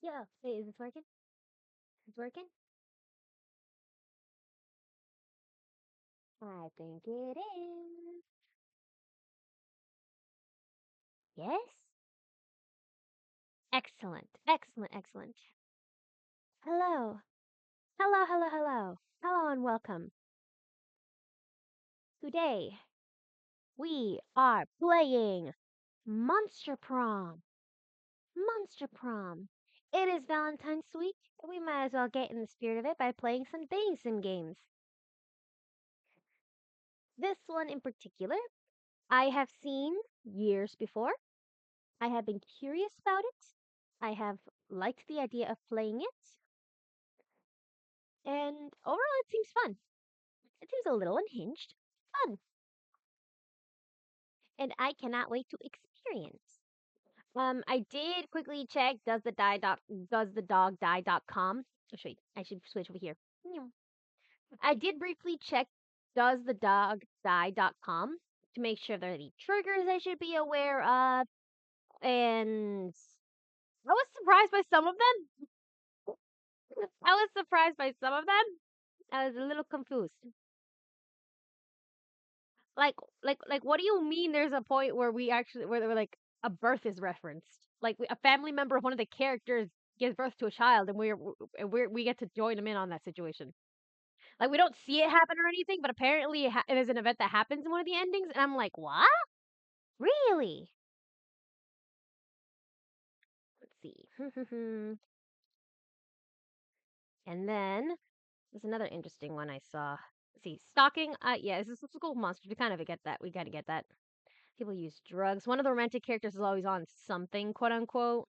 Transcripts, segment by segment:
Yeah, wait, is this working? It's working? I think it is. Yes? Excellent, excellent, excellent. Hello, hello, hello, hello, hello, and welcome. Today, we are playing Monster Prom. Monster Prom. It is Valentine's week, and we might as well get in the spirit of it by playing some dating sim games. This one in particular, I have seen years before. I have been curious about it. I have liked the idea of playing it, and overall, it seems fun. It seems a little unhinged, fun, and I cannot wait to experience. I did quickly check does the dog die.com. Oh, wait, I should switch over here. I did briefly check does the dog die.com to make sure there are any triggers I should be aware of, and I was surprised by some of them. I was surprised by some of them. I was a little confused. Like, what do you mean? There's a point where where they were like a birth is referenced. Like a family member of one of the characters gives birth to a child, and we get to join them in on that situation. Like we don't see it happen or anything, but apparently it is an event that happens in one of the endings, and I'm like, what? Really? Let's see. And then there's another interesting one I saw. Let's see, stalking. Yeah, this is a school monster. We kind of get that. We gotta get that. People use drugs. One of the romantic characters is always on something, quote unquote.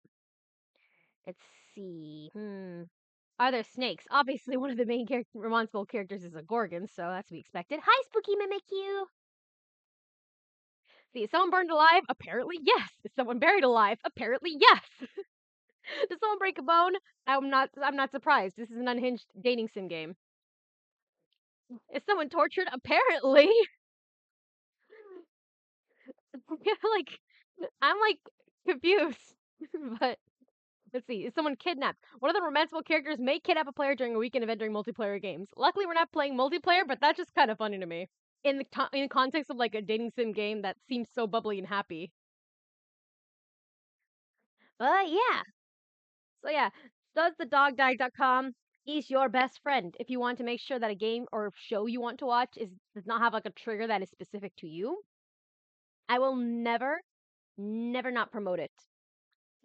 Let's see. Are there snakes? Obviously, one of the main responsible characters is a gorgon, so that's to be expected. Hi, Spooky Mimikyu! See, is someone burned alive? Apparently, yes. Is someone buried alive? Apparently, yes. Does someone break a bone? I'm not surprised. This is an unhinged dating sim game. Is someone tortured? Apparently. like, I'm like confused. But let's see. Is someone kidnapped? One of the romanceable characters may kidnap a player during a weekend event during multiplayer games. Luckily, we're not playing multiplayer, but that's just kind of funny to me. In the context of like a dating sim game that seems so bubbly and happy. But yeah. So yeah, does the dogdie.com is your best friend if you want to make sure that a game or show you want to watch does not have like a trigger that is specific to you. I will never not promote it.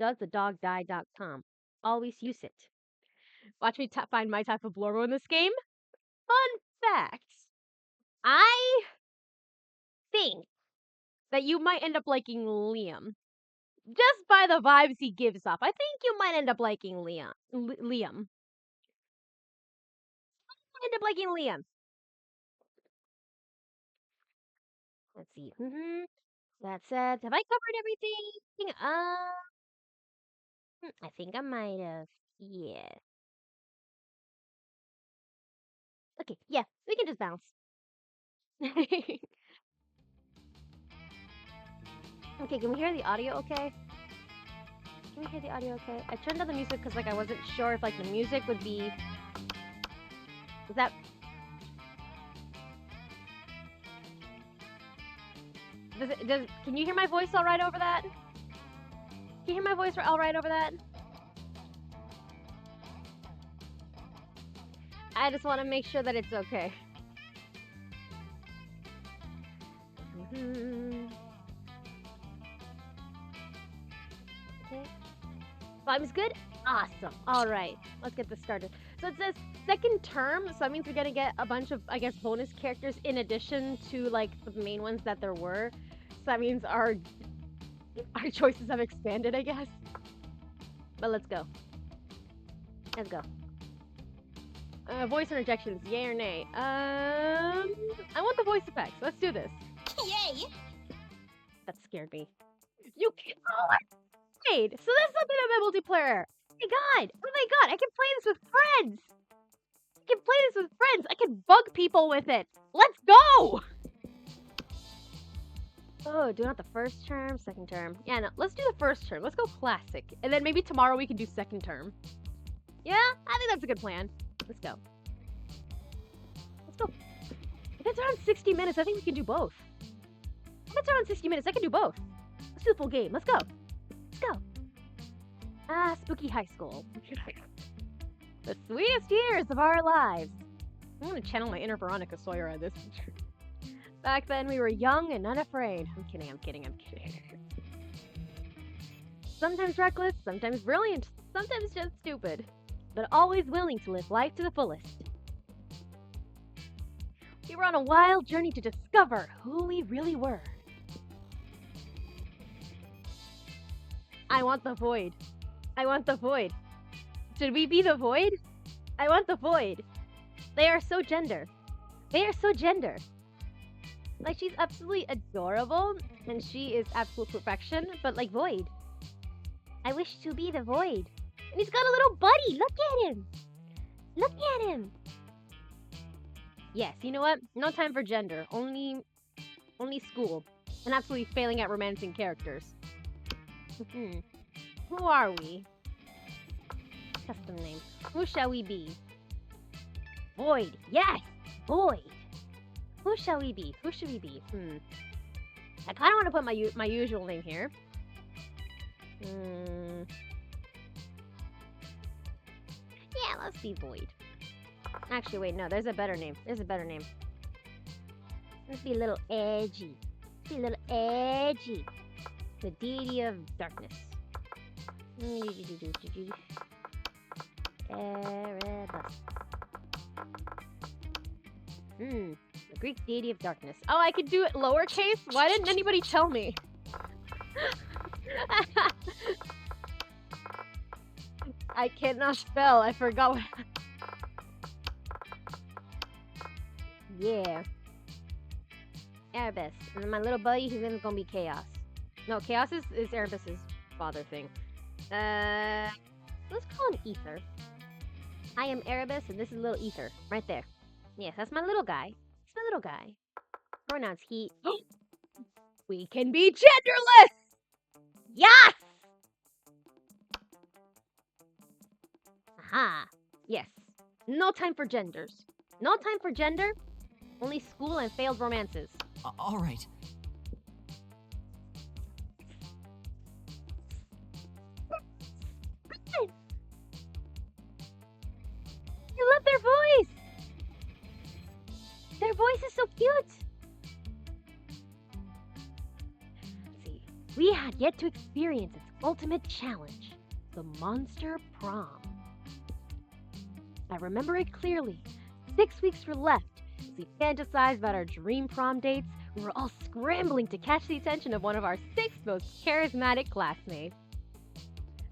Does the dogdie.com. Always use it. Watch me find my type of blorbo in this game. Fun fact. I think that you might end up liking Liam. Just by the vibes he gives off. I think you might end up liking Liam. End up liking Liam. Let's see. That said, have I covered everything? I think I might have. Yeah. Okay, yeah, we can just bounce. Okay, can we hear the audio okay? Can we hear the audio okay? I turned down the music because like I wasn't sure if like the music would be. Is that? Can you hear my voice all right over that? Can you hear my voice all right over that? I just want to make sure that it's okay. Okay. Vibe's good? Awesome. All right, let's get this started. So it says second term, so that means we're gonna get a bunch of, I guess, bonus characters in addition to like the main ones that there were. So that means our choices have expanded, I guess. But let's go. Let's go. Voice interjections, yay or nay? I want the voice effects. Let's do this. Yay! That scared me. You can. Oh, wait. So that's something about multiplayer. my god! Oh my god! I can play this with friends! I can play this with friends! I can bug people with it! Let's go! Oh, do not the first term, second term. Yeah, no, let's do the first term. Let's go classic. And then maybe tomorrow we can do second term. Yeah, I think that's a good plan. Let's go. Let's go. If it's around 60 minutes, I think we can do both. If it's around 60 minutes, I can do both. Let's do the full game. Let's go. Let's go. Ah, spooky high school. The sweetest years of our lives. I'm gonna channel my inner Veronica Sawyer on this picture. Back then, we were young and unafraid. I'm kidding, I'm kidding, I'm kidding. Sometimes reckless, sometimes brilliant, sometimes just stupid. But always willing to live life to the fullest. We were on a wild journey to discover who we really were. I want the void. I want the void. Should we be the void? I want the void. They are so gender. They are so gender. Like, she's absolutely adorable, and she is absolute perfection, but like void. I wish to be the void. And he's got a little buddy. Look at him. Look at him. Yes, you know what? No time for gender. Only school. And absolutely failing at romancing characters. Who are we? Custom name. Who shall we be? Void. Yes! Void. Who shall we be? Who should we be? I kind of want to put my usual name here. Yeah, let's be Void. Actually, wait, no, there's a better name. There's a better name. Let's be a little edgy. Be a little edgy. The deity of darkness. Erebus. The Greek deity of darkness. Oh, I could do it lowercase? Why didn't anybody tell me? I cannot spell. I forgot what... Yeah. Erebus. And then my little buddy, his name is gonna be Chaos. No, Chaos is Erebus's father thing. Let's call him Ether. I am Erebus, and this is little Ether. Right there. Yes, that's my little guy. It's my little guy. Pronouns he. We can be genderless! Yes! Aha. Yes. No time for genders. No time for gender. Only school and failed romances. All right. I love their voice! Their voice is so cute! Let's see. We had yet to experience its ultimate challenge, the monster prom. I remember it clearly. 6 weeks were left. As we fantasized about our dream prom dates, we were all scrambling to catch the attention of one of our 6 most charismatic classmates.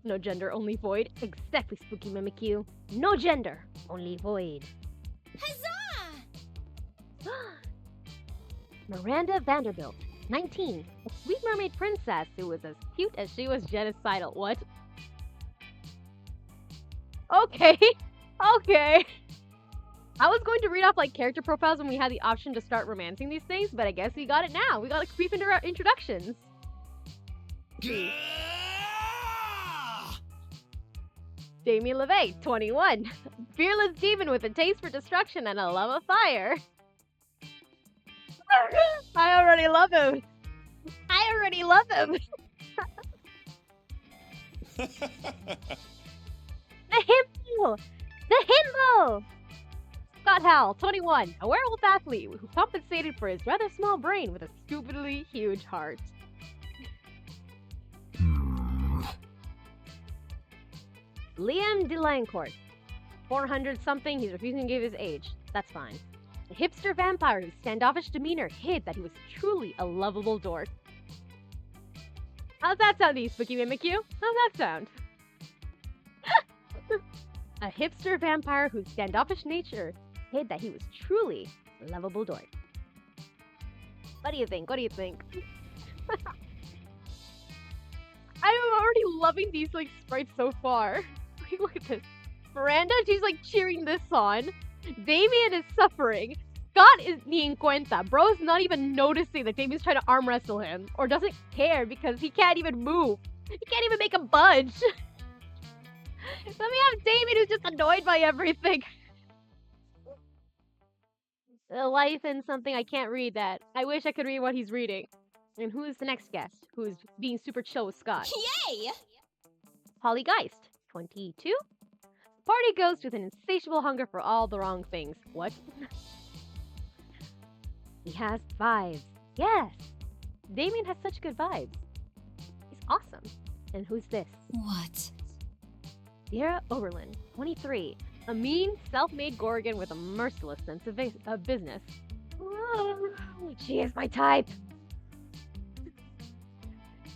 No gender, only void. Exactly, Spooky Mimikyu. No gender, only void. Huzzah! Miranda Vanderbilt, 19. A sweet mermaid princess who was as cute as she was genocidal. What? Okay. Okay. I was going to read off like character profiles when we had the option to start romancing these things, but I guess we got it now. We got to creep into our introductions. Jamie LeVay, 21. Fearless demon with a taste for destruction and a love of fire. I already love him. I already love him. The himbo! The himbo! Scott Howell, 21. A werewolf athlete who compensated for his rather small brain with a stupidly huge heart. Liam Delancourt, 400-something. He's refusing to give his age. That's fine. A hipster vampire whose standoffish demeanor hid that he was truly a lovable dork. How's that sound to you, Spooky Mimikyu? How's that sound? A hipster vampire whose standoffish nature hid that he was truly a lovable dork. What do you think? What do you think? I'm already loving these like sprites so far. Look at this. Miranda, she's like cheering this on. Damien is suffering. Scott is ni en cuenta. Bro's not even noticing that Damien's trying to arm wrestle him. Or doesn't care because he can't even move. He can't even make a budge. Then we have Damien who's just annoyed by everything. Life and something I can't read that. I wish I could read what he's reading. And who is the next guest? Who's being super chill with Scott? Yay! Holly Geist, 22. Party ghost with an insatiable hunger for all the wrong things. What? He has vibes. Yes! Damien has such good vibes. He's awesome. And who's this? What? Vera Oberlin, 23. A mean, self-made Gorgon with a merciless sense of business. Oh, she is my type.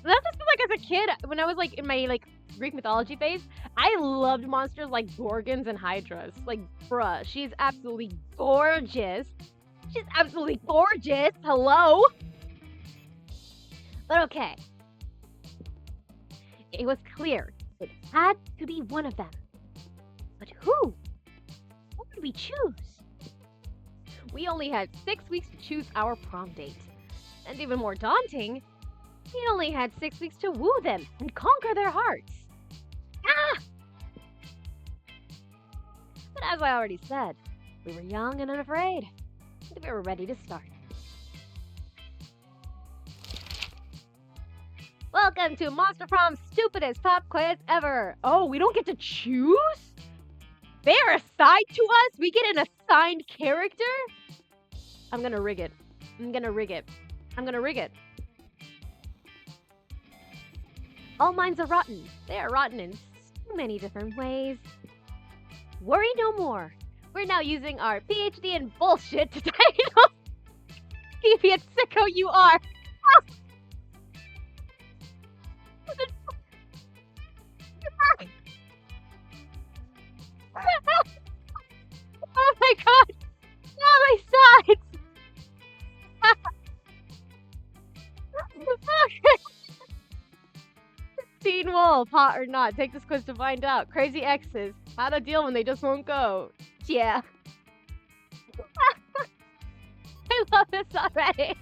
That's just like as a kid, when I was like in my like Greek mythology phase, I loved monsters like Gorgons and Hydras. Like, bruh, she's absolutely gorgeous. She's absolutely gorgeous. Hello? But okay. It was clear. It had to be one of them. But who? Who would we choose? We only had 6 weeks to choose our prom date. And even more daunting, we only had 6 weeks to woo them and conquer their hearts. Ah! But as I already said, we were young and unafraid, and we were ready to start. Welcome to Monster Prom's stupidest pop quiz ever. Oh, we don't get to choose? They're assigned to us? We get an assigned character? I'm gonna rig it. I'm gonna rig it. I'm gonna rig it. All minds are rotten. They are rotten in so many different ways. Worry no more. We're now using our PhD in bullshit to title Deviant Sicko You Are. Oh my god! Oh my sides! Teen Wolf, hot or not? Take this quiz to find out. Crazy exes. How to deal when they just won't go. Yeah. I love this already.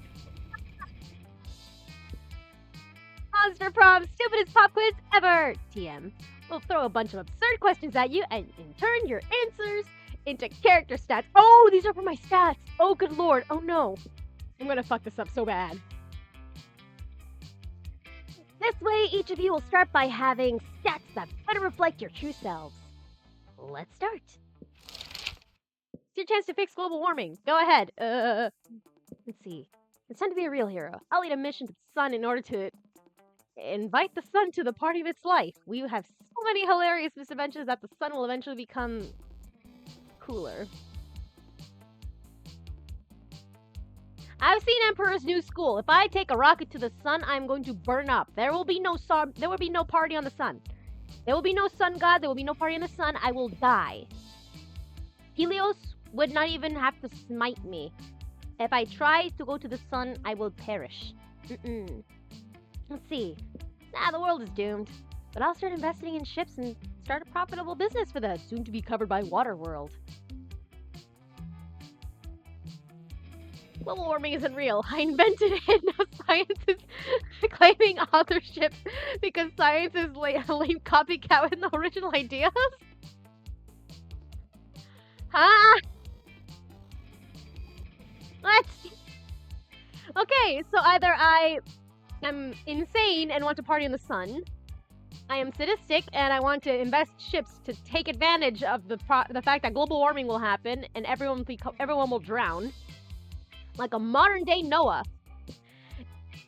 Monster Prom, stupidest pop quiz ever. TM. We'll throw a bunch of absurd questions at you and in turn your answers into character stats. Oh, these are for my stats. Oh, good lord. Oh no. I'm gonna fuck this up so bad. This way, each of you will start by having stats that better reflect your true selves. Let's start. It's your chance to fix global warming. Go ahead. Let's see. It's time to be a real hero. I'll lead a mission to the sun in order to invite the sun to the party of its life. We have so many hilarious misadventures that the sun will eventually become cooler. I've seen Emperor's New School. If I take a rocket to the sun, I'm going to burn up. There will be no sun. There will be no party on the sun. There will be no sun god. There will be no party on the sun. I will die. Helios would not even have to smite me. If I try to go to the sun, I will perish. Let's see. Nah, the world is doomed. But I'll start investing in ships and start a profitable business for the soon-to-be-covered-by water world. Global warming isn't real. I invented it. Now science is claiming authorship because science is a lame copycat with no original ideas? Huh? What? Okay, so either I am insane and want to party in the sun, I am sadistic and I want to invest ships to take advantage of the fact that global warming will happen and everyone will drown. Like a modern-day Noah.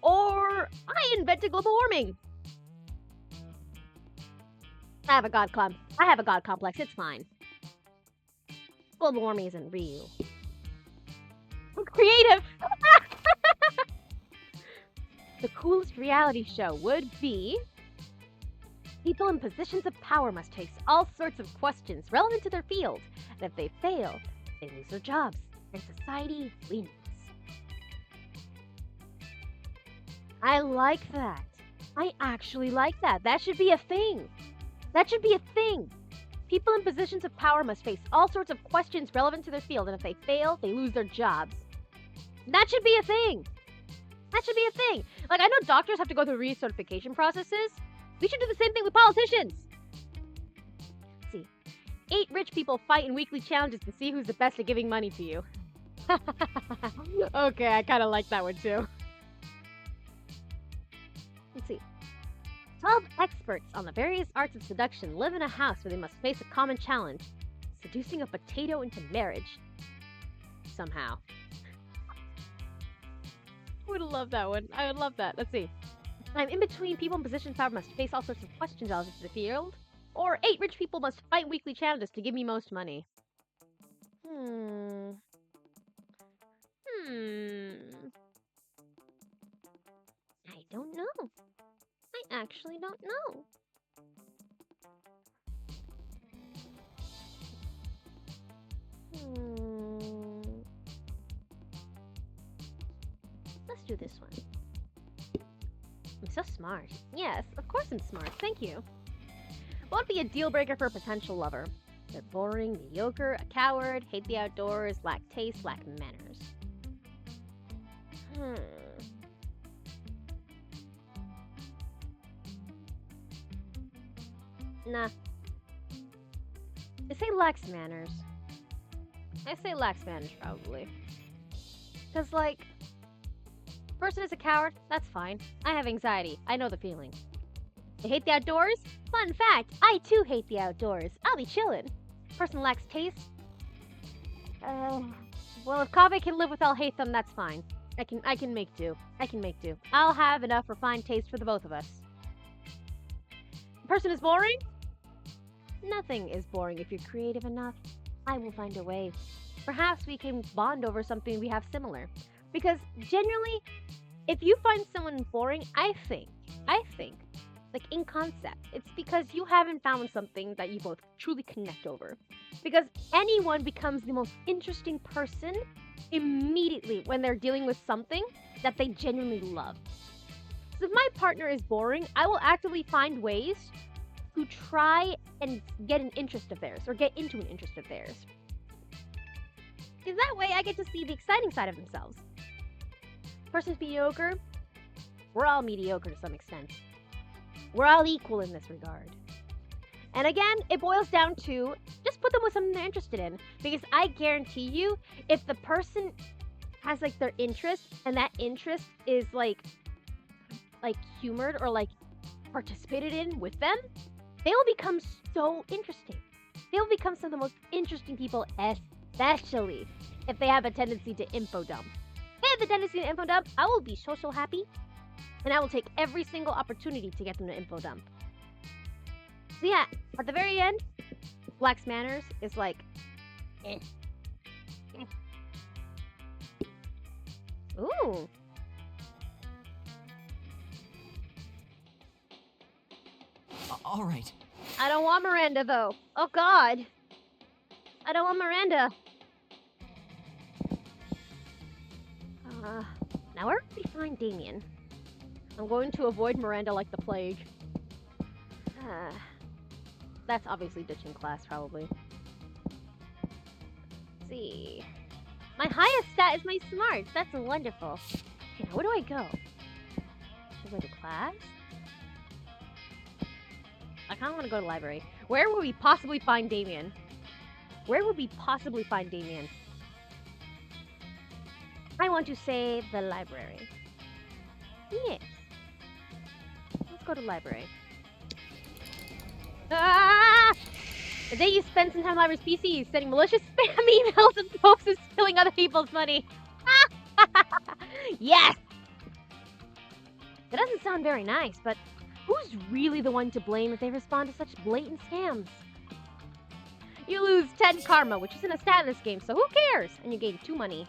Or I invented global warming. I have a god complex. It's fine. Global warming isn't real. I'm creative. The coolest reality show would be people in positions of power must face all sorts of questions relevant to their field, and if they fail, they lose their jobs, and society wins. I like that. I actually like that. That should be a thing. That should be a thing. People in positions of power must face all sorts of questions relevant to their field, and if they fail, they lose their jobs. That should be a thing. That should be a thing. Like, I know doctors have to go through recertification processes. We should do the same thing with politicians. Let's see. 8 rich people fight in weekly challenges to see who's the best at giving money to you. Okay, I kind of like that one too. Let's see. 12 experts on the various arts of seduction live in a house where they must face a common challenge: seducing a potato into marriage. Somehow. I would love that one. I would love that. Let's see. I'm in between people in positions of power must face all sorts of questions relative to the field. Or 8 rich people must fight weekly challenges to give me most money. I don't know. I actually don't know. Let's do this one. I'm so smart. Yes, of course I'm smart. Thank you. What would be a deal breaker for a potential lover? They're boring, mediocre, a coward, hate the outdoors, lack taste, lack manners. Nah. I say lacks manners. I say lacks manners, probably. Because, like, person is a coward, that's fine. I have anxiety. I know the feeling. They hate the outdoors? Fun fact, I too hate the outdoors. I'll be chillin'. Person lacks taste? Well, if Kaveh can live with Al Haytham, that's fine. I can make do. I can make do. I'll have enough refined taste for the both of us. Person is boring? Nothing is boring if you're creative enough. I will find a way. Perhaps we can bond over something we have similar. Because generally, if you find someone boring, I think, like in concept, it's because you haven't found something that you both truly connect over. Because anyone becomes the most interesting person immediately when they're dealing with something that they genuinely love. So if my partner is boring, I will actively find ways to try and get an interest of theirs, or get into an interest of theirs. Because that way I get to see the exciting side of themselves. Person's mediocre, we're all mediocre to some extent. We're all equal in this regard. And again, it boils down to just put them with something they're interested in. Because I guarantee you, if the person has like their interest, and that interest is like humored or like participated in with them, they will become so interesting. They will become some of the most interesting people, especially if they have a tendency to info dump. If they have the tendency to info dump, I will be so happy. And I will take every single opportunity to get them to info dump. So yeah, at the very end, Black's manners is like, Ooh. All right. I don't want Miranda, though. Oh, God. I don't want Miranda. Now where would we find Damien? I'm going to avoid Miranda like the plague. That's obviously ditching class, probably. Let's see. My highest stat is my smarts. That's wonderful. Okay, now where do I go? Do I go to class? I kind of want to go to the library. Where would we possibly find Damien? Where would we possibly find Damien? I want to say the library. Yes. Let's go to the library. Ah! The day you spend some time in the library's PC sending malicious spam emails and posts and stealing other people's money. Yes! It doesn't sound very nice, but who's really the one to blame if they respond to such blatant scams? You lose 10 karma, which isn't a stat in this game, so who cares? And you gain 2 money.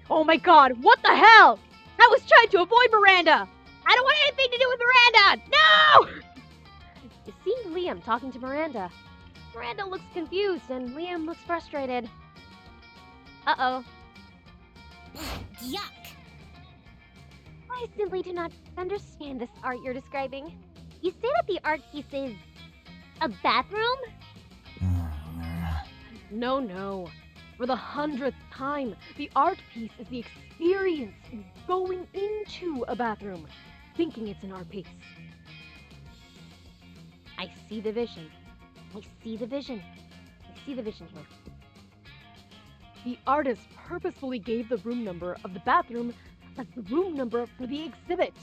Oh my god, what the hell? I was trying to avoid Miranda! I don't want anything to do with Miranda! No! You see Liam talking to Miranda. Miranda looks confused and Liam looks frustrated. Uh-oh. Yuck! I simply do not understand this art you're describing. You say that the art piece is a bathroom? No, no. For the 100th time, the art piece is the experience of going into a bathroom, thinking it's an art piece. I see the vision. I see the vision. I see the vision here. The artist purposefully gave the room number of the bathroom as the room number for the exhibit.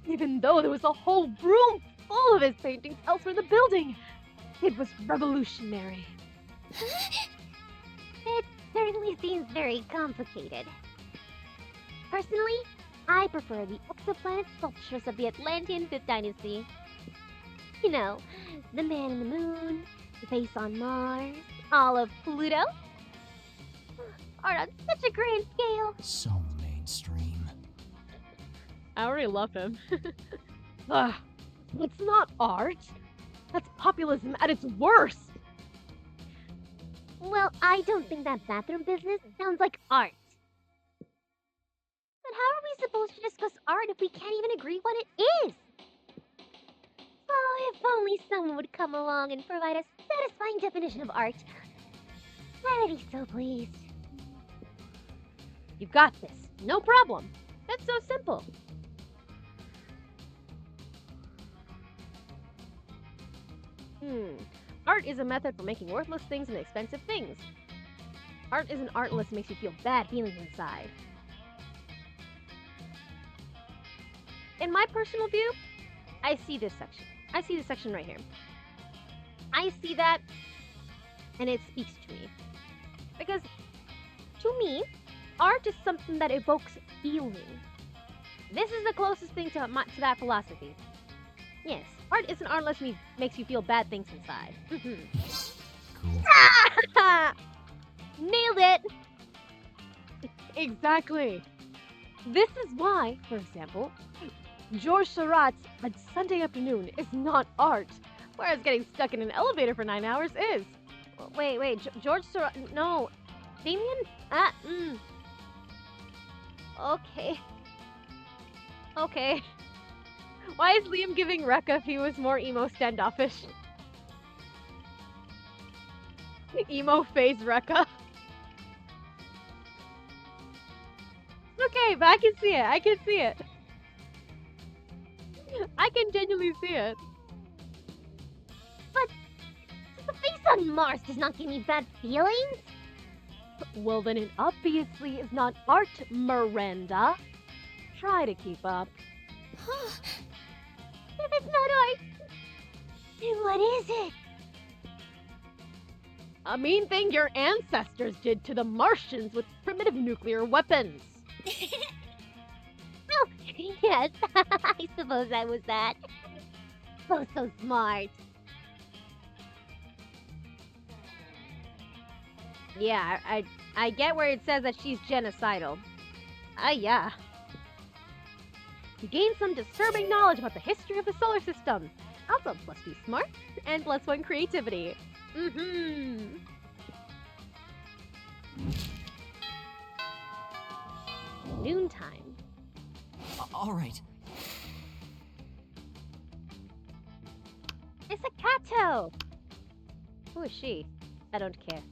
Even though there was a whole room full of his paintings elsewhere in the building, it was revolutionary. It certainly seems very complicated. Personally, I prefer the exoplanet sculptures of the Atlantean Fifth Dynasty. You know, the man in the moon, the face on Mars, all of Pluto. Art on such a grand scale. So mainstream. I already love him. Ugh, it's not art. That's populism at its worst. Well, I don't think that bathroom business sounds like art. But how are we supposed to discuss art if we can't even agree what it is? Oh, if only someone would come along and provide a satisfying definition of art. I would be so pleased. You've got this. No problem. It's so simple. Art is a method for making worthless things into expensive things. Art isn't art unless it makes you feel bad feelings inside. In my personal view, I see this section. I see this section right here. I see that, and it speaks to me. Because, to me, art is something that evokes feeling. This is the closest thing to that philosophy. Yes, art isn't art unless it makes you feel bad things inside. Cool. Nailed it! Exactly. This is why, for example, George Seurat's A Sunday Afternoon is not art, whereas getting stuck in an elevator for 9 hours is. Wait, George Seurat, no. Damien? Okay. Why is Liam giving Rekka if he was more emo standoffish? Emo phase Rekka. Okay, but I can see it. I can genuinely see it. But the face on Mars does not give me bad feelings. Well, then it obviously is not art, Miranda. Try to keep up. If it's not art, then what is it? A mean thing your ancestors did to the Martians with primitive nuclear weapons. Oh, yes, I suppose that was that. Oh, so smart. Yeah, I get where it says that she's genocidal. Yeah. You gain some disturbing knowledge about the history of the solar system. Also, +2 smart and +1 creativity. Noontime. All right. It's a Kato! Who is she? I don't care.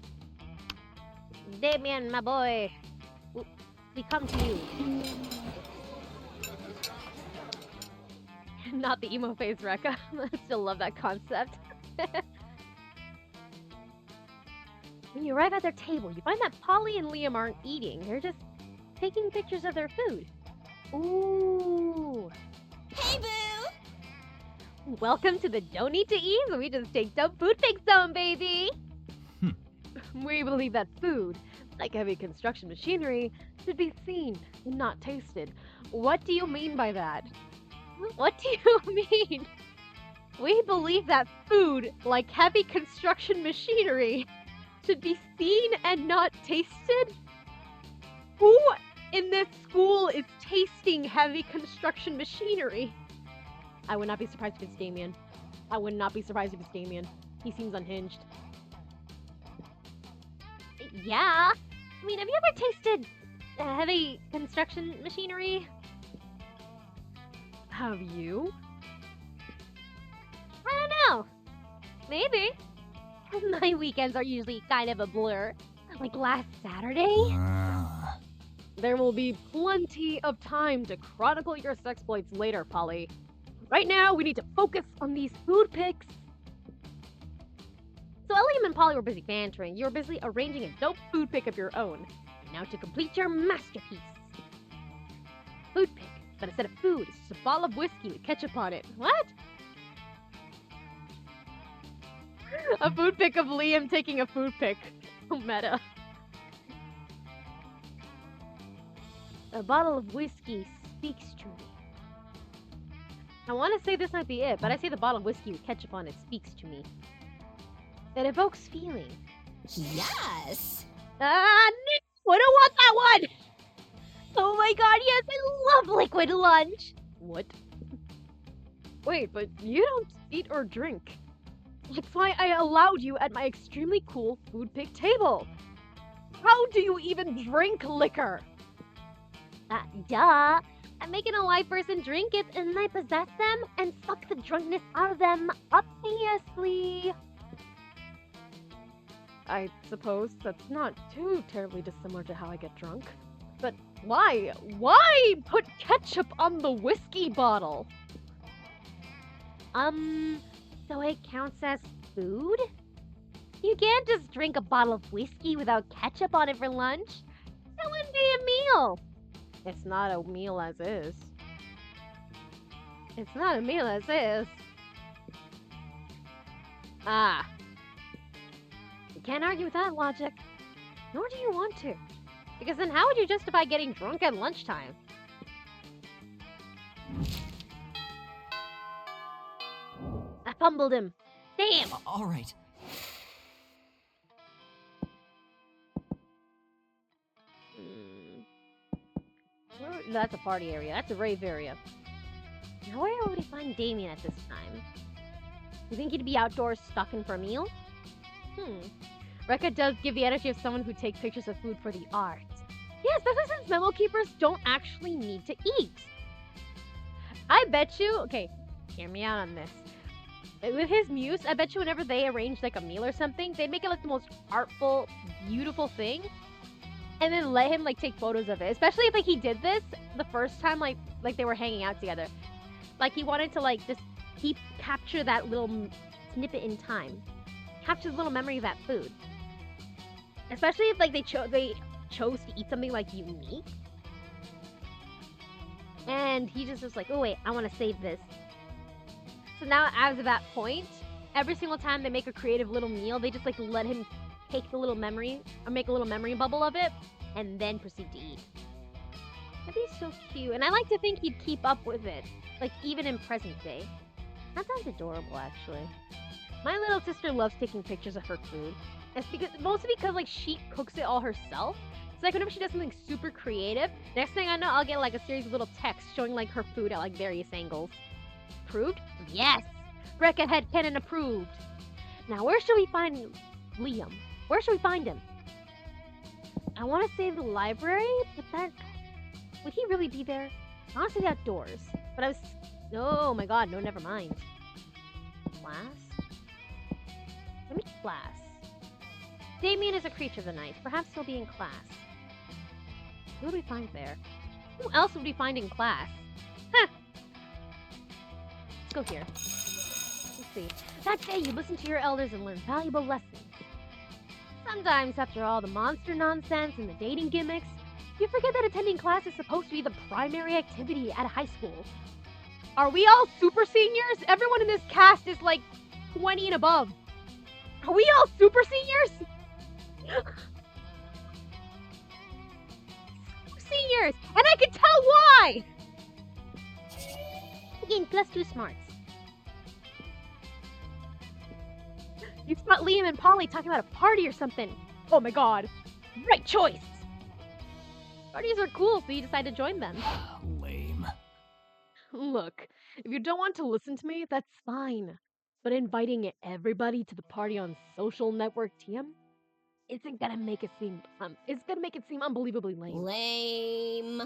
Damien, my boy. We come to you. Not the emo phase Rekka. I still love that concept. When you arrive at their table, you find that Polly and Liam aren't eating. They're just taking pictures of their food. Ooh. Hey, boo! Welcome to the Don't Need to Eat, so we just take some food pic zone, baby! We believe that food, like heavy construction machinery, should be seen and not tasted. What do you mean by that? What do you mean? We believe that food, like heavy construction machinery, should be seen and not tasted? Who in this school is tasting heavy construction machinery? I would not be surprised if it's Damien. I would not be surprised if it's Damien. He seems unhinged. Yeah. I mean, have you ever tasted heavy construction machinery? Have you? I don't know. Maybe. My weekends are usually kind of a blur. Like last Saturday. There will be plenty of time to chronicle your sexploits later, Polly. Right now, we need to focus on these food pics. So Elliam and Polly were busy bantering. You were busy arranging a dope food pic of your own. Now to complete your masterpiece. Food pic, but instead of food, it's just a bottle of whiskey with ketchup on it. What? A food pic of Liam taking a food pic. Meta. A bottle of whiskey speaks to me. I want to say this might be it, but I say the bottle of whiskey with ketchup on it speaks to me. It evokes feeling. Yes. Ah, no, I don't want that one! Oh my god, yes, I love liquid lunch! What? Wait, but you don't eat or drink. That's why I allowed you at my extremely cool food pic table. How do you even drink liquor? Duh. I'm making a live person drink it, and then I possess them and suck the drunkenness out of them obviously. I suppose that's not too terribly dissimilar to how I get drunk. But why? Why put ketchup on the whiskey bottle? So it counts as food? You can't just drink a bottle of whiskey without ketchup on it for lunch. That wouldn't be a meal. It's not a meal as is. It's not a meal as is. Ah. You can't argue with that logic. Nor do you want to. Because then how would you justify getting drunk at lunchtime? I fumbled him. Damn! All right. That's a party area. That's a rave area. Now where would we find Damien at this time? You think he'd be outdoors stalking for a meal? Rekka does give the energy of someone who takes pictures of food for the art. Yeah, especially since memo keepers don't actually need to eat. I bet you, okay, hear me out on this. With his muse, I bet you whenever they arrange like a meal or something, they make it like the most artful, beautiful thing. And then let him like take photos of it. Especially if like he did this the first time like they were hanging out together. Like he wanted to like just capture that little snippet in time. Capture the little memory of that food. Especially if like they chose to eat something like unique. And he just was like, oh wait, I want to save this. So now as of that point, every single time they make a creative little meal, they just like let him take the little memory, or make a little memory bubble of it, and then proceed to eat. That'd be so cute. And I like to think he'd keep up with it, like even in present day. That sounds adorable, actually. My little sister loves taking pictures of her food. It's mostly because like she cooks it all herself. So like whenever she does something super creative, next thing I know, I'll get like a series of little texts showing like her food at like various angles. Approved? Yes! Rekka headcanon approved. Now where should we find Liam? Where should we find him? I want to say the library, but that... Would he really be there? I want to say the outdoors. But I was... Oh my god, no, never mind. Class? Let me class. Damien is a creature of the night. Perhaps he'll be in class. Who would we find there? Who else would we find in class? Huh! Let's go here. Let's see. That day you listen to your elders and learn valuable lessons. Sometimes, after all the monster nonsense and the dating gimmicks, you forget that attending class is supposed to be the primary activity at high school. Are we all super seniors? Everyone in this cast is like 20 and above. Are we all super seniors? Seniors! And I can tell why! Again, +2 smarts. You spot Liam and Polly talking about a party or something. Oh my god. Right choice! Parties are cool, so you decide to join them. Lame. Look, if you don't want to listen to me, that's fine. But inviting everybody to the party on social network TM isn't gonna make it seem unbelievably lame. Lame.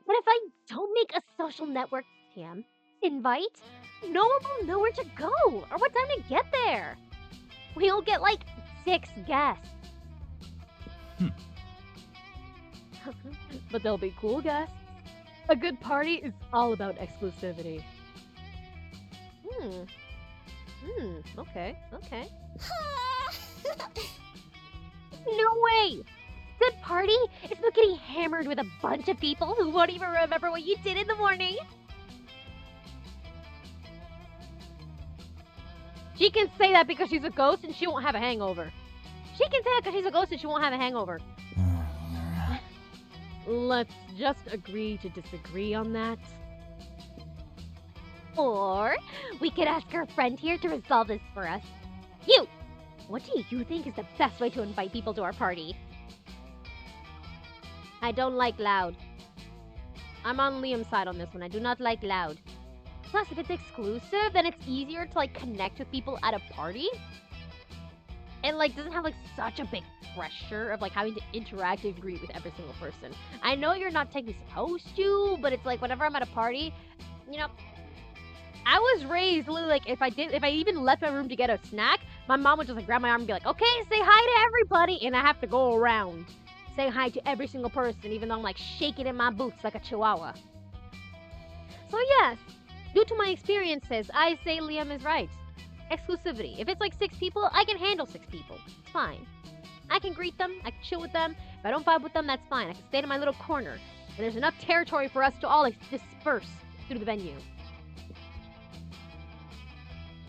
What if I don't make a social network p.m. Invite? No one will know where to go or what time to get there. We'll get like 6 guests. But they'll be cool guests. A good party is all about exclusivity. Okay. No way! Good party is about getting hammered with a bunch of people who won't even remember what you did in the morning. She can say that because she's a ghost and she won't have a hangover. She can say that because she's a ghost and she won't have a hangover. Let's just agree to disagree on that. Or we could ask our friend here to resolve this for us. You! What do you think is the best way to invite people to our party? I don't like loud. I'm on Liam's side on this one. I do not like loud. Plus, if it's exclusive, then it's easier to like connect with people at a party. And like doesn't have like such a big pressure of like having to interact and greet with every single person. I know you're not technically supposed to, but it's like whenever I'm at a party, you know, I was raised literally like if I even left my room to get a snack, my mom would just like grab my arm and be like, okay, say hi to everybody, and I have to go around, say hi to every single person, even though I'm like shaking in my boots like a chihuahua. So yes, due to my experiences, I say Liam is right. Exclusivity. If it's like 6 people, I can handle 6 people. It's fine. I can greet them, I can chill with them. If I don't vibe with them, that's fine. I can stay in my little corner. And there's enough territory for us to all like disperse through the venue.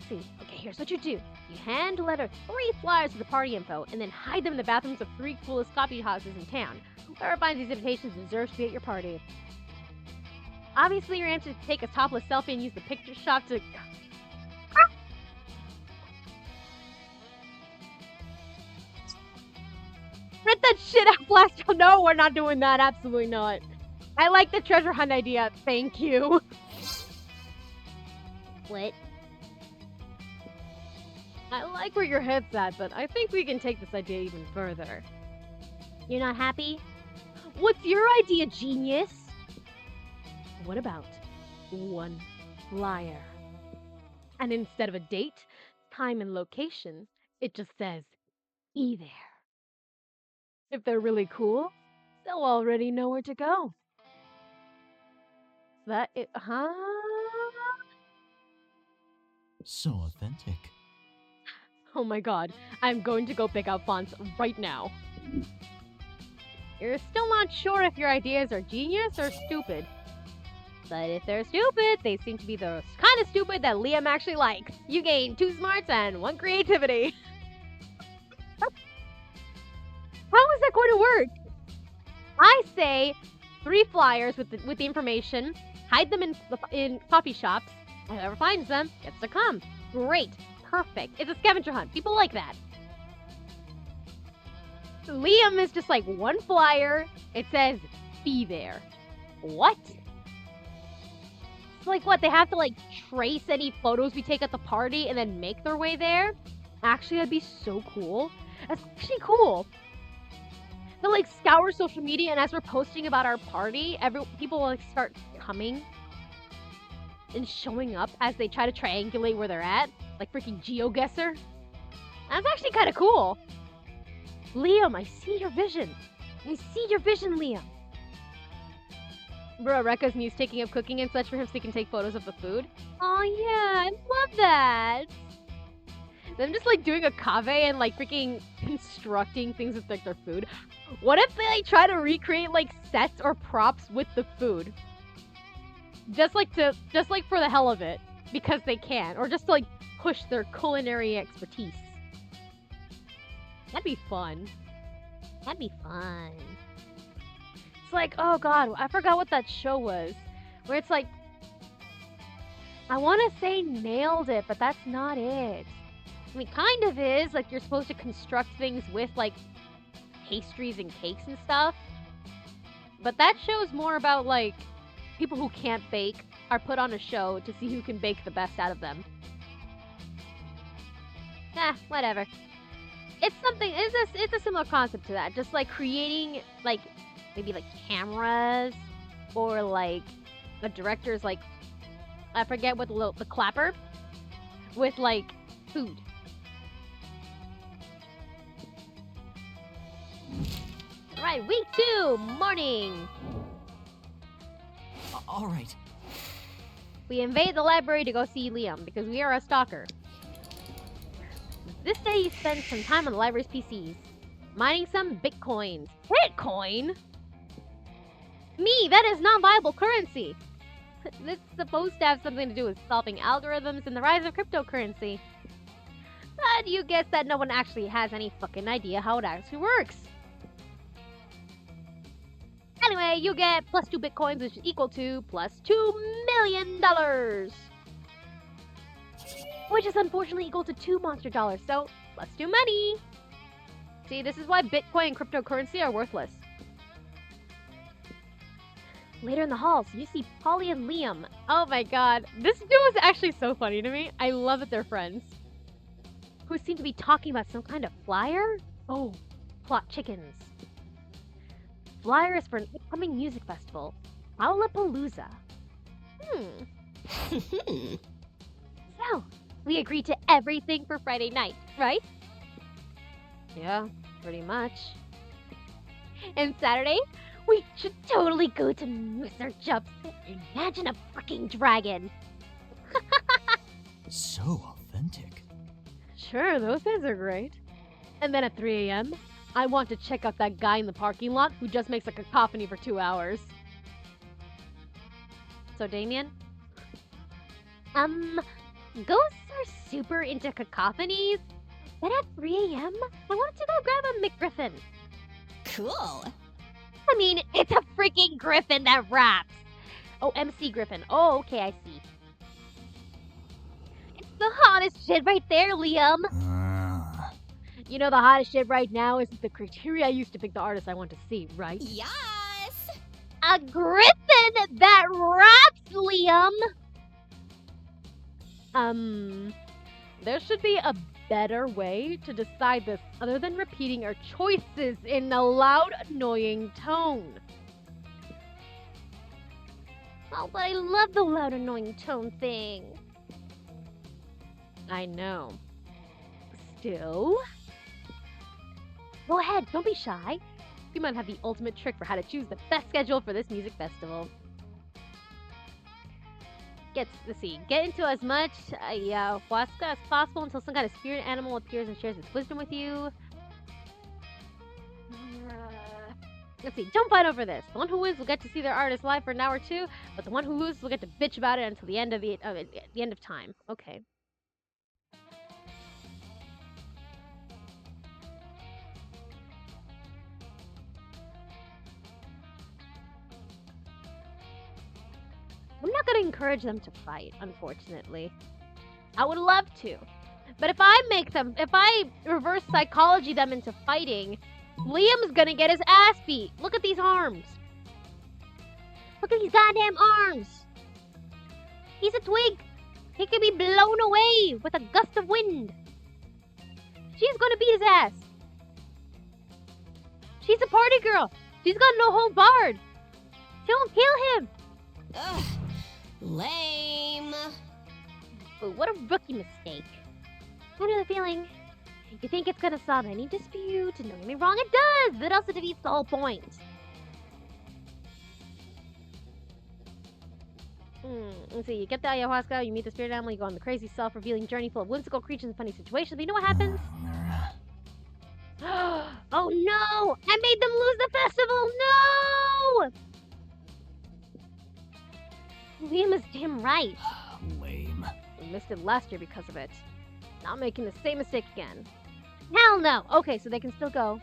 See, okay, here's what you do. You hand letter 3 flyers with the party info, and then hide them in the bathrooms of 3 coolest coffee houses in town. Whoever finds these invitations deserves to be at your party. Obviously, your answer is to take a topless selfie and use the picture shop to... Rip that shit out, blast out. No, we're not doing that. Absolutely not. I like the treasure hunt idea. Thank you. What? I like where your head's at, but I think we can take this idea even further. You're not happy? What's your idea, genius? What about 1 flyer? And instead of a date, time, and location, it just says, be there. If they're really cool, they'll already know where to go. Huh? So authentic. Oh my god, I'm going to go pick out fonts right now. You're still not sure if your ideas are genius or stupid. But if they're stupid, they seem to be the kind of stupid that Liam actually likes. You gain 2 smarts and 1 creativity. How is that going to work? I say 3 flyers with the information, hide them in coffee shops, and whoever finds them gets to come. Great. Perfect. It's a scavenger hunt. People like that. Liam is just like 1 flyer. It says, be there. What? It's like what? They have to like trace any photos we take at the party and then make their way there? Actually, that'd be so cool. That's actually cool. They'll like scour social media, and as we're posting about our party, people will like start coming and showing up as they try to triangulate where they're at. Like freaking GeoGuessr. That's actually kind of cool. Liam, I see your vision. I see your vision, Liam. Bro, Rekka's muse taking up cooking and such for him so he can take photos of the food. Oh yeah, I love that. Them just like doing a cave and like freaking constructing things with like their food. What if they like try to recreate like sets or props with the food? Just like for the hell of it. Because they can. Or just to like push their culinary expertise. That'd be fun. That'd be fun. It's like, oh god, I forgot what that show was. Where it's like, I want to say Nailed It, but that's not it. I mean, kind of is. Like, you're supposed to construct things with, like, pastries and cakes and stuff. But that show's more about, like, people who can't bake are put on a show to see who can bake the best out of them. Whatever. It's a similar concept to that. Just, like, creating, like, maybe, like, cameras or, like, the director's, like, I forget what the clapper with like food. Right, week 2, morning. All right. We invade the library to go see Liam because we are a stalker. This day he spends some time on the library's PCs, mining some bitcoins. Bitcoin? Me, that is non-viable currency. This is supposed to have something to do with solving algorithms and the rise of cryptocurrency. But you guess that no one actually has any fucking idea how it actually works. Anyway, you get plus 2 bitcoins, which is equal to plus $2 million. Which is unfortunately equal to 2 monster dollars, so plus 2 money. See, this is why Bitcoin and cryptocurrency are worthless. Later in the halls, you see Polly and Liam. Oh my god, this duo is actually so funny to me. I love that they're friends. Who seem to be talking about some kind of flyer? Oh, plot chickens. Flyer is for an upcoming music festival, Lollapalooza. So, we agreed to everything for Friday night, right? Yeah, pretty much. And Saturday, we should totally go to Mr. Jump's and imagine a fucking dragon. So authentic. Sure, those guys are great. And then at 3 a.m., I want to check out that guy in the parking lot who just makes a cacophony for 2 hours. So, Damien? Ghosts are super into cacophonies, but at 3 a.m., I wanted to go grab a McGriffin. Cool. I mean, it's a freaking griffin that raps. Oh, MC Griffin. Oh, okay, I see. It's the hottest shit right there, Liam. You know the hottest shit right now is the criteria I used to pick the artist I want to see, right? Yes. A griffin that raps, Liam. There should be a better way to decide this other than repeating our choices in a loud, annoying tone. Oh, but I love the loud, annoying tone thing. I know. Still? Go ahead, don't be shy. We might have the ultimate trick for how to choose the best schedule for this music festival. Let's see, get into as much ayahuasca as possible until some kind of spirit animal appears and shares its wisdom with you. Let's see, don't fight over this. The one who wins will get to see their artist live for an hour or two, but the one who loses will get to bitch about it until the end of time. Okay. I'm not going to encourage them to fight, unfortunately. I would love to. But if I reverse psychology them into fighting, Liam's going to get his ass beat. Look at these arms. Look at these goddamn arms. He's a twig. He could be blown away with a gust of wind. She's going to beat his ass. She's a party girl. She's got no hold barred. She'll kill him. Ugh. Lame. But what a rookie mistake. I know the feeling. You think it's gonna solve any dispute, and don't get me wrong, it does! It also defeats the whole point. Let's see, you get the ayahuasca, you meet the spirit animal, you go on the crazy self-revealing journey full of whimsical creatures and funny situations, but you know what happens? Oh no! I made them lose the festival! No! Liam is damn right. Lame. We missed it last year because of it. Not making the same mistake again. Hell no! Okay, so they can still go.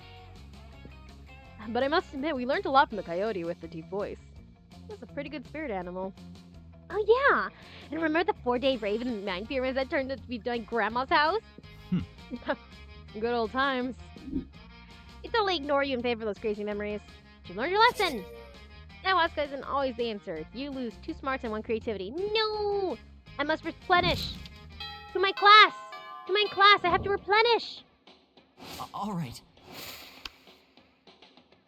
But I must admit, we learned a lot from the coyote with the deep voice. It was a pretty good spirit animal. Oh yeah! And remember the 4-day rave in the Mine Pyramids that turned out to be like Grandma's house? Good old times. It's totally ignore you in favor of those crazy memories. You learned your lesson! Ayahuasca isn't always the answer. You lose 2 smarts and 1 creativity. No! I must replenish! To my class! To my class! I have to replenish! All right.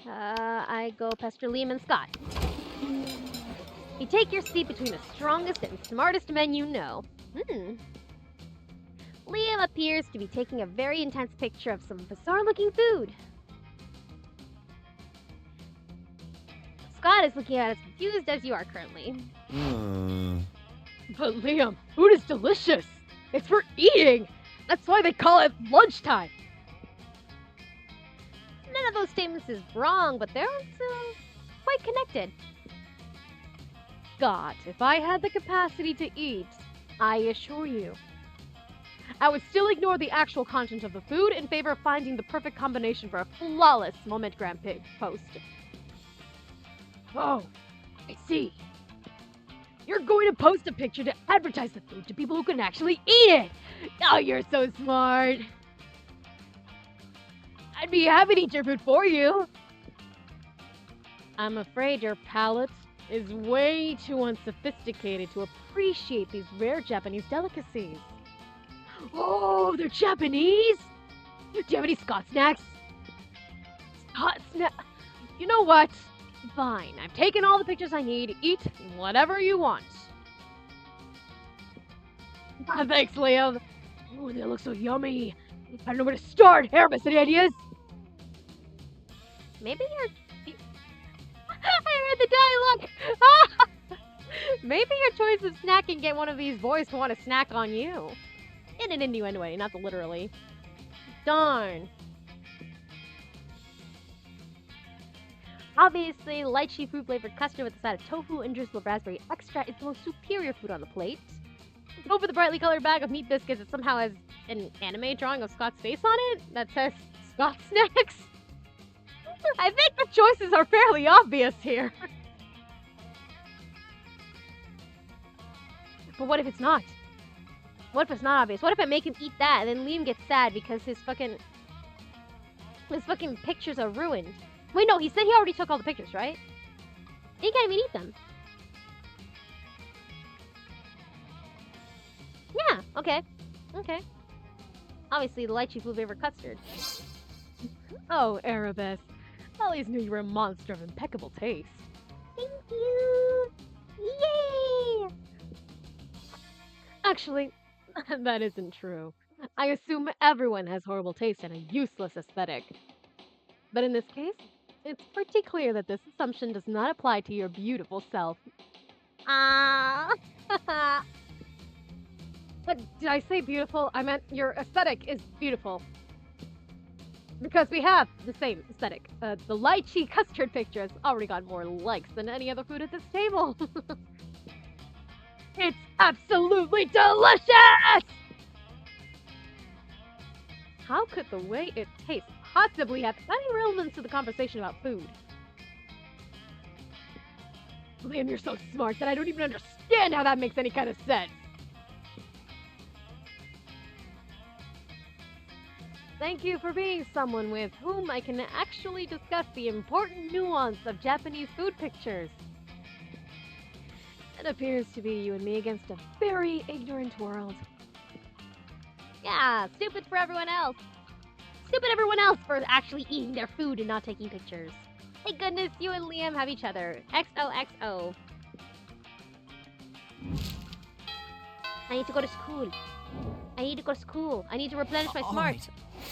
I go pester Liam and Scott. You take your seat between the strongest and smartest men you know. Liam appears to be taking a very intense picture of some bizarre-looking food. Scott is looking at it as confused as you are currently. But Liam, food is delicious. It's for eating. That's why they call it lunchtime. None of those statements is wrong, but they're also quite connected. Scott, if I had the capacity to eat, I assure you, I would still ignore the actual content of the food in favor of finding the perfect combination for a flawless Momentgram post. Oh, I see. You're going to post a picture to advertise the food to people who can actually eat it. Oh, you're so smart. I'd be happy to eat your food for you. I'm afraid your palate is way too unsophisticated to appreciate these rare Japanese delicacies. Oh, they're Japanese? Do you have any Scott snacks? Scott snack? You know what? Fine, I've taken all the pictures I need. Eat whatever you want. Thanks, Liam. Oh, they look so yummy. I don't know where to start. Aramis, any ideas? Maybe you're... I read the dialogue! Maybe your choice of snack can get one of these boys to want to snack on you. In an innuendo way, not literally. Darn. Obviously, lychee fruit flavored custard with a side of tofu and drizzle of raspberry extract is the most superior food on the plate. Over the brightly colored bag of meat biscuits, it somehow has an anime drawing of Scott's face on it that says Scott Snacks. I think the choices are fairly obvious here. But what if it's not? What if it's not obvious? What if I make him eat that and then Liam gets sad because his fucking pictures are ruined? Wait, no, he said he already took all the pictures, right? He can't even eat them. Yeah, okay. Okay. Obviously, the lychee blue flavored custard. Oh, Arabesque. I always knew you were a monster of impeccable taste. Thank you. Yay! Actually, that isn't true. I assume everyone has horrible taste and a useless aesthetic. But in this case, it's pretty clear that this assumption does not apply to your beautiful self. Ah. But did I say beautiful? I meant your aesthetic is beautiful. Because we have the same aesthetic. The lychee custard picture has already got more likes than any other food at this table. It's absolutely delicious! How could the way it tastes possibly have any relevance to the conversation about food? Liam, you're so smart that I don't even understand how that makes any kind of sense. Thank you for being someone with whom I can actually discuss the important nuance of Japanese food pictures. It appears to be you and me against a very ignorant world. Yeah, stupid for everyone else. Stupid everyone else for actually eating their food and not taking pictures. Thank goodness you and Liam have each other. XOXO. I need to go to school. I need to go to school. I need to replenish my smarts.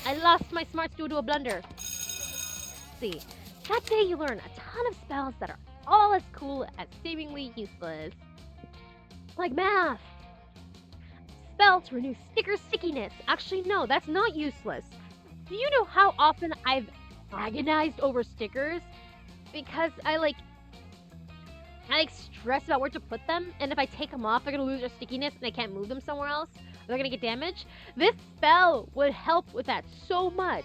I lost my smarts due to a blunder. See, that day you learn a ton of spells that are all as cool as seemingly useless. Like math. Spell to renew sticker stickiness. Actually, no, that's not useless. Do you know how often I've agonized over stickers? Because I stress about where to put them, and if I take them off, they're gonna lose their stickiness and I can't move them somewhere else. They're gonna get damaged. This spell would help with that so much.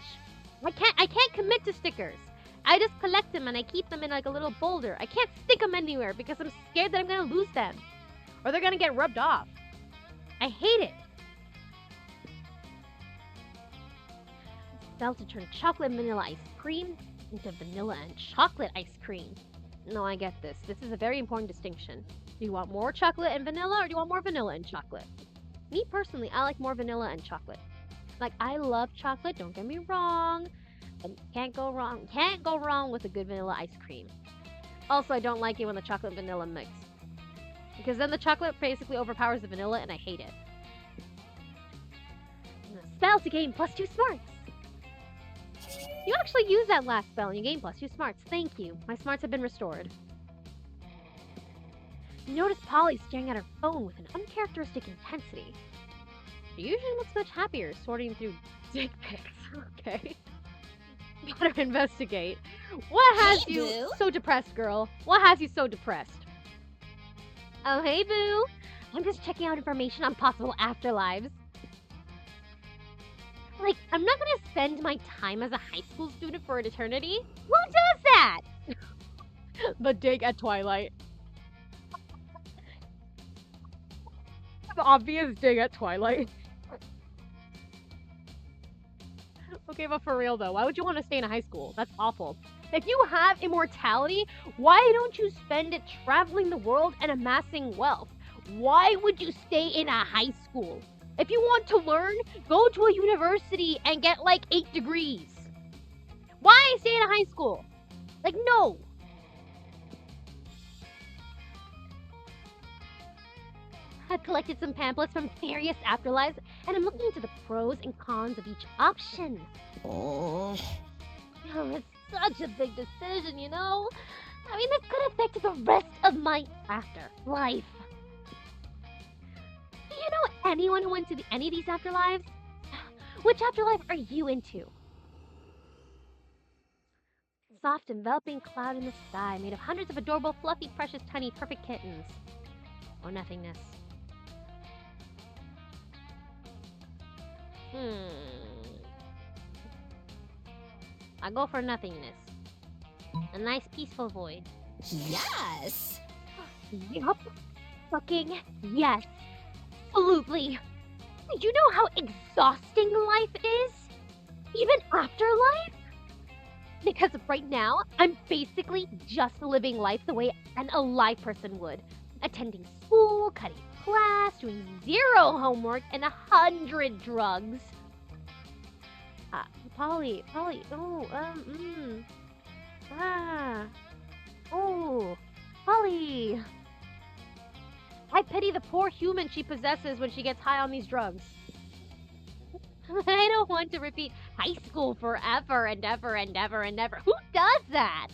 I can't commit to stickers. I just collect them and I keep them in like a little boulder. I can't stick them anywhere because I'm scared that I'm gonna lose them. Or they're gonna get rubbed off. I hate it. Spell to turn chocolate and vanilla ice cream into vanilla and chocolate ice cream. No, I get this. This is a very important distinction. Do you want more chocolate and vanilla or do you want more vanilla and chocolate? Me personally, I like more vanilla and chocolate. Like, I love chocolate, don't get me wrong. But can't go wrong with a good vanilla ice cream. Also, I don't like it when the chocolate and vanilla mix. Because then the chocolate basically overpowers the vanilla and I hate it. Spell to gain +2 smarts. You actually used that last spell and you gain +2 smarts. Thank you. My smarts have been restored. You notice Polly staring at her phone with an uncharacteristic intensity. She usually looks much happier sorting through dick pics. Okay. Gotta investigate. What has Hey, you Boo. so depressed, girl? What has you so depressed? Oh, hey, Boo. I'm just checking out information on possible afterlives. Like, I'm not gonna spend my time as a high school student for an eternity. Who does that? The dig at Twilight. The obvious dig at Twilight. Okay, but for real though, why would you want to stay in a high school? That's awful. If you have immortality, why don't you spend it traveling the world and amassing wealth? Why would you stay in a high school? If you want to learn, go to a university and get like 8 degrees. Why stay in a high school? Like, no. I've collected some pamphlets from various afterlives, and I'm looking into the pros and cons of each option. Oh. Oh, it's such a big decision, you know? I mean, this could affect the rest of my afterlife. Do you know anyone who went to any of these afterlives? Which afterlife are you into? Soft, enveloping cloud in the sky, made of hundreds of adorable, fluffy, precious, tiny, perfect kittens. Or nothingness. I go for nothingness. A nice peaceful void. Yes. Yup. Fucking yes. Absolutely. Do you know how exhausting life is? Even afterlife? Because right now, I'm basically just living life the way an alive person would. Attending school, cutting class, doing 0 homework, and 100 drugs. Polly, oh, oh, Polly. I pity the poor human she possesses when she gets high on these drugs. I don't want to repeat high school forever and ever and ever and ever. Who does that?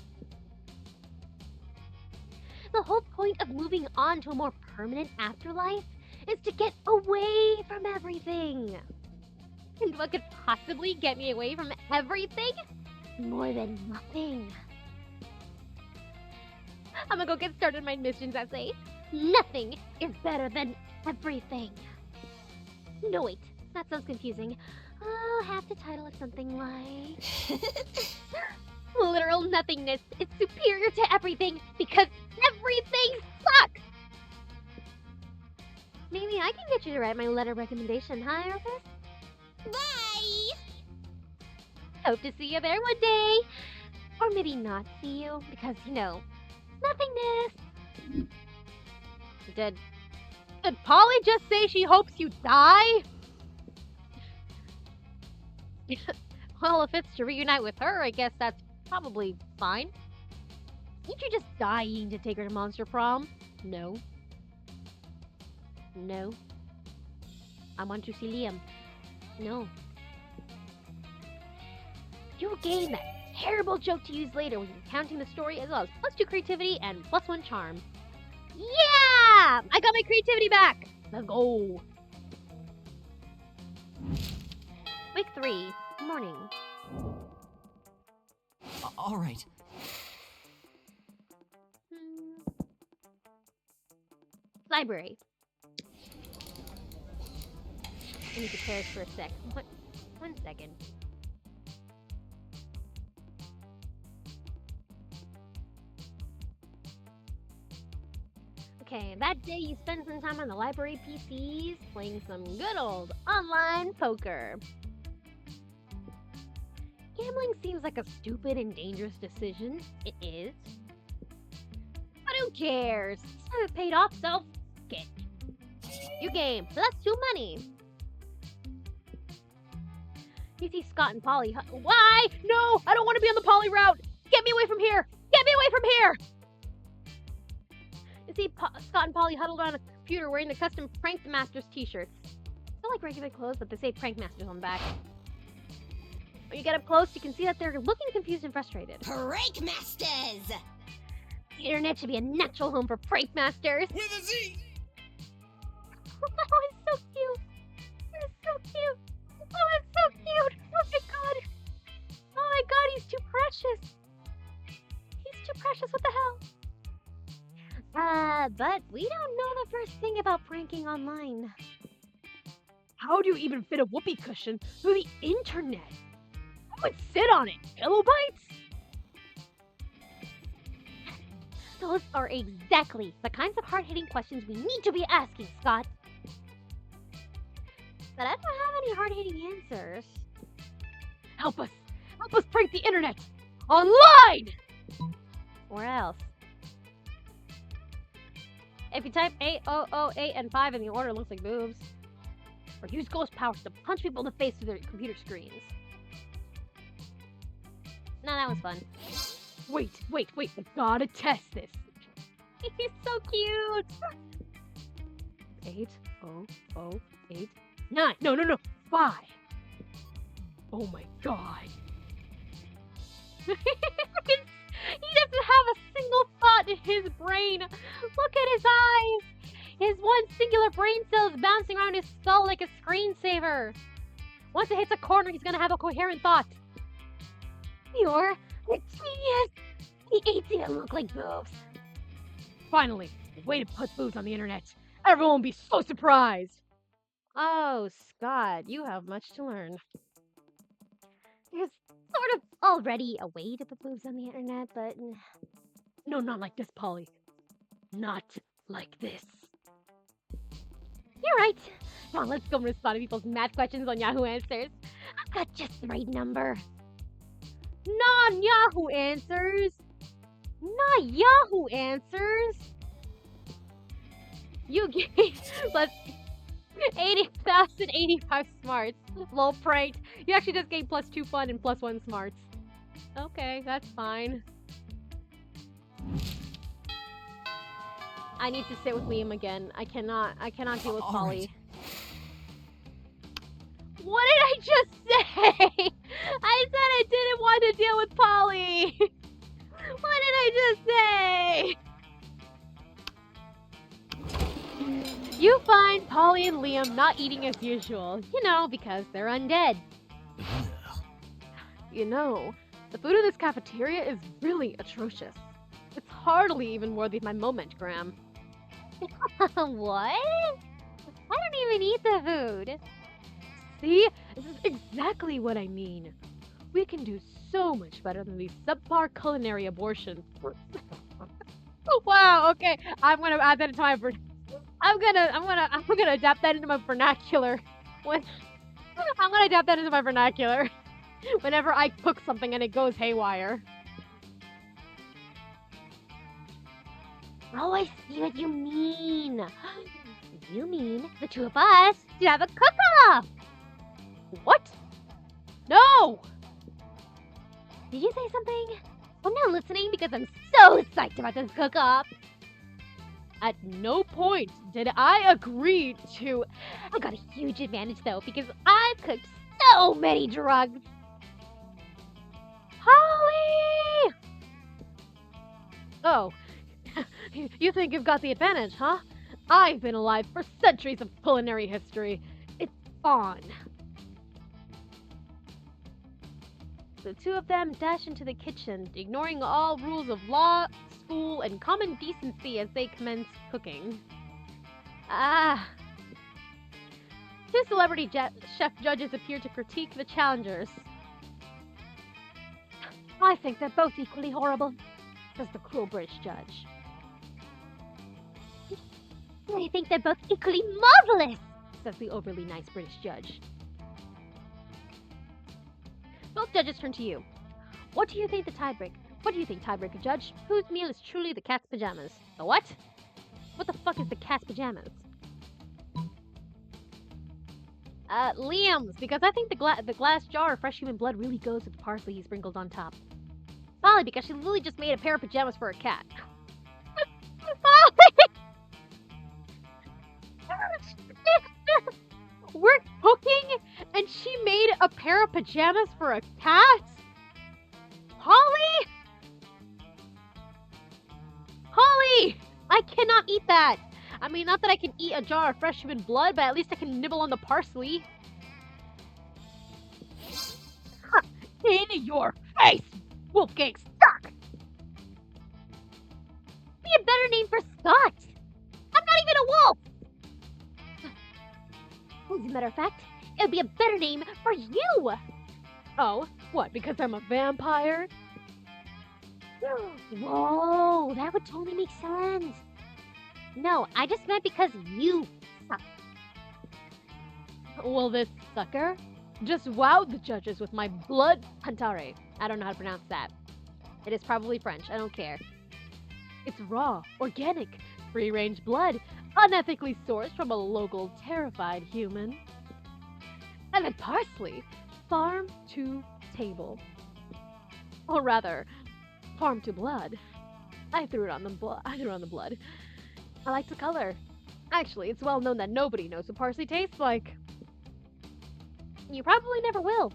The whole point of moving on to a more permanent afterlife is to get away from everything. And what could possibly get me away from everything? More than nothing. I'm gonna go get started on my missions essay. Nothing is better than everything. No, wait. That sounds confusing. I'll have to title it something like... Literal nothingness is superior to everything because everything sucks! Maybe I can get you to write my letter recommendation, huh, Arthur? Bye. Hope to see you there one day. Or maybe not see you, because, you know, nothingness. Did Polly just say she hopes you die? Well, if it's to reunite with her, I guess that's probably fine. Ain't you just dying to take her to Monster Prom? No. No. I want to see Liam. No. You gain that terrible joke to use later when you're counting the story as well as +2 creativity and +1 charm. Yeah! I got my creativity back! Let's go! Week 3, morning. All right. Library. I need to pause for a sec. One second. Okay, that day you spend some time on the library PCs playing some good old online poker. Gambling seems like a stupid and dangerous decision. It is. But who cares? Some have paid off, so get. You game, so that's 2 money. You see Scott and Polly. Why? No, I don't want to be on the Polly route. Get me away from here. Get me away from here. see Scott and Polly huddled around a computer wearing the custom Prank Masters t-shirts. They're like regular clothes, but they say Prank Masters on the back. When you get up close, you can see that they're looking confused and frustrated. Prank Masters! The internet should be a natural home for Prank Masters. With a Z! Oh, it's so cute. It's so cute. Oh, it's so cute. Oh my god. Oh my god, he's too precious. He's too precious. What the hell? But we don't know the first thing about pranking online. How do you even fit a whoopee cushion through the internet? Who would sit on it? Pillow bites? Those are exactly the kinds of hard-hitting questions we need to be asking, Scott. But I don't have any hard-hitting answers. Help us! Help us prank the internet! Online! Where else? If you type 8008 and 5 in the order, it looks like boobs. Or use ghost powers to punch people in the face through their computer screens. No, that was fun. Wait, I gotta test this. He's so cute! 8008 9. No. 5. Oh my god. He doesn't have a single thought in his brain. Look at his eyes. His one singular brain cell is bouncing around his skull like a screensaver. Once it hits a corner, he's gonna have a coherent thought. You're a genius. He ate it and look like boobs. Finally, a way to put boobs on the internet. Everyone will be so surprised. Oh, Scott, you have much to learn. There's sort of already a way to put boobs on the internet, but No, not like this, Polly. Not like this. you're right. Come on, let's go and respond to people's math questions on Yahoo Answers. I've got just the right number. Non-Yahoo Answers. Not Yahoo Answers. You gave plus 80,085 smarts. Lol, pranked. You actually just gave plus 2 fun and plus 1 smarts. Okay, that's fine. I need to sit with Liam again. I cannot deal with All Polly. right. What did I just say? I said I didn't want to deal with Polly. What did I just say? You find Polly and Liam not eating as usual. You know, because they're undead. Ugh. You know, the food in this cafeteria is really atrocious. It's hardly even worthy of my moment, Graham. What? I don't even eat the food. See? This is exactly what I mean. We can do so much better than these subpar culinary abortions. Wow, okay. I'm gonna add that into my I'm gonna adapt that into my vernacular. I'm gonna adapt that into my vernacular. Whenever I cook something and it goes haywire. Oh, I see what you mean. You mean the two of us should have a cook-off. What? No! Did you say something? I'm not listening because I'm so psyched about this cook-off. At no point did I agree to. I got a huge advantage though because I've cooked so many drugs. Holly! Oh, you think you've got the advantage, huh? I've been alive for centuries of culinary history. It's on. The two of them dash into the kitchen, ignoring all rules of law, school, and common decency as they commence cooking. Ah. Two celebrity chef judges appear to critique the challengers. I think they're both equally horrible. Says the cruel British judge. I think they're both equally marvelous. Says the overly nice British judge. Both judges turn to you. What do you think, tiebreaker judge? Whose meal is truly the cat's pajamas? The what? What the fuck is the cat's pajamas? Liam's, because I think the glass jar of fresh human blood really goes with the parsley he sprinkled on top. Molly, because she literally just made a pair of pajamas for a cat. Molly! We're cooking, and she made a pair of pajamas for a cat? Holly? Holly! I cannot eat that! I mean, not that I can eat a jar of fresh human blood, but at least I can nibble on the parsley. Huh. In your face! Wolfgang Stark! Be a better name for Scott! I'm not even a wolf! As a matter of fact, it would be a better name for you! Oh, what, because I'm a vampire? Whoa, that would totally make sense. No, I just meant because you suck. Well, this sucker just wowed the judges with my blood pantare. I don't know how to pronounce that. It is probably French, I don't care. It's raw, organic, free-range blood, unethically sourced from a local terrified human. And then parsley, farm to table. Or rather, farm to blood. I threw it on the blood. I like the color. Actually, it's well known that nobody knows what parsley tastes like. You probably never will,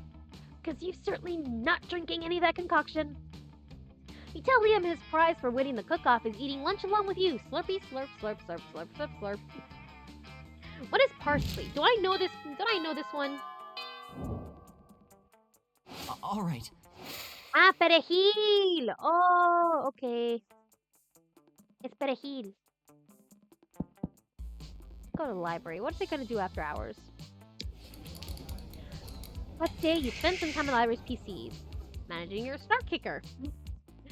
because you're certainly not drinking any of that concoction. You tell Liam his prize for winning the cook-off is eating lunch along with you. Slurpy, slurp, slurp, slurp, slurp, slurp, slurp. What is parsley? Do I know this? Don't I know this one? All right. Ah, perejil! Oh, okay. It's perejil. Go to the library. What are they going to do after hours? Let's say you spend some time on the library's PCs. Managing your snark kicker.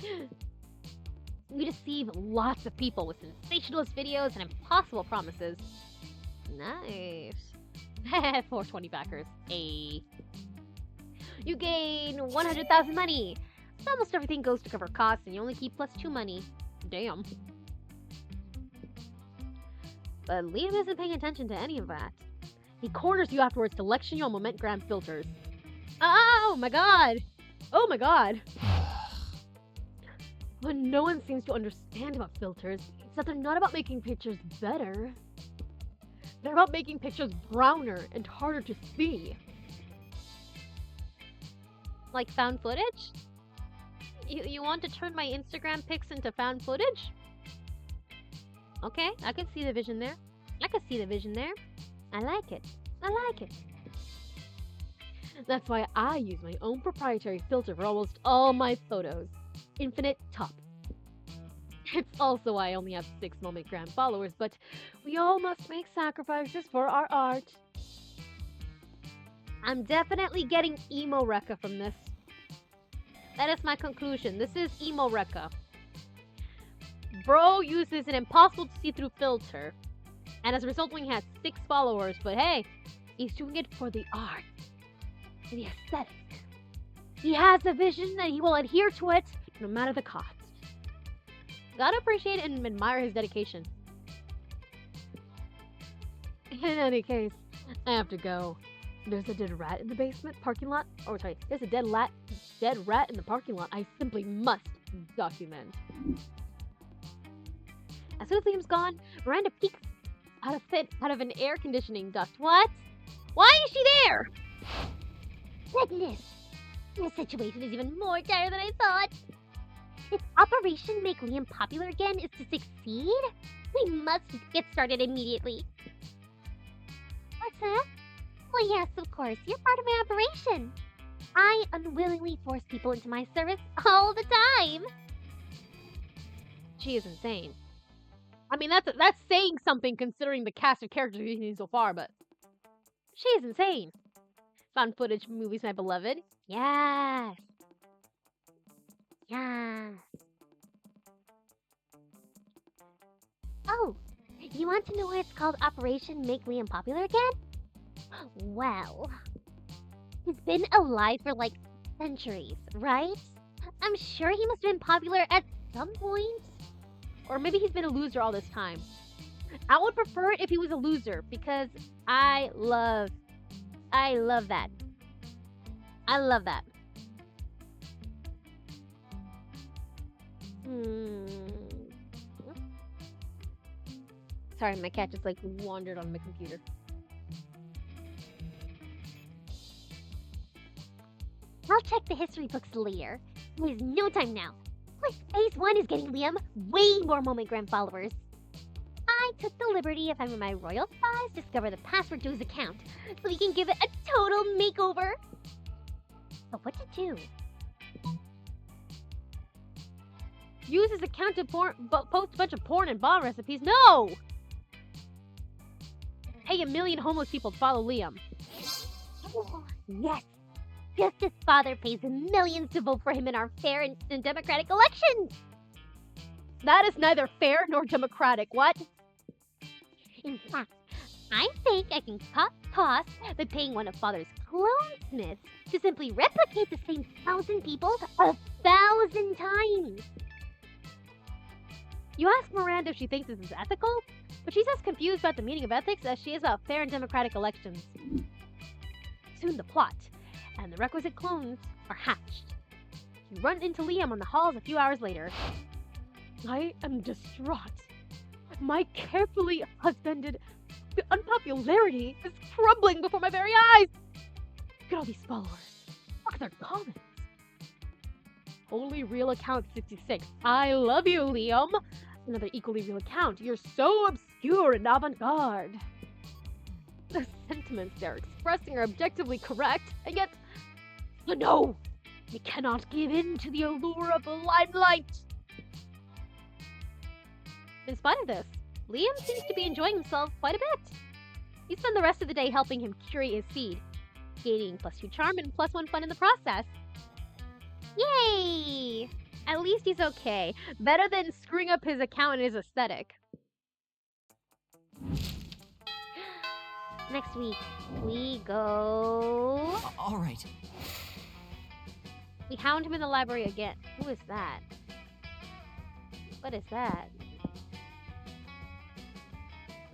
You deceive lots of people with sensationalist videos and impossible promises. Nice. 420 backers. Ayy. You gain 100,000 money. So almost everything goes to cover costs, and you only keep +2 money. Damn. But Liam isn't paying attention to any of that. He corners you afterwards to lecture you on moment-gram filters. Oh my god! Oh my god! What no one seems to understand about filters is that they're not about making pictures better. They're about making pictures browner and harder to see. Like found footage? You want to turn my Instagram pics into found footage? Okay, I can see the vision there. I like it. That's why I use my own proprietary filter for almost all my photos. Infinite Top. It's also why I only have 6 moment-gram followers, but we all must make sacrifices for our art. I'm definitely getting emo Rekka from this. That is my conclusion. This is emo Rekka. Bro uses an impossible to see through filter, and as a result, only has 6 followers. But hey, he's doing it for the art, the aesthetic. He has a vision, and he will adhere to it no matter the cost. Gotta appreciate and admire his dedication. In any case, I have to go. There's a dead rat in the basement parking lot. Oh, sorry, there's a dead rat in the parking lot. I simply must document. As soon as Liam's gone, Miranda peeks out of an air conditioning duct. What? Why is she there? Goodness! This situation is even more dire than I thought. If Operation Make Liam Popular again is to succeed, we must get started immediately. What's that? Well, yes, of course. You're part of my operation. I unwillingly force people into my service all the time. She is insane. I mean, that's saying something considering the cast of characters we've seen so far, but she is insane. Found footage movies, my beloved. Yes. Yes. Oh, you want to know why it's called Operation Make Liam Popular again? Well, he's been alive for like centuries, right? I'm sure he must have been popular at some point. Or maybe he's been a loser all this time. I would prefer it if he was a loser, because I love that. I love that. Sorry, my cat just like wandered on my computer. I'll check the history books later. There's no time now. Plus, Phase 1 is getting Liam way more Momogram followers. I took the liberty of having my royal spies discover the password to his account, so we can give it a total makeover. But what to do? Use his account to post a bunch of porn and bomb recipes. No! Pay 1 million homeless people to follow Liam. Oh, yes! Just as father pays millions to vote for him in our fair and democratic elections! That is neither fair nor democratic. What? In fact, I think I can cut costs by paying one of father's clonesmiths to simply replicate the same 1,000 people 1,000 times. You ask Miranda if she thinks this is ethical, but she's as confused about the meaning of ethics as she is about fair and democratic elections. Soon the plot and the requisite clones are hatched. You run into Liam on the halls a few hours later. I am distraught. My carefully husbanded unpopularity is crumbling before my very eyes. Look at all these followers. Look at their comments. Only real account 66. I love you, Liam. Another equally real account. You're so obscure and avant-garde. The sentiments they're expressing are objectively correct, and yet, no, they cannot give in to the allure of the limelight. In spite of this, Liam seems to be enjoying himself quite a bit. You spend the rest of the day helping him curate his feed, gaining +2 charm and +1 fun in the process. Yay! At least he's okay. Better than screwing up his account and his aesthetic. Next week, we go... All right. We hound him in the library again. Who is that? What is that?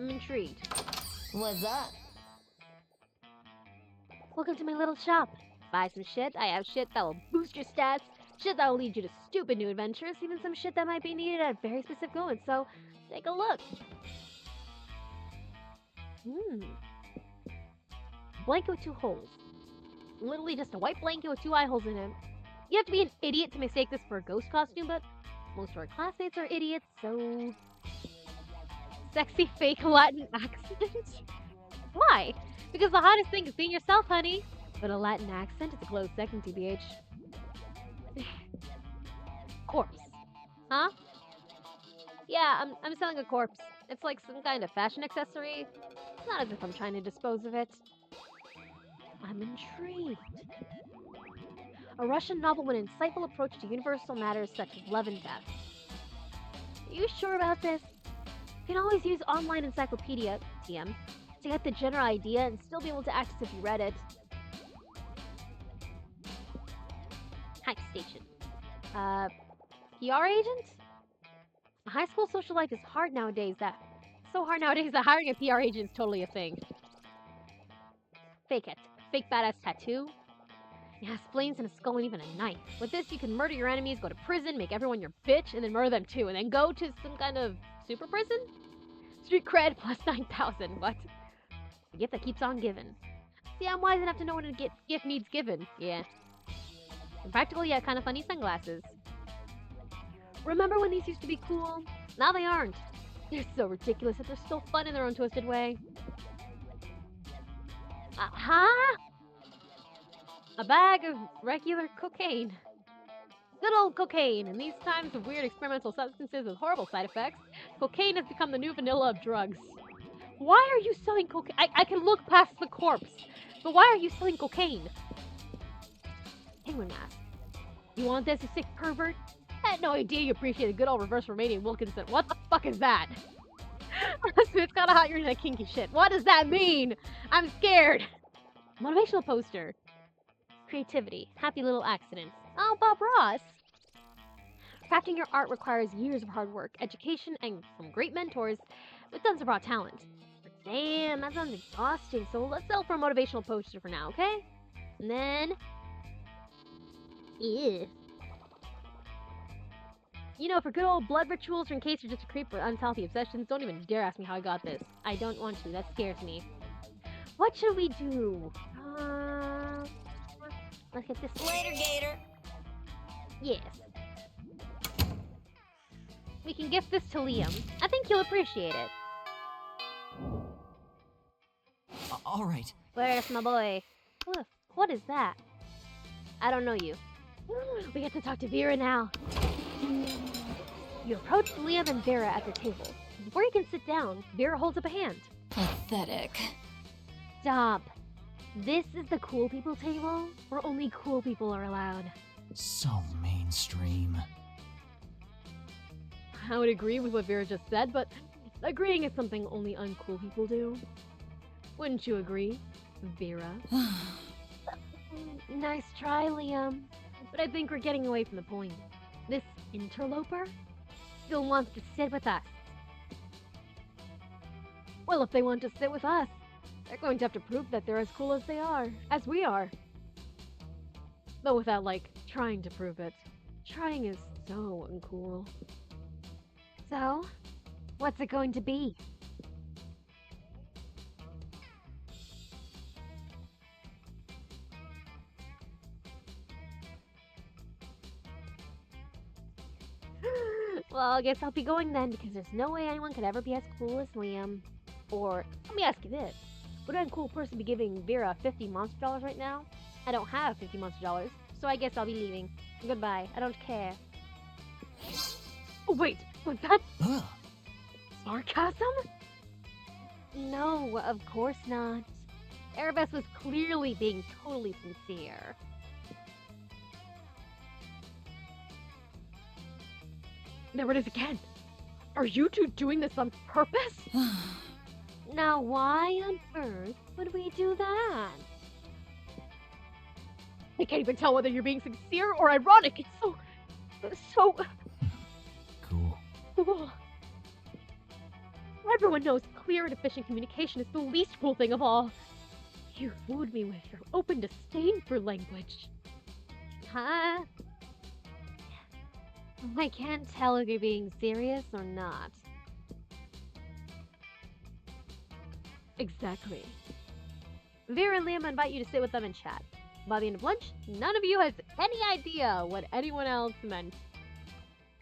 I'm intrigued. What's up? Welcome to my little shop. Buy some shit. I have shit that will boost your stats. Shit that will lead you to stupid new adventures. Even some shit that might be needed at a very specific moment. So, take a look. Blanket with 2 holes. Literally just a white blanket with 2 eye holes in it. You have to be an idiot to mistake this for a ghost costume, but most of our classmates are idiots, so... Sexy fake Latin accent? Why? Because the hottest thing is being yourself, honey. But a Latin accent is a close second, TBH. Corpse. Huh? Yeah, I'm selling a corpse. It's like some kind of fashion accessory. It's not as if I'm trying to dispose of it. I'm intrigued. A Russian novel with an insightful approach to universal matters such as love and death. Are you sure about this? You can always use online encyclopedia, TM, to get the general idea and still be able to act as if you read it. Hype station. PR agent? High school social life is hard nowadays that hiring a PR agent is totally a thing. Fake it. Fake badass tattoo. It has flames and a skull and even a knife. With this, you can murder your enemies, go to prison, make everyone your bitch, and then murder them too, and then go to some kind of super prison? Street cred plus 9,000. What? The gift that keeps on giving. See, I'm wise enough to know when a gift needs given. Yeah. And practical yet kind of funny sunglasses. Remember when these used to be cool? Now they aren't. They're so ridiculous that they're still fun in their own twisted way. Huh? A bag of regular cocaine. Good old cocaine. In these times of weird experimental substances with horrible side effects, cocaine has become the new vanilla of drugs. Why are you selling cocaine? I can look past the corpse, but why are you selling cocaine? Penguin mask. You want this, you sick pervert? I had no idea you appreciated good old reverse Romanian Wilkinson. What the fuck is that? It's kinda hot you're into kinky shit. What does that mean? I'm scared. Motivational poster. Creativity. Happy little accidents. Oh, Bob Ross. Crafting your art requires years of hard work, education, and from great mentors with tons of raw talent. But damn, that sounds exhausting. So let's settle for a motivational poster for now, okay? And then... Ew. You know, for good old blood rituals, or in case you're just a creep with unhealthy obsessions, don't even dare ask me how I got this. I don't want to. That scares me. What should we do? Let's get this. Later, Gator. Yes. We can gift this to Liam. I think he'll appreciate it. All right. Where's my boy? What is that? I don't know you. We get to talk to Vera now. You approach Liam and Vera at the table. Before you can sit down, Vera holds up a hand. Pathetic. Stop. This is the cool people table, where only cool people are allowed. So mainstream. I would agree with what Vera just said, but agreeing is something only uncool people do. Wouldn't you agree, Vera? Nice try, Liam. But I think we're getting away from the point. This interloper still wants to sit with us. Well, if they want to sit with us, they're going to have to prove that they're as cool as they are, as we are. Though without, like, trying to prove it. Trying is so uncool. So, what's it going to be? Well, I guess I'll be going then, because there's no way anyone could ever be as cool as Liam. Or, let me ask you this. Would an uncool person be giving Vera $50 monster dollars right now? I don't have $50 monster dollars, so I guess I'll be leaving. Goodbye. I don't care. Oh, wait, was that Ugh. sarcasm? No, of course not. Erebus was clearly being totally sincere. There it is again. Are you two doing this on purpose? Now, why on earth would we do that? I can't even tell whether you're being sincere or ironic. It's so Cool. cool. Everyone knows clear and efficient communication is the least cool thing of all. You fooled me with your open disdain for language. Huh? I can't tell if you're being serious or not. Exactly. Vera and Liam invite you to sit with them and chat. By the end of lunch, none of you has any idea what anyone else meant.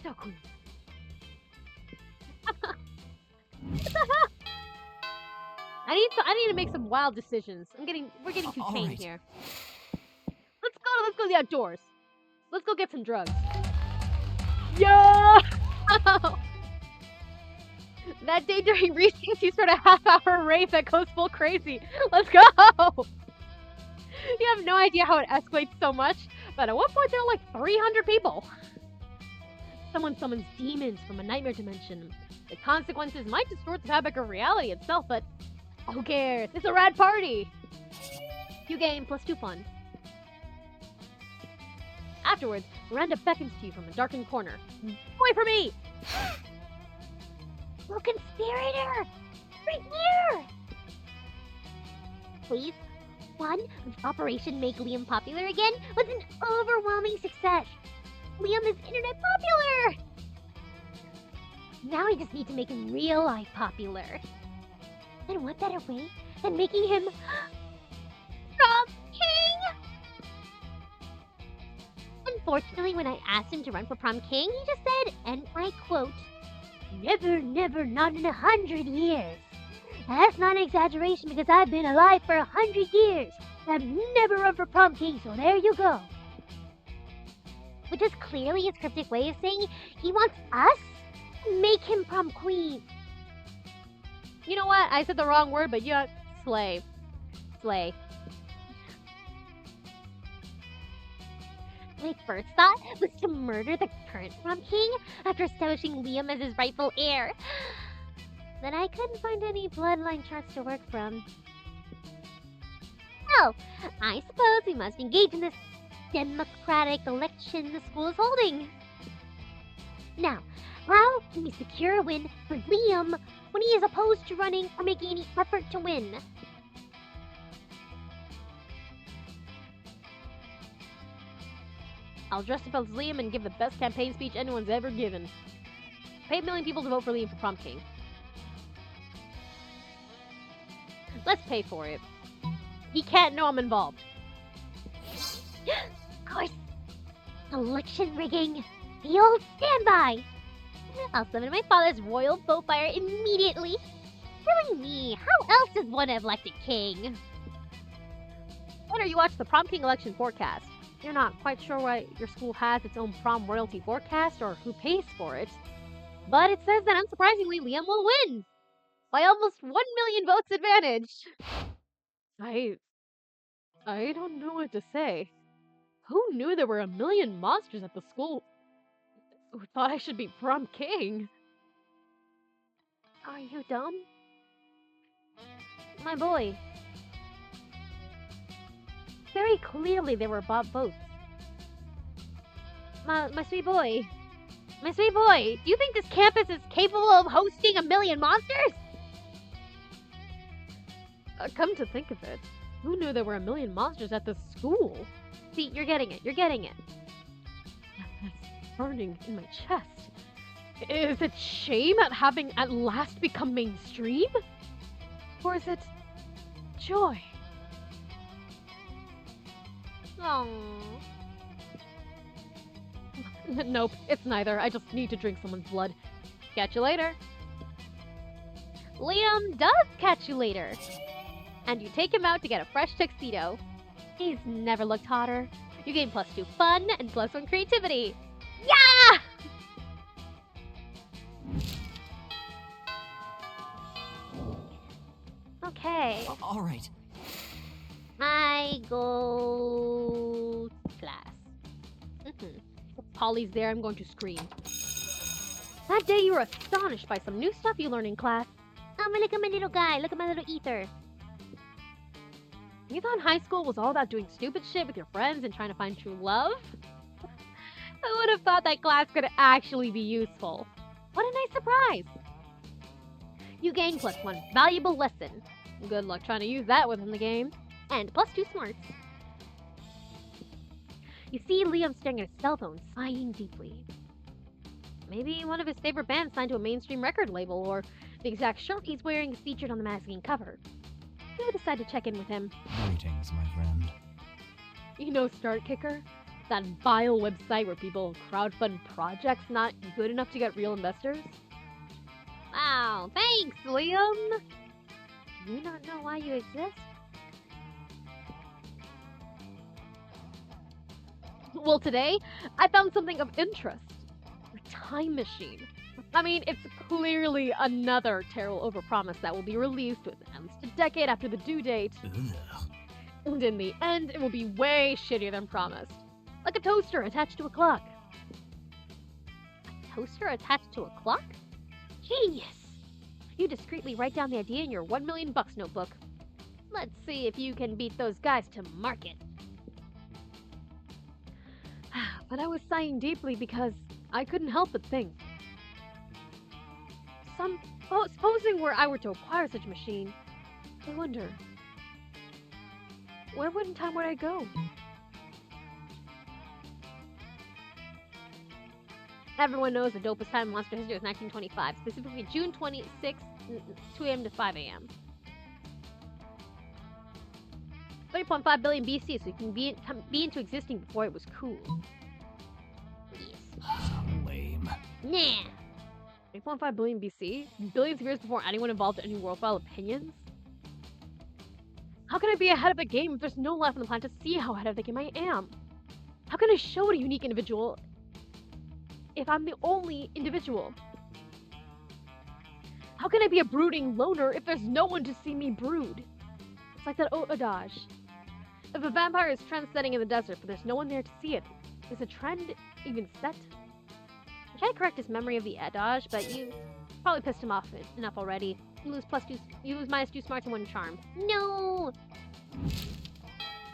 So cool. I need to make some wild decisions. We're getting too tame Alright. here. Let's go to the outdoors. Let's go get some drugs. Yeah! That day during recess, you start a half-hour rave that goes full crazy. Let's go! You have no idea how it escalates so much, but at one point there are like 300 people. Someone summons demons from a nightmare dimension. The consequences might distort the fabric of reality itself, but who cares? It's a rad party! 2 game plus 2 fun. Afterwards, Miranda beckons to you from a darkened corner. Away from me! Look, conspirator! Right here! Please. 1. Operation Make Liam Popular Again was an overwhelming success. Liam is internet popular! Now I just need to make him real life popular. And what better way than making him Prom King? Unfortunately, when I asked him to run for Prom King, he just said, and I quote, "Never, never, not in 100 years." That's not an exaggeration because I've been alive for 100 years. I've never run for Prom King, so there you go. Which is clearly his cryptic way of saying he wants us to make him Prom Queen. You know what? I said the wrong word, but yeah, slay. Slay. My first thought was to murder the current Prom King after establishing Liam as his rightful heir. Then I couldn't find any bloodline charts to work from. So, I suppose we must engage in this democratic election the school is holding. Now, how can we secure a win for Liam when he is opposed to running or making any effort to win? I'll dress up as Liam and give the best campaign speech anyone's ever given. Pay 1 million people to vote for Liam for prom king. Let's pay for it. He can't know I'm involved. Of course. Election rigging. The old standby. I'll summon my father's royal vote fire immediately. Silly me. How else does one elect a king? Wonder you watch the prom king election forecast. You're not quite sure why your school has its own prom royalty forecast or who pays for it. But it says that unsurprisingly, Liam will win by almost 1 million votes advantage. I don't know what to say. Who knew there were 1 million monsters at the school who thought I should be prom king? Are you dumb? My boy. Very clearly they were bought votes. My sweet boy. My sweet boy, do you think this campus is capable of hosting 1 million monsters? Come to think of it, who knew there were 1 million monsters at the school? See, you're getting it. You're getting it. That's burning in my chest. Is it shame at having at last become mainstream? Or is it joy? Aww. Nope, it's neither. I just need to drink someone's blood. Catch you later. Liam does catch you later. And you take him out to get a fresh tuxedo. He's never looked hotter. You gain +2 fun and +1 creativity. Yeah! Okay. All right. I go class. If Polly's there, I'm going to scream. That day you were astonished by some new stuff you learned in class. Oh, look at my little guy. Look at my little ether. You thought high school was all about doing stupid shit with your friends and trying to find true love? I would have thought that class could actually be useful. What a nice surprise! You gain +1 valuable lesson. Good luck trying to use that within the game. And +2 smarts. You see Liam staring at his cell phone, sighing deeply. Maybe one of his favorite bands signed to a mainstream record label, or the exact shirt he's wearing is featured on the magazine cover. You decide to check in with him. Greetings, my friend. You know Start Kicker? That vile website where people crowdfund projects not good enough to get real investors? Wow, thanks, Liam. Do you not know why you exist? Well, today, I found something of interest. A time machine. I mean, it's clearly another terrible overpromise that will be released within at least a decade after the due date. Ugh. And in the end, it will be way shittier than promised. Like a toaster attached to a clock. A toaster attached to a clock? Genius! You discreetly write down the idea in your $1 million notebook. Let's see if you can beat those guys to market. But I was sighing deeply because I couldn't help but think. Supposing were I were to acquire such a machine, I wonder, where in time would I go? Everyone knows the dopest time in monster history was 1925, specifically June 26th, 2 a.m. to 5 a.m. 3.5 billion BC, so you can be into existing before it was cool. Lame. Nah. 3.5 billion BC? Billions of years before anyone evolved any worthwhile opinions? How can I be ahead of the game if there's no life on the planet to see how ahead of the game I am? How can I show what a unique individual if I'm the only individual? How can I be a brooding loner if there's no one to see me brood? It's like that old adage. If a vampire is trend-setting in the desert, but there's no one there to see it, is a trend even set? I try to correct his memory of the adage, but you probably pissed him off enough already. You lose -2 smarts and 1 charm. No!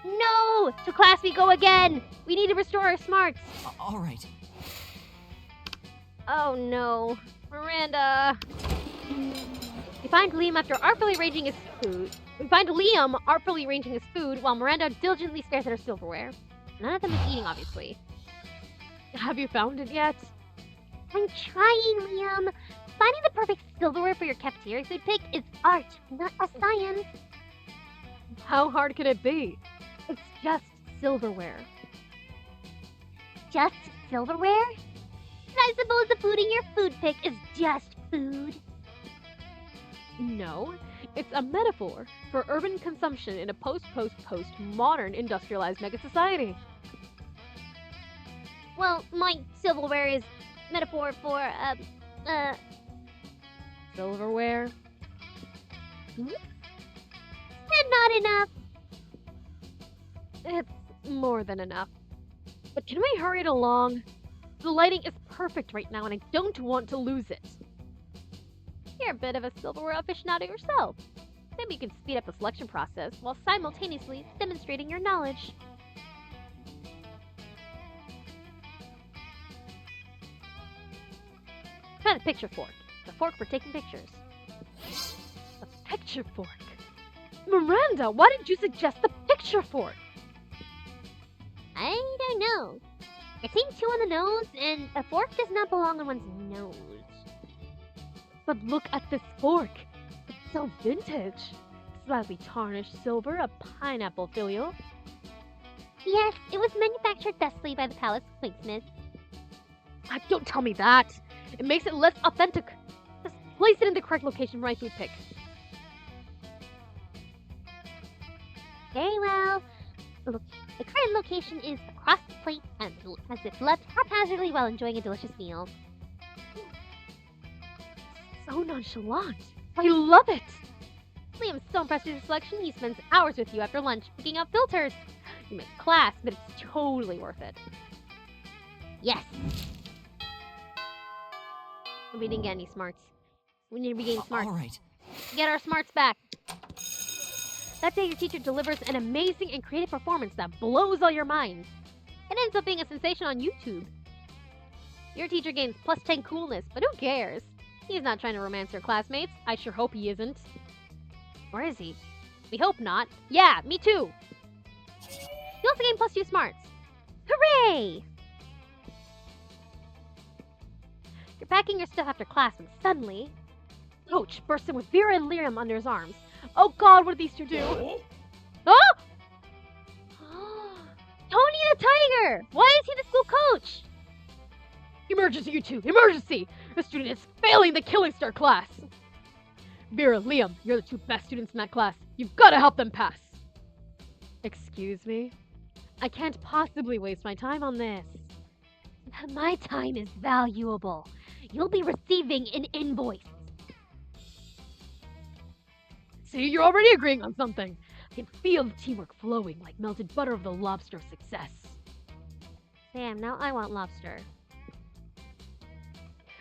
No! To class we go again! We need to restore our smarts! All right. Oh no. Miranda! We find Liam artfully arranging his food while Miranda diligently stares at her silverware. None of them is eating, obviously. Have you found it yet? I'm trying, Liam. Finding the perfect silverware for your cafeteria food pick is art, not a science. How hard can it be? It's just silverware. Just silverware? And I suppose the food in your food pick is just food. No, it's a metaphor for urban consumption in a post-modern industrialized mega society. Well, my silverware is metaphor for, Silverware? and not enough. It's more than enough. But can we hurry it along? The lighting is perfect right now and I don't want to lose it. You're a bit of a silverware aficionado yourself. Maybe you can speed up the selection process while simultaneously demonstrating your knowledge. Try the picture fork. The fork for taking pictures. A picture fork? Miranda, why did you suggest the picture fork? I don't know. I think two on the nose, and a fork does not belong on one's nose. But look at this fork. It's so vintage. Slightly tarnished silver, a pineapple filial. Yes, it was manufactured thusly by the palace quinksmith. Don't tell me that. It makes it less authentic. Just place it in the correct location for my food pick. Very well. Look, the current location is across the plate and as if left haphazardly while enjoying a delicious meal. So nonchalant. I love it. Liam's so impressed with your selection, he spends hours with you after lunch picking out filters. You miss class, but it's totally worth it. Yes. We didn't get any smarts. We need to regain smarts. All right. Get our smarts back. That day, your teacher delivers an amazing and creative performance that blows all your minds. It ends up being a sensation on YouTube. Your teacher gains plus 10 coolness, but who cares? He's not trying to romance your classmates. I sure hope he isn't. Or is he? We hope not. Yeah, me too. You also gain plus 2 smarts. Hooray! You're packing your stuff after class when suddenly, Coach bursts in with Vera and Liam under his arms. Oh god, what did these two do? Oh! Tony the Tiger! Why is he the school coach? Emergency, you two! Emergency! The student is failing the Killing Star class! Vera, Liam, you're the two best students in that class. You've got to help them pass! Excuse me? I can't possibly waste my time on this. My time is valuable. You'll be receiving an invoice. See, you're already agreeing on something. I can feel the teamwork flowing like melted butter of the lobster of success. Damn, now I want lobster.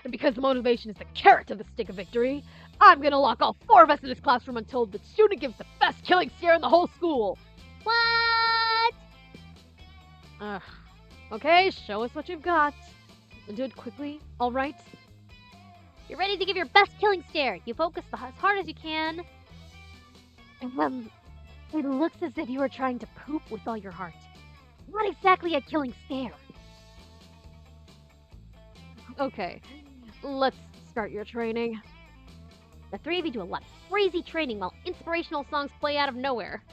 And because the motivation is the carrot of the stick of victory, I'm gonna lock all 4 of us in this classroom until the student gives the best killing stare in the whole school. What? Ugh. Okay, show us what you've got. Do it quickly, alright? You're ready to give your best killing stare. You focus as hard as you can. It looks as if you are trying to poop with all your heart. Not exactly a killing stare. Okay, let's start your training. The 3 of you do a lot of crazy training while inspirational songs play out of nowhere.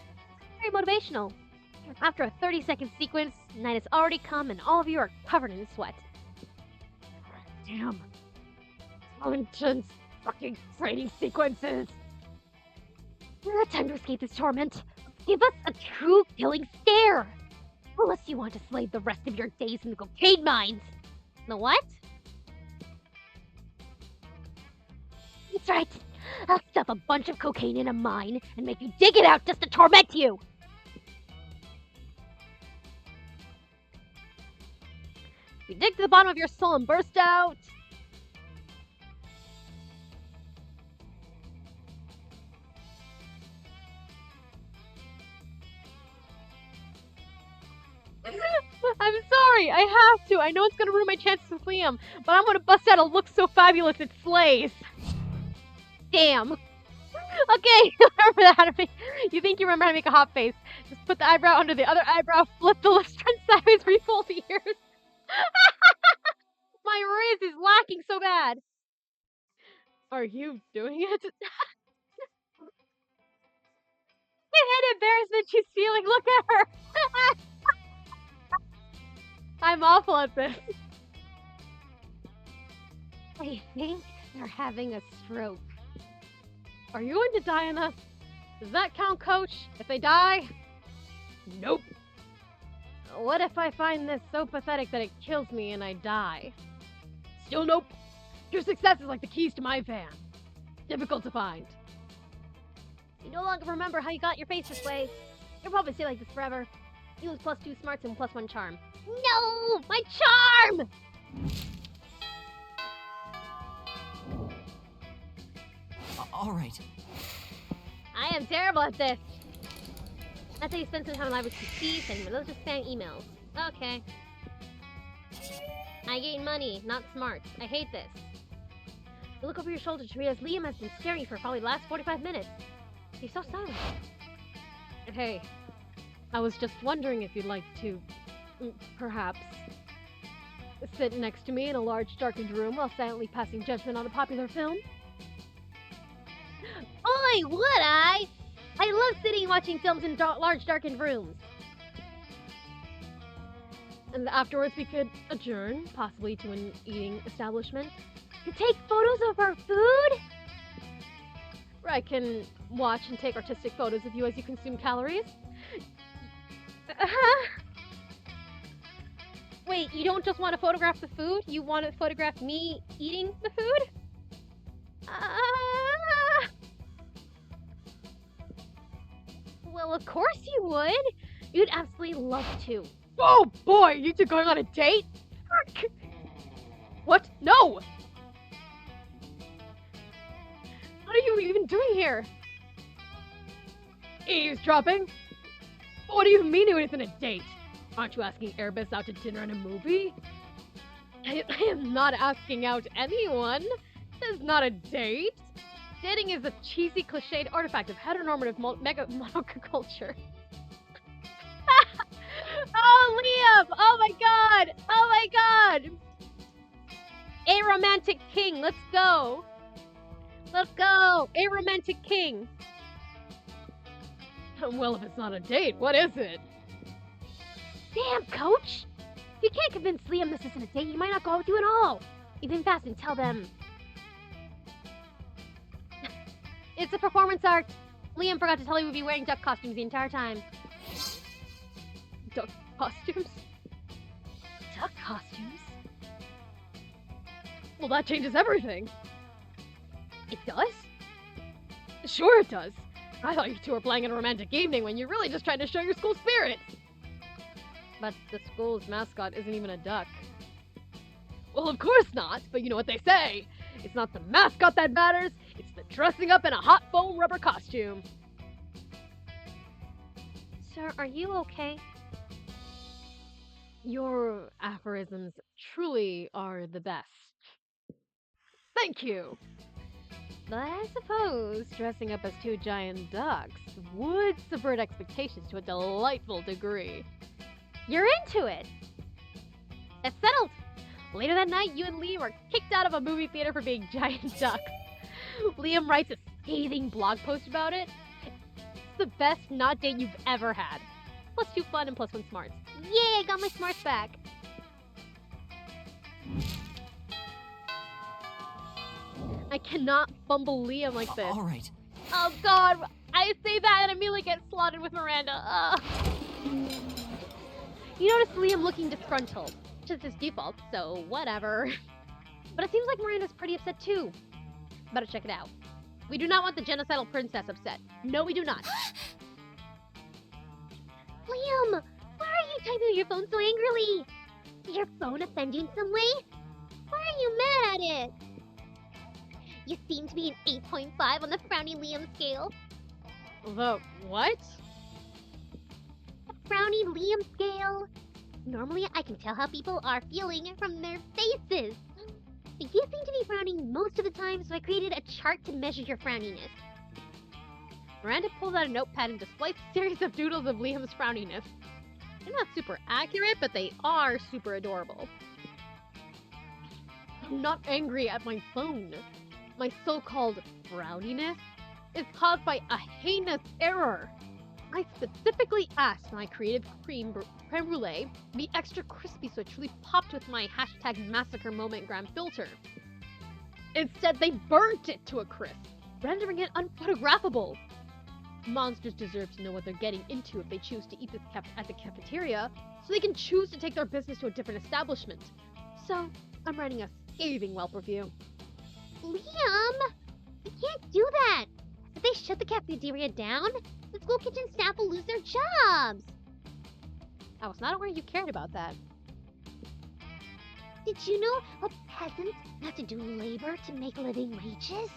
Very motivational. After a 30-second sequence, night has already come and all of you are covered in sweat. Damn. So intense fucking training sequences. Time to escape this torment. Give us a true killing stare. Unless you want to slave the rest of your days in the cocaine mines. The what? That's right. I'll stuff a bunch of cocaine in a mine and make you dig it out just to torment you. We dig to the bottom of your soul and burst out. I'm sorry, I have to. I know it's gonna ruin my chances with Liam, but I'm gonna bust out a look so fabulous it slays. Damn. Okay, remember how to make. You think you remember how to make a hot face? Just put the eyebrow under the other eyebrow, flip the lips, turn sideways, refold the ears. My wrist is lacking so bad. Are you doing it? What embarrassment she's feeling. Look at her. I'm awful at this. I think they're having a stroke. Are you going to die in this? Does that count, Coach? If they die? Nope. What if I find this so pathetic that it kills me and I die? Still nope. Your success is like the keys to my van. Difficult to find. You no longer remember how you got your face this way. You'll probably stay like this forever. You lose +2 smarts and +1 charm. No! My charm! All right. I am terrible at this. That's how you spend some time alive with PCs and those just spam emails. Okay. I gain money, not smarts. I hate this. You look over your shoulder to realize Liam has been staring at you for probably the last 45 minutes. He's so silent. Hey, I was just wondering if you'd like to, perhaps, sit next to me in a large darkened room while silently passing judgment on a popular film? Oi, would I? I love sitting and watching films in large darkened rooms. And afterwards we could adjourn, possibly to an eating establishment. To take photos of our food? Where I can watch and take artistic photos of you as you consume calories. Wait, you don't just want to photograph the food? You want to photograph me eating the food? Well, of course you would. You'd absolutely love to. Oh boy, you two going on a date? Frick. What? No! What are you even doing here? Eavesdropping? What do you mean it isn't a date? Aren't you asking Airbus out to dinner and a movie? I am not asking out anyone. This is not a date. Dating is a cheesy, cliched artifact of heteronormative monoculture. Oh, Liam! Oh my god! Oh my god! A romantic king, let's go! Let's go! A romantic king! Well, if it's not a date, what is it? Damn, coach! If you can't convince Liam this isn't a date, he might not go out with you at all! You think fast and tell them. It's a performance art! Liam forgot to tell you we'd be wearing duck costumes the entire time. Duck costumes? Duck costumes? Well, that changes everything. It does? Sure it does. I thought you two were playing in a romantic evening when you're really just trying to show your school spirit. But the school's mascot isn't even a duck. Well, of course not, but you know what they say. It's not the mascot that matters, it's the dressing up in a hot foam rubber costume. Sir, are you okay? Your aphorisms truly are the best. Thank you. But I suppose dressing up as two giant ducks would subvert expectations to a delightful degree. You're into it! It's settled! Later that night, you and Liam are kicked out of a movie theater for being giant ducks. Liam writes a scathing blog post about it. It's the best not date you've ever had. +2 fun and +1 smarts. Yay, I got my smarts back! I cannot fumble Liam like this. All right. Oh god, I say that and immediately get slotted with Miranda. Ugh. You notice Liam looking disgruntled, which is his default, so whatever. But it seems like Miranda's pretty upset too. Better check it out. We do not want the genocidal princess upset. No, we do not. Liam, why are you typing on your phone so angrily? Did your phone offend you in some way? Why are you mad at it? You seem to be an 8.5 on the frowny Liam scale. The what? Frowny Liam scale. Normally, I can tell how people are feeling from their faces. But you seem to be frowning most of the time, so I created a chart to measure your frowniness. Miranda pulls out a notepad and displays a series of doodles of Liam's frowniness. They're not super accurate, but they are super adorable. I'm not angry at my phone. My so-called browniness is caused by a heinous error. I specifically asked my creative creme brulee be extra crispy so it truly popped with my hashtag massacre moment gram filter. Instead, they burnt it to a crisp, rendering it unphotographable. Monsters deserve to know what they're getting into if they choose to eat this at the cafeteria, so they can choose to take their business to a different establishment. So, I'm writing a scathing Yelp review. Liam! You can't do that! If they shut the cafeteria down, the school kitchen staff will lose their jobs! I was not aware you cared about that. Did you know how peasants have to do labor to make living wages?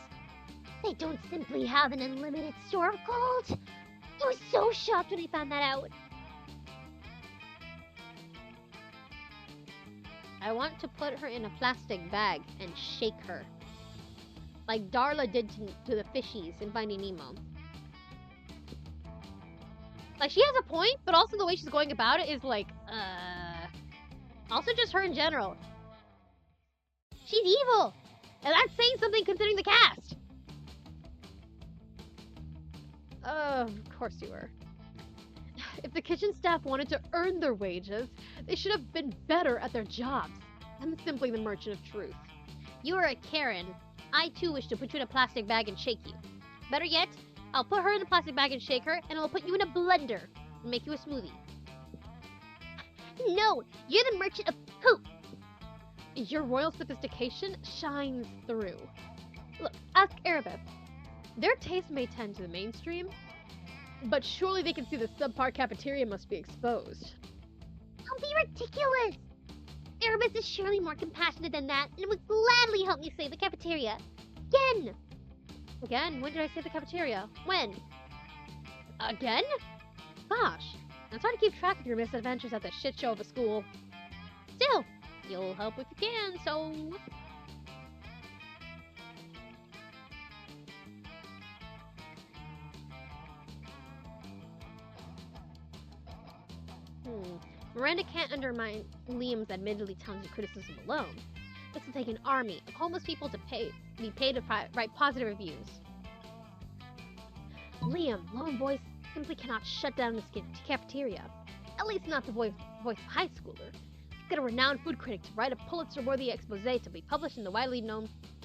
They don't simply have an unlimited store of gold. I was so shocked when I found that out. I want to put her in a plastic bag and shake her. Like Darla did to the fishies in Finding Nemo. Like, she has a point, but also the way she's going about it is like, also just her in general. She's evil! And that's saying something considering the cast! Of course you were. If the kitchen staff wanted to earn their wages, they should have been better at their jobs. I'm simply the merchant of truth. You are a Karen. I too wish to put you in a plastic bag and shake you. Better yet, I'll put her in a plastic bag and shake her, and I'll put you in a blender and make you a smoothie. No, you're the merchant of poop. Your royal sophistication shines through. Look, ask Erebus. Their taste may tend to the mainstream, but surely they can see the subpar cafeteria must be exposed. Don't be ridiculous. Erebus is surely more compassionate than that, and would gladly help me save the cafeteria. Again! Again? When did I say the cafeteria? When? Again? Gosh, it's hard to keep track of your misadventures at the shit show of a school. Still, you'll help if you can, so... Miranda can't undermine Liam's admittedly talented criticism alone. This will take an army of homeless people to be paid to write positive reviews. Liam, lone voice, simply cannot shut down this cafeteria. At least not the voice of a high schooler. Get a renowned food critic to write a Pulitzer-worthy expose to be published in the widely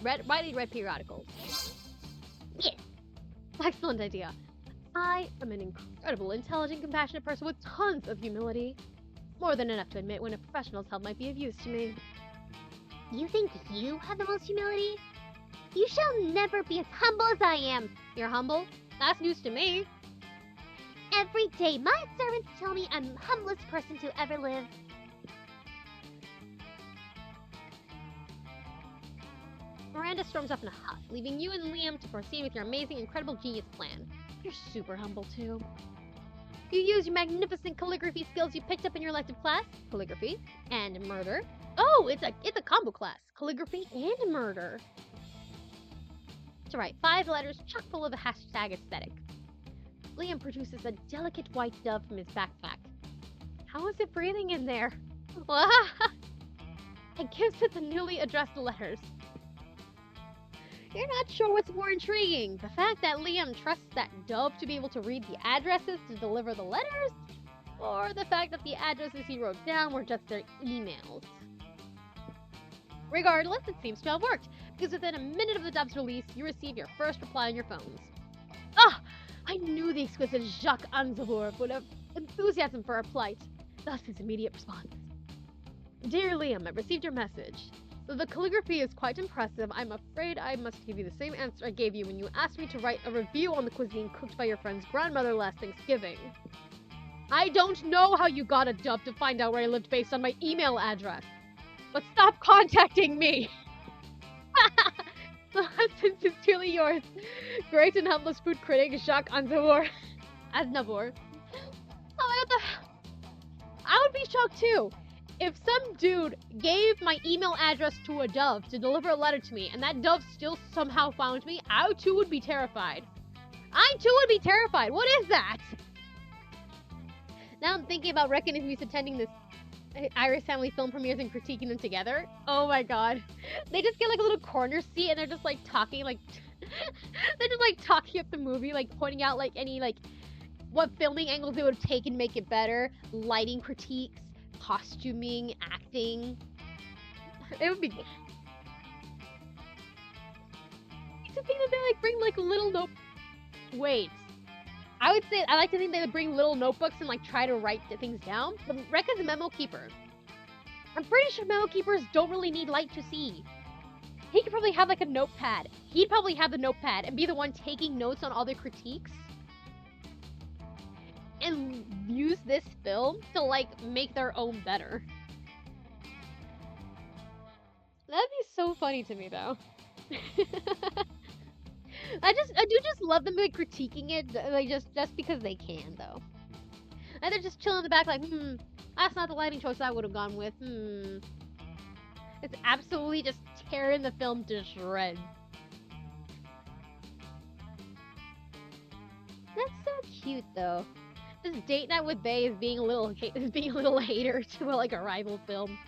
read periodicals. Yes. Excellent idea. I am an incredible, intelligent, compassionate person with tons of humility. More than enough to admit when a professional's help might be of use to me. You think you have the most humility? You shall never be as humble as I am. You're humble? That's news to me. Every day, my servants tell me I'm the humblest person to ever live. Miranda storms off in a huff, leaving you and Liam to proceed with your amazing, incredible genius plan. You're super humble, too. You use your magnificent calligraphy skills you picked up in your elective class, calligraphy, and murder. Oh, it's a combo class, calligraphy and murder. To write 5 letters chock full of a hashtag aesthetic. Liam produces a delicate white dove from his backpack. How is it breathing in there? And gives it the newly addressed letters. You're not sure what's more intriguing, the fact that Liam trusts that dove to be able to read the addresses to deliver the letters, or the fact that the addresses he wrote down were just their emails. Regardless, it seems to have worked, because within a minute of the dove's release, you receive your first reply on your phones. Ah! I knew the exquisite Jacques Anzavour would have enthusiasm for our plight. Thus his immediate response. Dear Liam, I've received your message. Though the calligraphy is quite impressive, I'm afraid I must give you the same answer I gave you when you asked me to write a review on the cuisine cooked by your friend's grandmother last Thanksgiving. I don't know how you got a dove to find out where I lived based on my email address. But stop contacting me! Sincerely yours, great and helpless food critic Jacques Aznavour. Aznavour. Oh, I would be shocked too. If some dude gave my email address to a dove to deliver a letter to me, and that dove still somehow found me, I too would be terrified. I too would be terrified. What is that? Now I'm thinking about Reckon if he's attending this Irish family film premieres and critiquing them together. Oh my god. They just get like a little corner seat and they're just like talking like they're just like talking up the movie, like pointing out like any like what filming angles they would have taken to make it better, lighting critiques, costuming, acting. It would be to think that they like bring like little wait. I would say I like to think they would bring little notebooks and like try to write the things down. But Rekka's a memo keeper. I'm pretty sure memo keepers don't really need light to see. He could probably have like a notepad. He'd probably have the notepad and be the one taking notes on all their critiques. And use this film to like make their own better. That'd be so funny to me though. I do just love them like critiquing it, like just because they can though. And they're just chilling in the back like, that's not the lighting choice I would have gone with. It's absolutely just tearing the film to shreds. That's so cute though. This date night with Bae is being a little hater to like a rival film,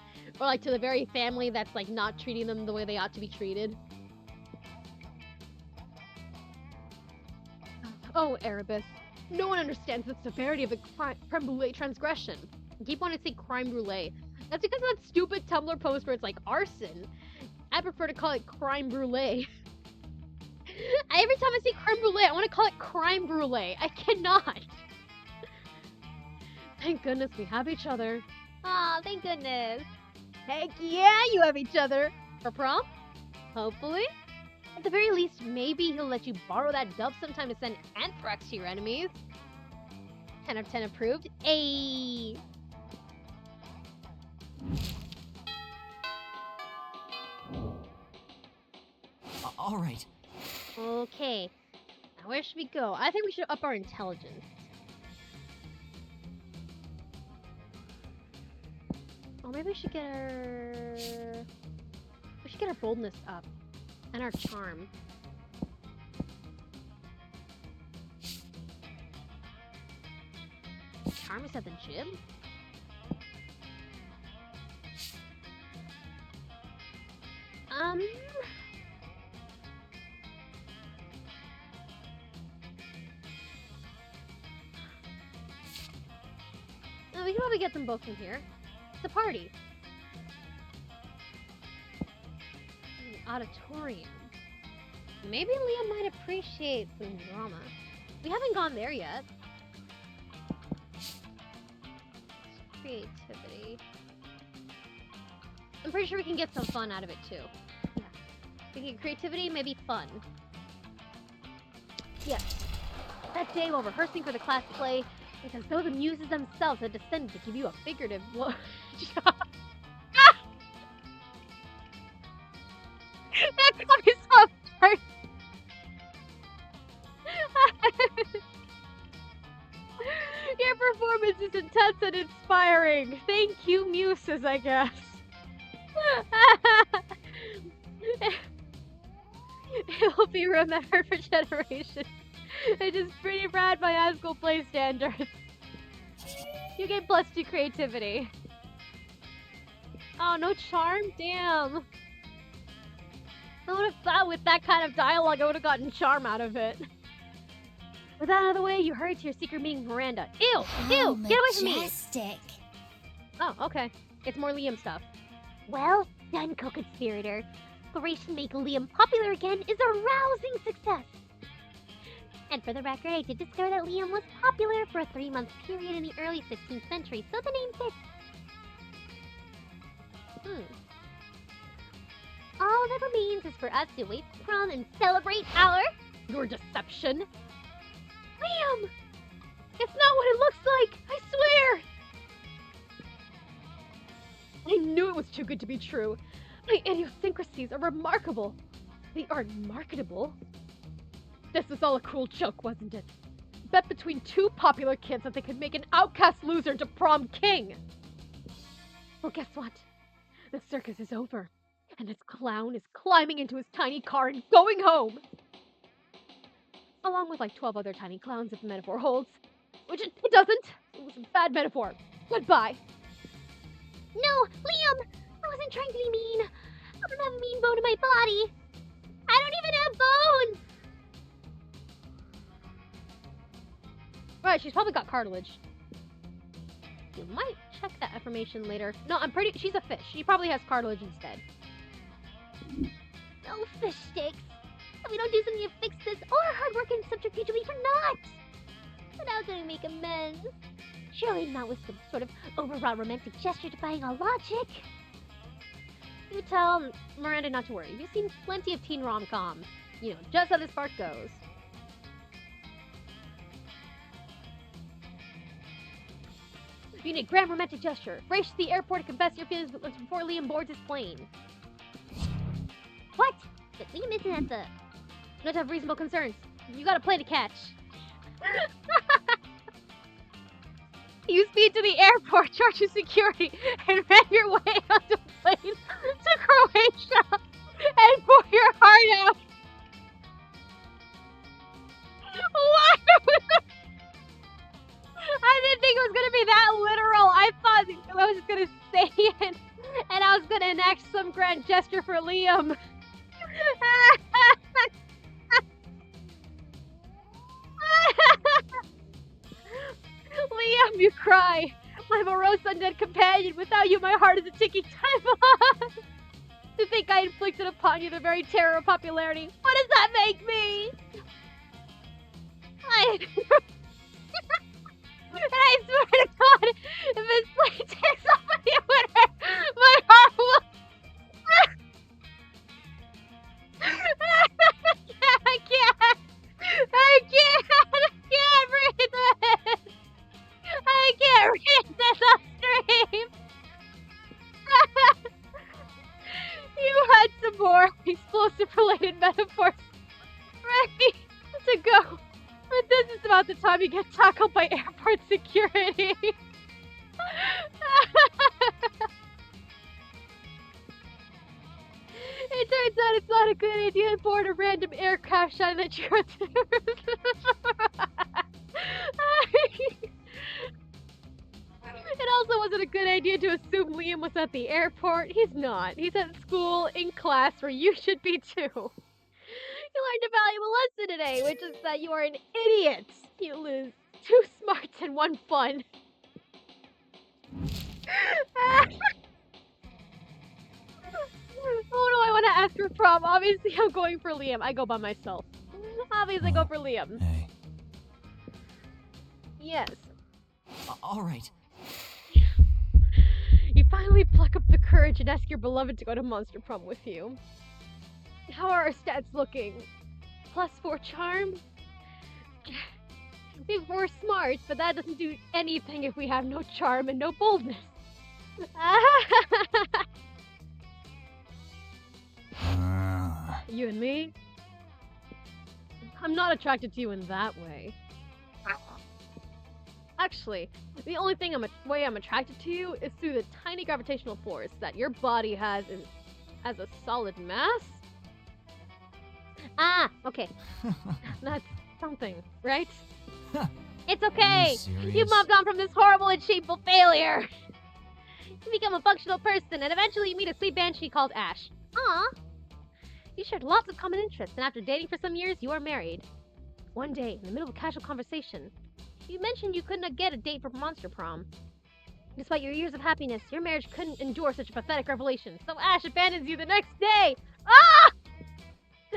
or like to the very family that's like not treating them the way they ought to be treated. Oh, Erebus. No one understands the severity of the creme brulee transgression. I keep wanting to say crime brulee. That's because of that stupid Tumblr post where it's like arson. I prefer to call it crime brulee. Every time I say creme brulee, I want to call it crime brulee. I cannot. Thank goodness we have each other. Aw, thank goodness. Heck yeah, you have each other. For prom? Hopefully. At the very least, maybe he'll let you borrow that dove sometime to send anthrax to your enemies. 10 out of 10 approved. Ayy. All right. Okay. Now where should we go? I think we should up our intelligence. Or maybe we should get our... We should get our boldness up. And our charm. Charm is at the gym? We can probably get them both in here. It's a party. Auditorium. Maybe Liam might appreciate some drama. We haven't gone there yet. Creativity. I'm pretty sure we can get some fun out of it too. Yeah. We can get creativity, maybe fun. Yes. That day while rehearsing for the class play, it's as though the muses themselves had descended to give you a figurative job. That caught me so off guard. Your performance is intense and inspiring. Thank you, muses, I guess. It will be remembered for generations. It is pretty rad by high school play standards. You get +2 creativity. Oh, no charm? Damn. I would have thought with that kind of dialogue I would have gotten charm out of it. With that out of the way, you hurry to your secret meeting with Miranda. Ew! Ew! Get away from me! Majestic. Oh, okay. It's more Liam stuff. Well done, co-conspirator. Operation Make Liam Popular Again is a rousing success. And for the record, I did discover that Liam was popular for a 3-month period in the early 15th century, so the name fits. All that remains is for us to wait for prom and celebrate our... Your deception? Liam! It's not what it looks like! I swear! I knew it was too good to be true. My idiosyncrasies are remarkable. They aren't marketable. This was all a cruel joke, wasn't it? Bet between 2 popular kids that they could make an outcast loser into prom king. Well, guess what? The circus is over, and this clown is climbing into his tiny car and going home. Along with like 12 other tiny clowns, if the metaphor holds. Which it doesn't. It was a bad metaphor. Goodbye. No, Liam! I wasn't trying to be mean. I don't have a mean bone in my body. I don't even have bones! Right, she's probably got cartilage. You might check that information later. No, she's a fish. She probably has cartilage instead. No fish sticks. If we don't do something to fix this, all our hard work and subterfuge will be for naught. But how can we make amends? Surely not with some sort of overwrought romantic gesture defying all logic. You tell Miranda not to worry. You've seen plenty of teen rom-coms. You know just how this part goes. You need a grand romantic gesture. Race to the airport to confess your feelings before Liam boards his plane. What? But Liam isn't at the... You have to have reasonable concerns. You got a plane to catch. You speed to the airport, charge your security, and ran your way on the plane to Croatia and pour your heart out. What? I didn't think it was gonna be that literal. I thought I was just gonna say it, and I was gonna enact some grand gesture for Liam. Liam, you cry. My morose undead companion. Without you, my heart is a ticking time bomb. To think I inflicted upon you the very terror of popularity. What does that make me? And I swear to God, if this plane takes off with you in it, my heart will... I can't breathe this. I can't read this on stream. You had some more explosive-related metaphors ready to go. But this is about the time you get tackled by airport security. It turns out it's not a good idea to board a random aircraft shot that you're... It also wasn't a good idea to assume Liam was at the airport. He's not. He's at school, in class, where you should be too. You learned a valuable lesson today, which is that you are an idiot. You lose 2 smarts and 1 fun. Oh no, I want to ask for prom. Obviously, I'm going for Liam. I go by myself. Obviously, I go for Liam. Hey. Yes. All right. You finally pluck up the courage and ask your beloved to go to Monster Prom with you. How are our stats looking? +4 charm? We're smart, but that doesn't do anything if we have no charm and no boldness. You and me? I'm not attracted to you in that way. Actually, the only thing way I'm attracted to you is through the tiny gravitational force that your body has as a solid mass. Ah, okay. That's something, right? It's okay. You moved on from this horrible and shameful failure. You become a functional person, and eventually you meet a sweet banshee called Ash. Aw. You shared lots of common interests, and after dating for some years, you are married. One day, in the middle of a casual conversation, you mentioned you could not get a date for Monster Prom. Despite your years of happiness, your marriage couldn't endure such a pathetic revelation, so Ash abandons you the next day. Ah!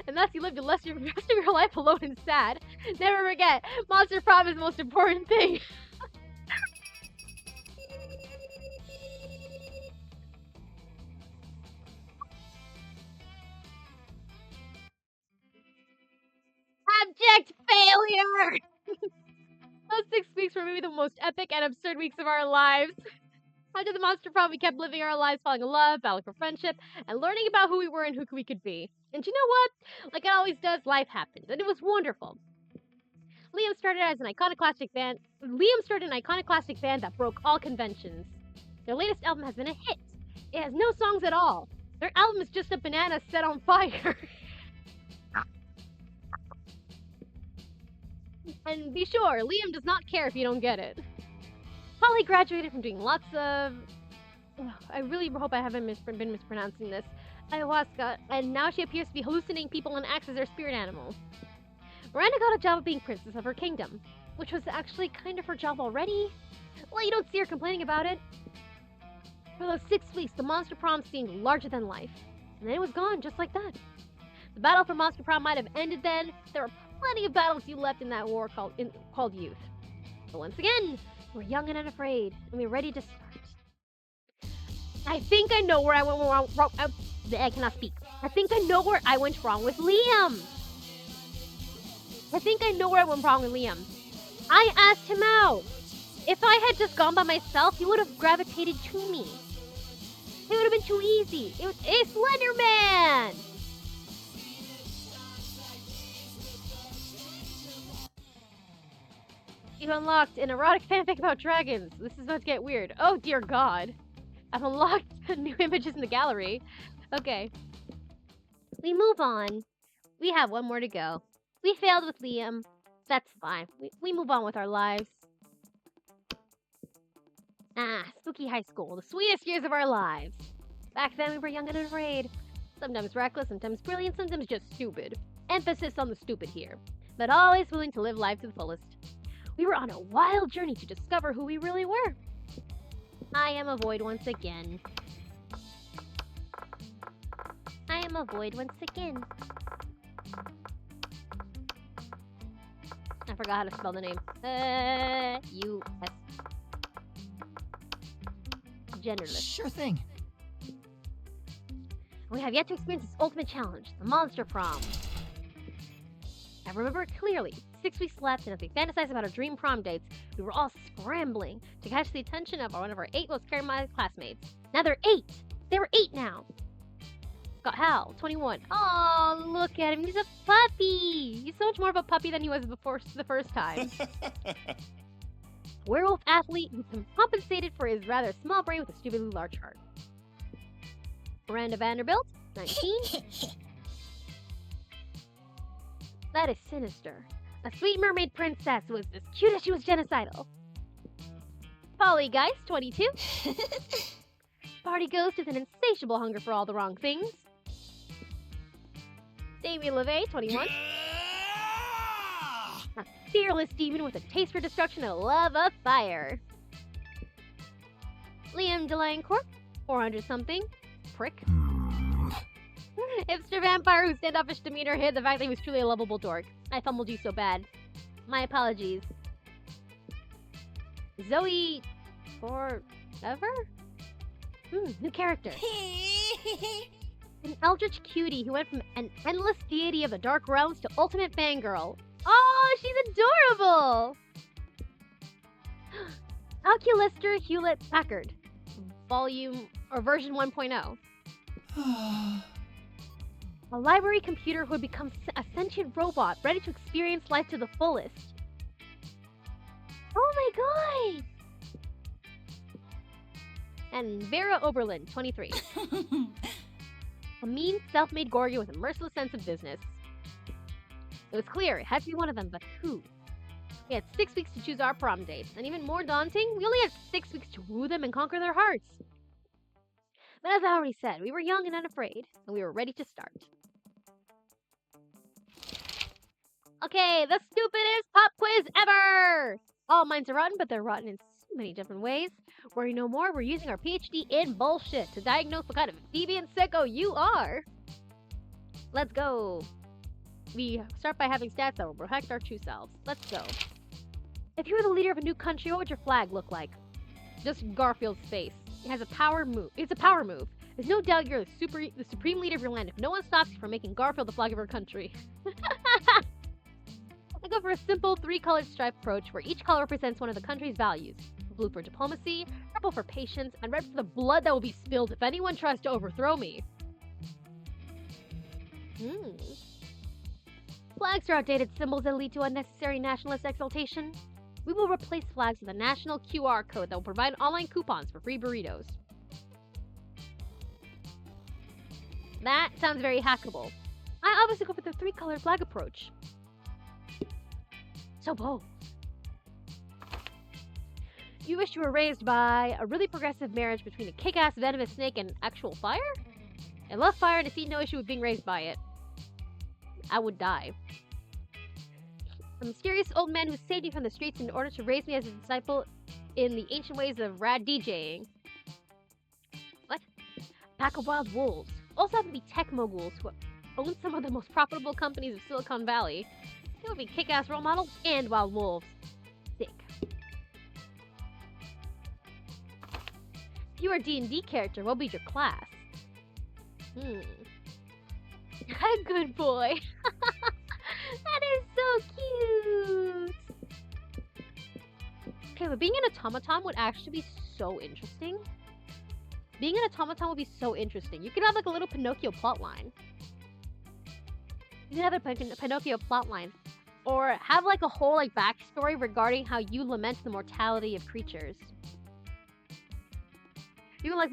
And thus you lived the rest of your life alone and sad. Never forget, Monster Prom is the most important thing. Abject failure! Those 6 weeks were maybe the most epic and absurd weeks of our lives. After the Monster Prom, we kept living our lives, falling in love, battling for friendship, and learning about who we were and who we could be. And you know what? Like it always does, life happens, and it was wonderful. Liam started an iconoclastic band that broke all conventions. Their latest album has been a hit. It has no songs at all. Their album is just a banana set on fire. And be sure, Liam does not care if you don't get it. Holly graduated from doing lots of Ugh, I really hope I haven't been mispronouncing this. Ayahuasca, and now she appears to be hallucinating people and acts as their spirit animal. Miranda got a job of being princess of her kingdom, which was actually kind of her job already. Well, you don't see her complaining about it. For those 6 weeks, the Monster Prom seemed larger than life, and then it was gone just like that. The battle for Monster Prom might have ended then. There were plenty of battles you left in that war called youth. But once again, we're young and unafraid, and we're ready to start. I think I know where I went wrong. I cannot speak. I think I know where I went wrong with Liam. I asked him out. If I had just gone by myself, he would have gravitated to me. It would have been too easy. It was a Slender Man. You've unlocked an erotic fanfic about dragons. This is about to get weird. Oh dear God. I've unlocked new images in the gallery. Okay. We move on. We have one more to go. We failed with Liam. That's fine. We move on with our lives. Spooky high school. The sweetest years of our lives. Back then we were young and unafraid. Sometimes reckless, sometimes brilliant, sometimes just stupid. Emphasis on the stupid here. But always willing to live life to the fullest. We were on a wild journey to discover who we really were. I am a void once again. I forgot how to spell the name. U-S. Genderless. Sure thing. We have yet to experience this ultimate challenge, the Monster Prom. I remember it clearly. 6 weeks left, and as we fantasized about our dream prom dates, we were all scrambling to catch the attention of one of our 8 most charismatic classmates. Now they're 8! They were 8 now! Got Hal, 21. Oh, look at him. He's a puppy! He's so much more of a puppy than he was before the first time. Werewolf athlete who compensated for his rather small brain with a stupidly large heart. Miranda Vanderbilt, 19. That is sinister. A sweet mermaid princess who was as cute as she was genocidal. Polly Geist, 22. Party Ghost with an insatiable hunger for all the wrong things. Damien LeVay, 21. A fearless demon with a taste for destruction and a love of fire. Liam Delancourt, 400-something. Prick. Hipster vampire whose standoffish demeanor hid the fact that he was truly a lovable dork. I fumbled you so bad. My apologies. Zoe... Forever? New character. An eldritch cutie who went from an endless deity of the dark realms to ultimate fangirl. Oh, she's adorable! Alculister Hewlett Packard. Version 1.0. A library computer who had become a sentient robot, ready to experience life to the fullest. Oh my god! And Vera Oberlin, 23. A mean, self-made Gorgon with a merciless sense of business. It was clear, it had to be one of them, but who? We had 6 weeks to choose our prom dates, and even more daunting, we only had 6 weeks to woo them and conquer their hearts. But as I already said, we were young and unafraid, and we were ready to start. Okay, the stupidest pop quiz ever! All minds are rotten, but they're rotten in so many different ways. Worry no more, we're using our PhD in bullshit to diagnose what kind of deviant sicko you are. Let's go. We start by having stats that will reflect our true selves. Let's go. If you were the leader of a new country, what would your flag look like? Just Garfield's face. It has a power move. It's a power move. There's no doubt you're the supreme leader of your land if no one stops you from making Garfield the flag of your country. I go for a simple 3-colored stripe approach where each color represents one of the country's values. Blue for diplomacy, purple for patience, and red for the blood that will be spilled if anyone tries to overthrow me. Flags are outdated symbols that lead to unnecessary nationalist exaltation. We will replace flags with a national QR code that will provide online coupons for free burritos. That sounds very hackable. I obviously go for the 3-colored flag approach. So bold. You wish you were raised by a really progressive marriage between a kick-ass venomous snake and actual fire? I love fire and I see no issue with being raised by it. I would die. A mysterious old man who saved me from the streets in order to raise me as a disciple in the ancient ways of rad DJing. What? Pack of wild wolves. Also happen to be tech moguls who own some of the most profitable companies of Silicon Valley. They would be kick-ass role models and wild wolves. Sick. If you were a D&D character, what would be your class? Good boy. That is so cute. Okay, but being an automaton would actually be so interesting. Being an automaton would be so interesting. You could have like a little Pinocchio plotline. You could have a Pinocchio plotline. Or have like a whole like backstory regarding how you lament the mortality of creatures. You can like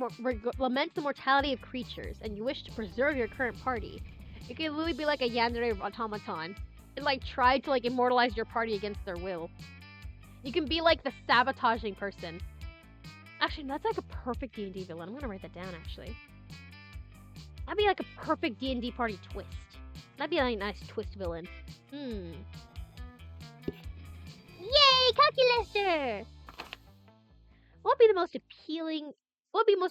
lament the mortality of creatures and you wish to preserve your current party. You can literally be like a yandere automaton and like try to like immortalize your party against their will. You can be like the sabotaging person. Actually, that's like a perfect D&D villain. I'm gonna write that down actually. That'd be like a perfect D&D party twist. That'd be like a nice twist villain. Yay, Calculaster! What would be most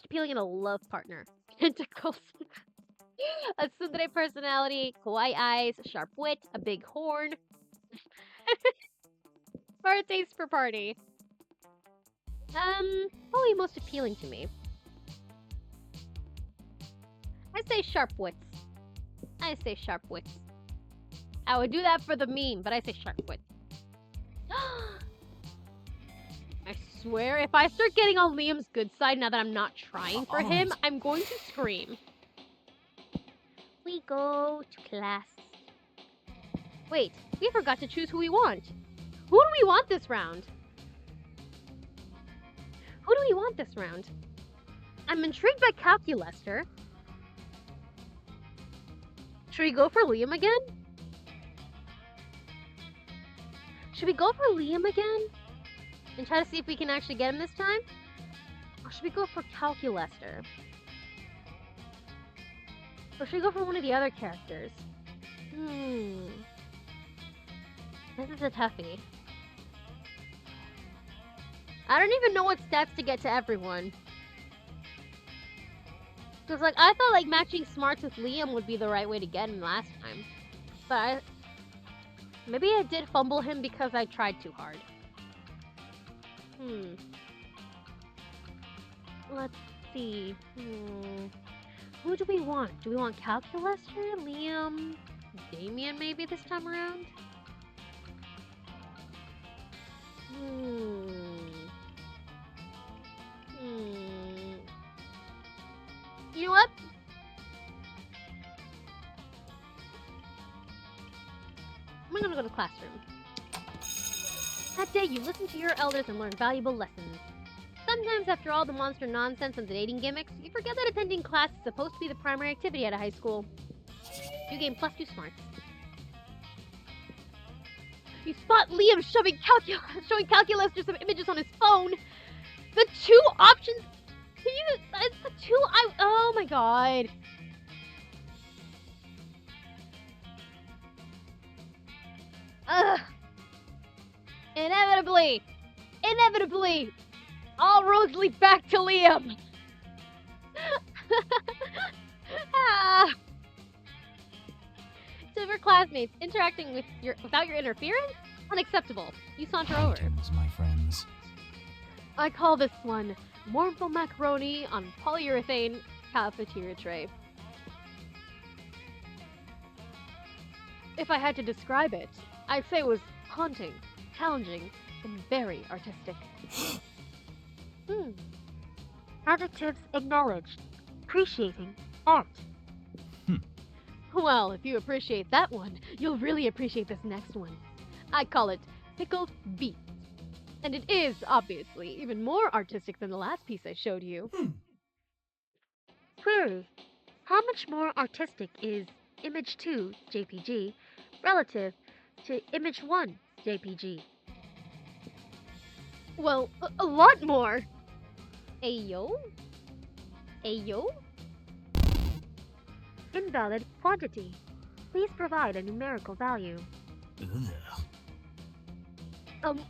appealing in a love partner? Tentacles. A tsundere personality, kawaii eyes, sharp wit, a big horn. Or a taste for party. What would be most appealing to me? I say sharp wits. I would do that for the meme, but I say sharp wits. I swear, if I start getting on Liam's good side now that I'm not trying for him, I'm going to scream. We go to class. Wait, we forgot to choose who we want. Who do we want this round? I'm intrigued by Calculaster. Should we go for Liam again? And try to see if we can actually get him this time? Or should we go for Calculaster? Or should we go for one of the other characters? This is a toughie. I don't even know what stats to get to everyone. Cause like I thought like matching smarts with Liam would be the right way to get him last time. But maybe I did fumble him because I tried too hard. Let's see. Who do we want? Do we want Calculaster, Liam, Damien maybe this time around? You know what? I'm gonna go to the classroom. That day, you listen to your elders and learn valuable lessons. Sometimes, after all the monster nonsense and the dating gimmicks, you forget that attending class is supposed to be the primary activity at a high school. You gain +2 smarts. You spot Liam showing Calculaster some images on his phone. The two options. It's the two. Oh my god. Ugh. Inevitably, all roads lead back to Liam. Silver classmates interacting without your interference? Unacceptable. You saunter over. Mountains, my friends. I call this one mournful macaroni on polyurethane cafeteria tray. If I had to describe it, I'd say it was haunting, challenging, and very artistic. Adjectives acknowledged. Appreciating art. Well, if you appreciate that one, you'll really appreciate this next one. I call it Pickled Beets. And it is, obviously, even more artistic than the last piece I showed you. Query. How much more artistic is Image 2 JPG relative to Image 1 JPG? Well, a lot more. Ayo? Ayo? Invalid quantity. Please provide a numerical value.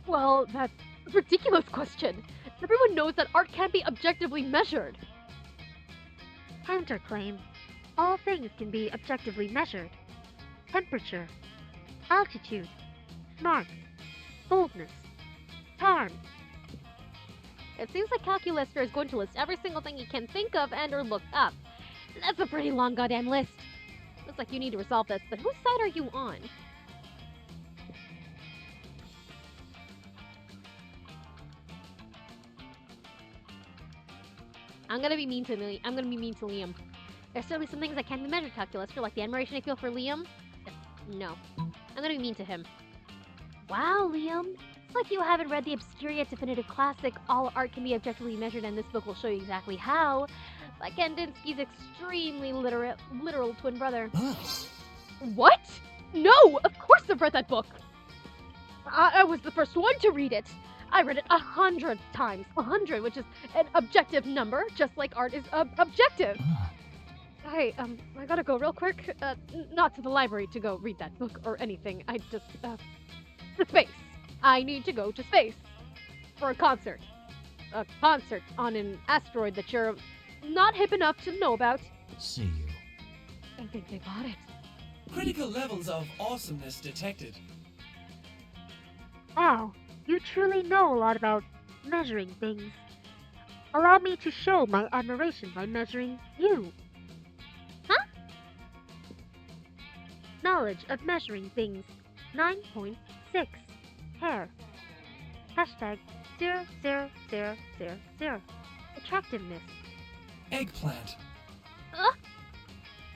Well, that's a ridiculous question. Everyone knows that art can't be objectively measured. Counterclaim. All things can be objectively measured. Temperature, altitude, marks, boldness, charm. It seems like Calculester is going to list every single thing he can think of and or look up. That's a pretty long goddamn list. Looks like you need to resolve this, but whose side are you on? I'm gonna be mean to Liam. There's certainly some things that can be measured, Calculester, like the admiration I feel for Liam. No. I'm gonna be mean to him. Wow, Liam. It's like you haven't read the obscure yet definitive classic, All Art Can Be Objectively Measured, and this book will show you exactly how, by Kandinsky's extremely literal twin brother. What? No! Of course I've read that book! I was the first one to read it! I read it 100 times. 100, which is an objective number, just like art is objective. Hey, I gotta go real quick. Not to the library to go read that book or anything. I just, to space. I need to go to space. For a concert. A concert on an asteroid that you're not hip enough to know about. See you. I think they bought it. Critical levels of awesomeness detected. Wow, you truly know a lot about measuring things. Allow me to show my admiration by measuring you. Huh? Knowledge of measuring things. 9.6. Hair. Hashtag 00000. Attractiveness. Eggplant.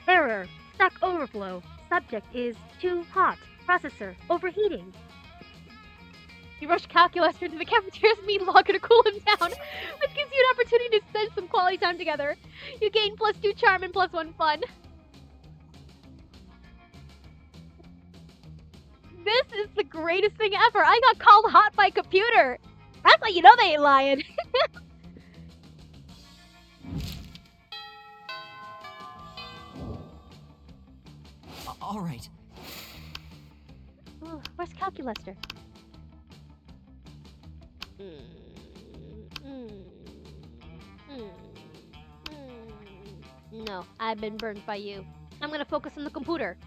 Error. Stack overflow. Subject is too hot. Processor overheating. You rush Calculester into the cafeteria's meat locker to cool him down, which gives you an opportunity to spend some quality time together. You gain +2 charm and +1 fun. This is the greatest thing ever. I got called hot by computer. That's how you know they ain't lying. All right. Oh, where's Calculester? No, I've been burned by you. I'm gonna focus on the computer.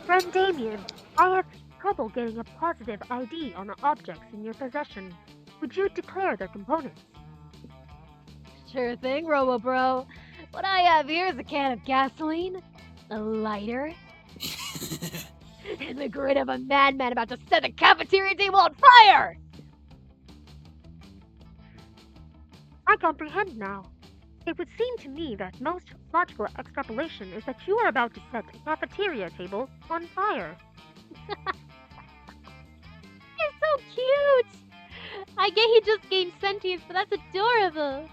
Friend Damien, I have trouble getting a positive ID on the objects in your possession. Would you declare their components? Sure thing, Robo-Bro. What I have here is a can of gasoline, a lighter, and the grin of a madman about to set the cafeteria table on fire! I comprehend now. It would seem to me that most logical extrapolation is that you are about to set a cafeteria table on fire. You're so cute! I get he just gained sentience, but that's adorable.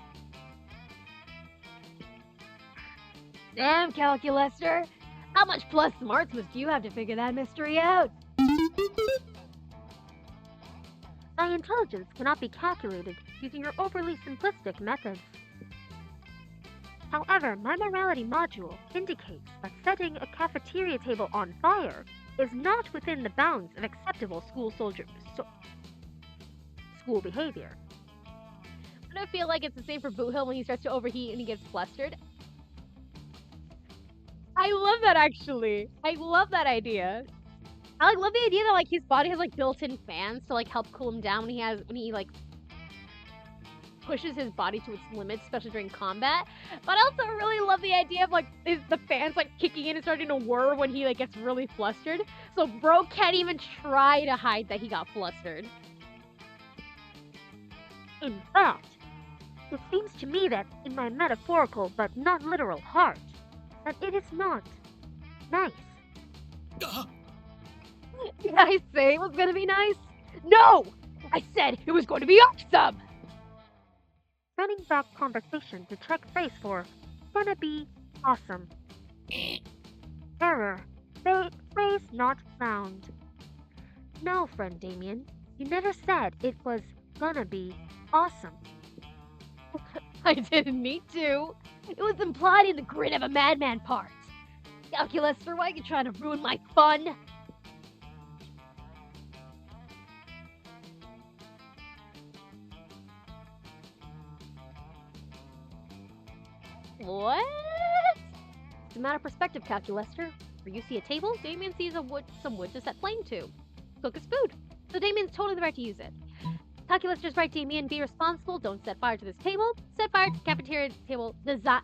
Damn, Calculester. How much plus smarts must you have to figure that mystery out? My intelligence cannot be calculated using your overly simplistic methods. However, my morality module indicates that setting a cafeteria table on fire is not within the bounds of acceptable school behavior. I don't feel like it's the same for Boot Hill when he starts to overheat and he gets flustered. I love that, actually. I love that idea. I love the idea that like his body has like built-in fans to like help cool him down when he like pushes his body to its limits, especially during combat. But I also really love the idea of like the fans like kicking in and starting to whir when he like gets really flustered. So bro can't even try to hide that he got flustered. In fact, it seems to me that in my metaphorical but not literal heart, that it is not nice. Did I say it was gonna be nice? No! I said it was going to be awesome! Running back conversation to check face for gonna be awesome. Error. Phrase not found. No, friend Damien. You never said it was gonna be awesome. I didn't need to. It was implied in the grin of a madman part. Calculus, for why are you trying to ruin my fun? What? It's a matter of perspective, Calculester. Where you see a table, Damien sees some wood to set flame to. Cook his food. So Damien's totally the right to use it. Calculester's right, Damien. Be responsible. Don't set fire to this table. Set fire to cafeteria table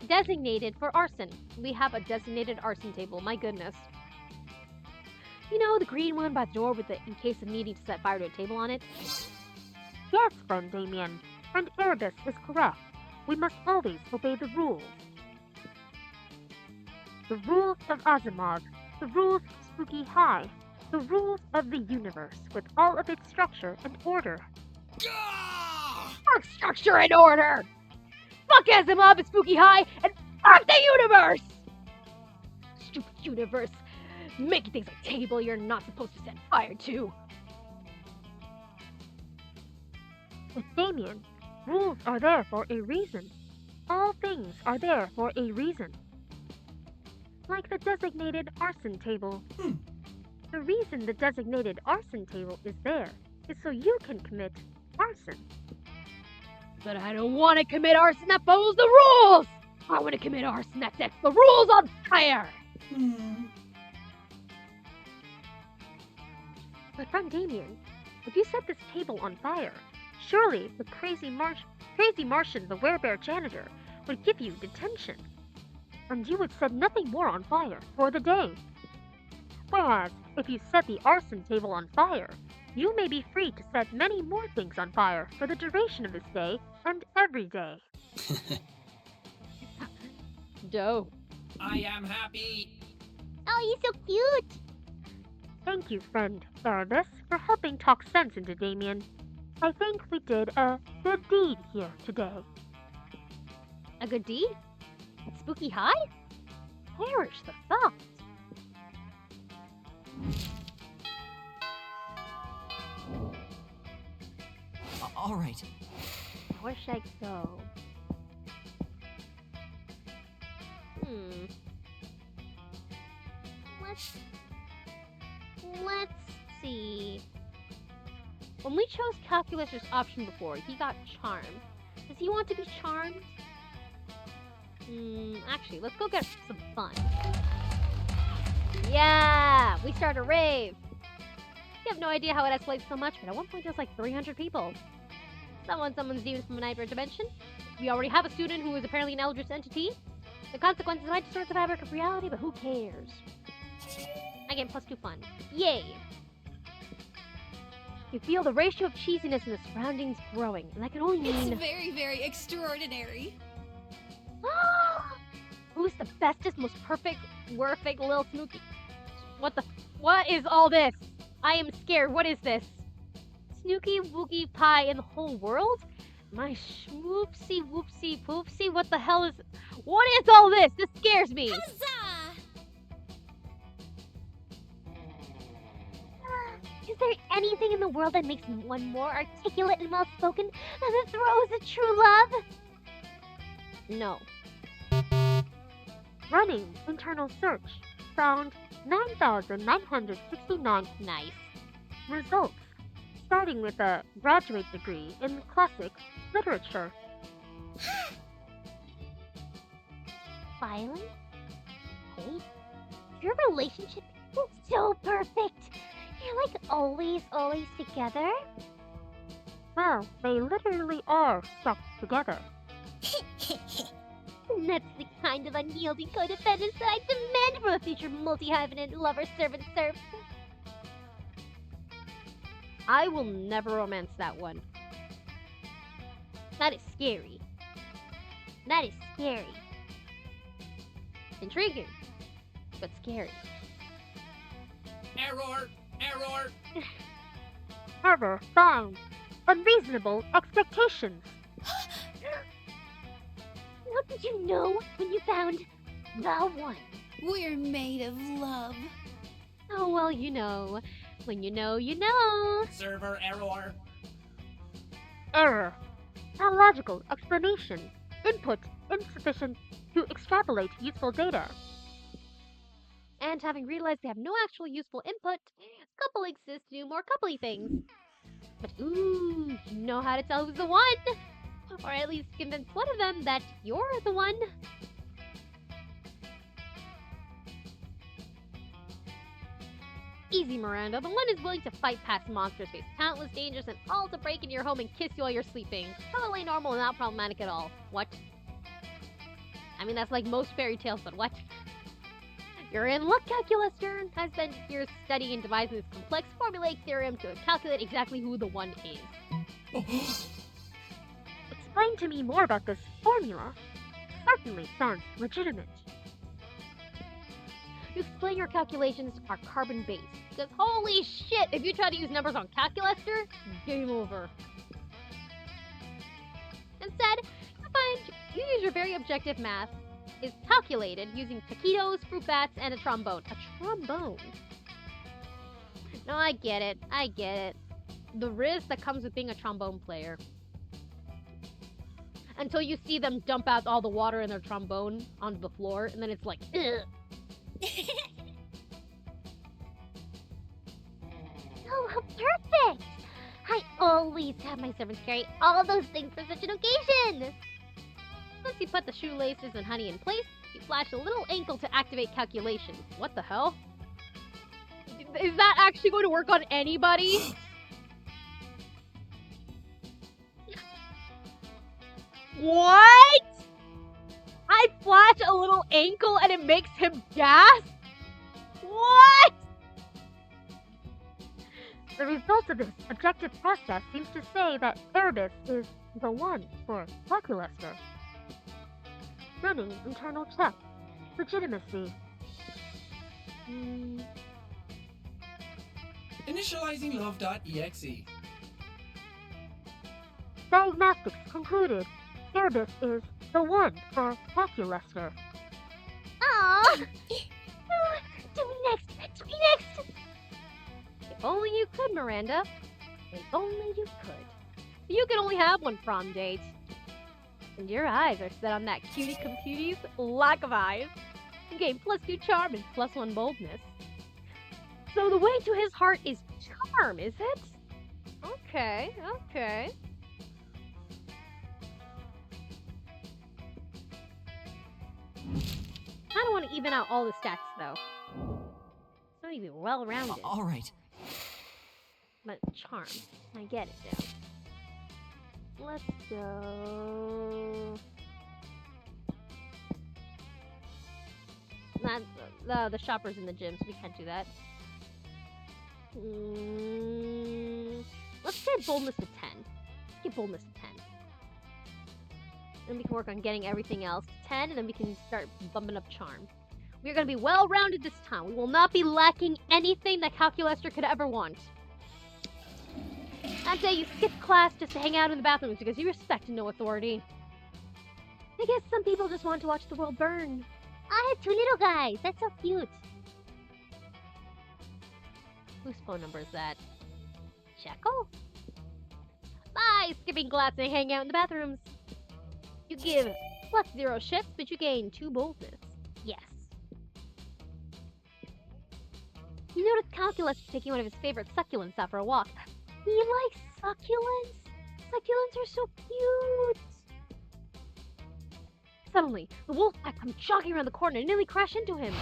designated for arson. We have a designated arson table. My goodness. You know, the green one by the door with the in case of needing to set fire to a table on it? Yes, friend Damien. Friend Erebus is correct. We must always obey the rules. The rules of Asimov. The rules of Spooky High. The rules of the universe with all of its structure and order. Fuck structure and order! Fuck Asimov and Spooky High, and fuck the universe! Stupid universe. Making things like table you're not supposed to set fire to. But Damien, rules are there for a reason. All things are there for a reason. Like the designated arson table. The reason the designated arson table is there is so you can commit arson. But I don't want to commit arson that follows the rules! I want to commit arson that sets the rules on fire! But friend Damien, if you set this table on fire, surely the crazy Martian, the werebear janitor, would give you detention. And you would set nothing more on fire for the day. Whereas, if you set the arson table on fire, you may be free to set many more things on fire for the duration of this day and every day. Dope. I am happy. Oh, he's so cute. Thank you, friend Erebus, for helping talk sense into Damien. I think we did a good deed here today. A good deed? At Spooky High? Perish the thought. All right. Where should I go? Let's see. When we chose Calculus's option before, he got charmed. Does he want to be charmed? Actually, let's go get some fun. Yeah! We start a rave! You have no idea how it escalates so much, but at one point there's like 300 people. Someone's demons from a neighbor dimension. We already have a student who is apparently an eldritch entity. The consequences might distort the fabric of reality, but who cares? I get +2 fun. Yay! You feel the ratio of cheesiness in the surroundings growing, and that can only mean... It's very, very extraordinary. Who's the bestest, most perfect, little Snooky? What is all this? I am scared. What is this? Snooky Woogie Pie in the whole world? My schmoopsy whoopsie poopsie? What the hell is... What is all this? This scares me. Huzzah! Is there anything in the world that makes one more articulate and well-spoken than the throes of true love? No. Running internal search found 9,969 Nice. results, starting with a graduate degree in classic literature. Violence? Hate? Your relationship is so perfect. You're like always together. Well, they literally are stuck together. And that's the kind of unyielding codependence that I demand from a future multi-hyphenate lover-servant serf. I will never romance that one. That is scary. That is scary. Intriguing, but scary. Error! Error! Error found. Unreasonable expectations. What did you know when you found the one? We're made of love. Oh, well, you know, When you know, you know. Server error. Error. Illogical explanation. Input insufficient to extrapolate useful data. And having realized they have no actual useful input, couple exists to do more coupley things. But ooh, you know how to tell who's the one! Or at least convince one of them that you're the one. Easy, Miranda. The one is willing to fight past monsters, face countless dangers, and all to break into your home and kiss you while you're sleeping. Totally normal and not problematic at all. What? I mean, that's like most fairy tales, but what? You're in luck, Calculaster! I spent years studying and devising this complex formulaic theorem to calculate exactly who the one is. Explain to me more about this formula. Certainly sounds legitimate. You explain your calculations are carbon-based. Because holy shit, if you try to use numbers on Calculaster, game over. Instead, you find you use your very objective math is calculated using taquitos, fruit bats, and a trombone. A trombone? No, I get it. I get it. The risk that comes with being a trombone player. Until you see them dump out all the water in their trombone onto the floor, and then it's like, ugh. Oh, how perfect! I always have my servants carry all those things for such an occasion! Once you put the shoelaces and honey in place, you flash a little ankle to activate calculations. What the hell? Is that actually going to work on anybody? What? I flash a little ankle and it makes him gasp? What? The result of this objective process seems to say that Erebus is the one for Calculaster. Running internal check. Legitimacy. Initializing love.exe. Diagnostics concluded. Erebus is the one for Calculaster. Aww! Do me next! Do me next! If only you could, Miranda. If only you could. You can only have one prom date. And your eyes are set on that cutie computie's lack of eyes. You gain +2 charm and +1 boldness. So the way to his heart is charm, is it? Okay, okay. I don't want to even out all the stats, though. It's not even well-rounded. All right. But charm. I get it now. Let's go... Not the shoppers in the gym, so we can't do that. Let's get boldness to 10. Let's get boldness to 10. Then we can work on getting everything else to 10, and then we can start bumping up charm. We're going to be well-rounded this time. We will not be lacking anything that Calculaster could ever want. That day you skipped class just to hang out in the bathrooms because you respect no authority. I guess some people just want to watch the world burn. I have 2 little guys. That's so cute. Whose phone number is that? Checo? Bye, skipping class and hang out in the bathrooms. You give +0 shifts, but you gain 2 boldness. Yes. You notice Calculus is taking one of his favorite succulents out for a walk. He likes succulents? Succulents are so cute! Suddenly, the wolf pack comes jogging around the corner and nearly crash into him.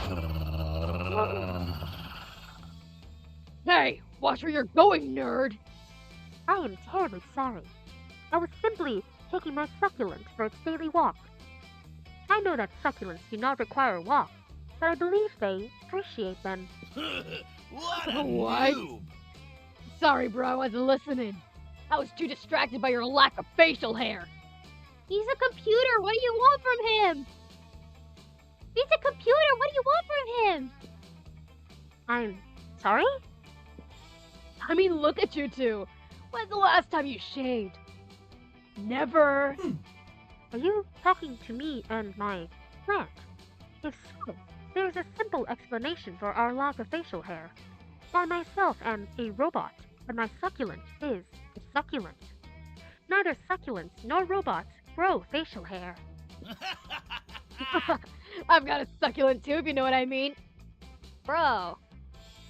Hey, watch where you're going, nerd! I am terribly sorry. I was simply taking my succulent for its daily walk. I know that succulents do not require a walk, but I believe they appreciate them. What a What? noob! Sorry, bro, I wasn't listening. I was too distracted by your lack of facial hair. He's a computer. What do you want from him? He's a computer. What do you want from him? I'm sorry? I mean, look at you two. When's the last time you shaved? Never. Are you talking to me and my plant? If so, there is a simple explanation for our lack of facial hair. I myself am a robot, but my succulent is a succulent. Neither succulents nor robots grow facial hair. I've got a succulent too, if you know what I mean. Bro.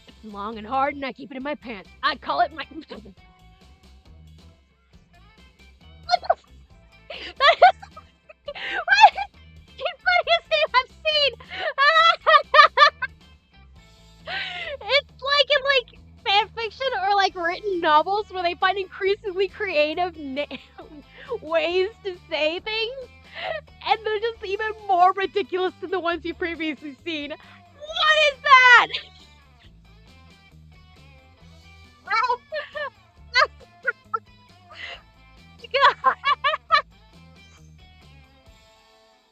It's long and hard, and I keep it in my pants. I call it my. What the? That is what? The funniest thing I've seen. It's like in fan fiction or like written novels where they find increasingly creative ways to say things, and they're just even more ridiculous than the ones you've previously seen. What is that? God.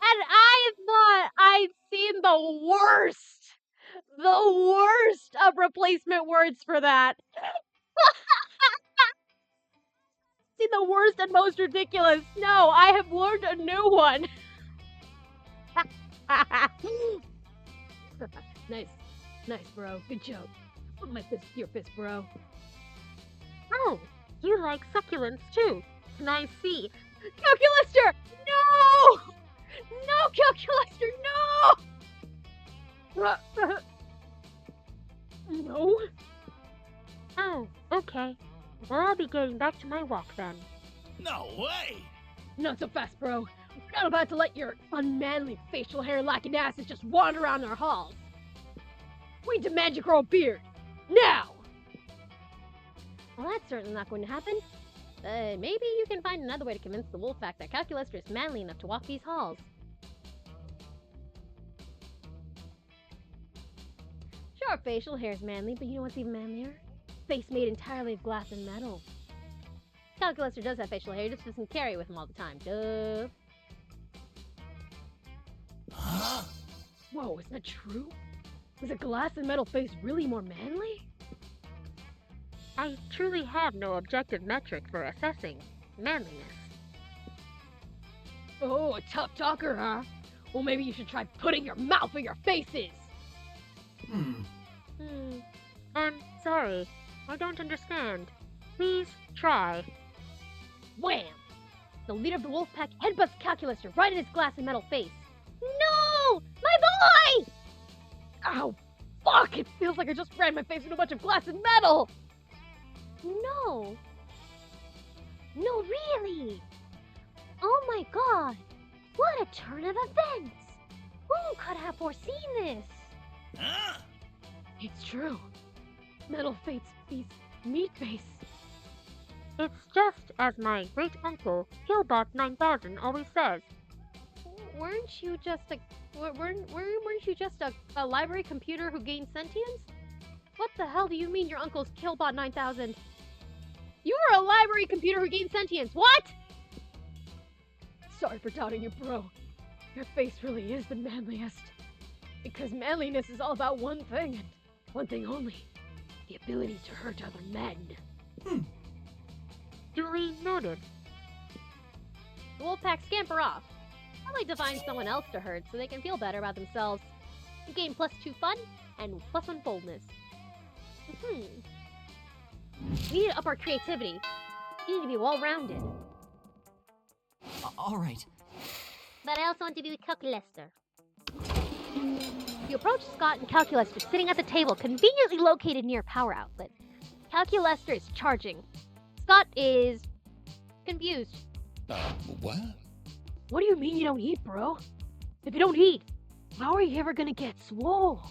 And I thought I'd seen the worst of replacement words for that. Seen the worst and most ridiculous. No, I have learned a new one. Nice, bro. Good joke. Put my fist to your fist, bro. Oh, you like succulents too. Can I see? Calculaster! No! No, Calculaster, no! No? Oh, okay. Well, I'll be getting back to my walk then. No way! Not so fast, bro. We're not about to let your unmanly facial hair lacking asses just wander around our halls. We demand you grow a beard. Now! Well, that's certainly not going to happen. Maybe you can find another way to convince the wolf pack that Calculaster is manly enough to walk these halls. Sure, facial hair is manly, but you know what's even manlier? Face made entirely of glass and metal. Calculaster does have facial hair, just doesn't carry it with him all the time. Duh. Huh? Whoa, is that true? Is a glass and metal face really more manly? I truly have no objective metric for assessing manliness. Oh, a tough talker, huh? Well, maybe you should try putting your mouth where your face is. I'm sorry. I don't understand. Please try. Wham! The leader of the wolf pack headbutts Calculaster right in his glass and metal face. No! My boy! Ow! Fuck! It feels like I just ran my face into a bunch of glass and metal! No! No, really! Oh my god! What a turn of events! Who could have foreseen this? Huh? It's true. Metal face beats meat face. It's just as my great uncle, Killbot 9000, always says. Weren't you just a library computer who gained sentience? What the hell do you mean your uncle's Killbot 9000? You were a library computer who gained sentience. What? Sorry for doubting you, bro. Your face really is the manliest. Because manliness is all about one thing, and one thing only. The ability to hurt other men. Duly noted. The wolf pack scamper off. I like to find someone else to hurt so they can feel better about themselves. You gain +2 fun and +1 boldness. We need to up our creativity. We need to be well-rounded. All right. But I also want to be with Calculaster. You approach Scott and Calculaster sitting at the table conveniently located near a power outlet. Calculaster is charging. Scott is confused. What? What do you mean you don't eat, bro? If you don't eat, how are you ever gonna get swole?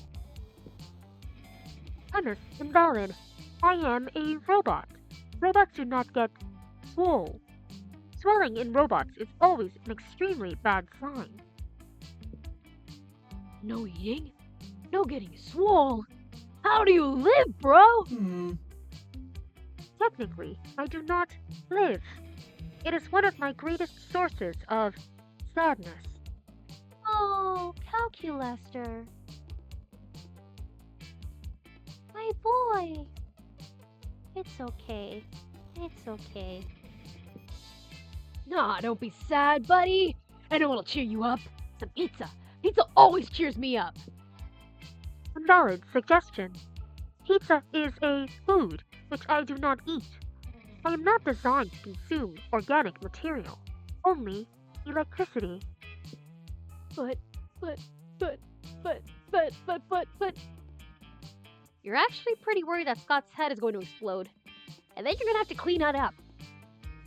Premise invalid. I am a robot. Robots do not get swole. Swelling in robots is always an extremely bad sign. No eating? No getting swole? How do you live, bro? Technically, I do not live. It is one of my greatest sources of sadness. Oh, Calculaster. My boy. It's okay. It's okay. Nah, don't be sad, buddy. I know what'll cheer you up. Some pizza. Pizza always cheers me up. A valid suggestion. Pizza is a food which I do not eat. I am not designed to consume organic material, only electricity. But, but, but, but. You're actually pretty worried that Scott's head is going to explode. And then you're gonna have to clean that up.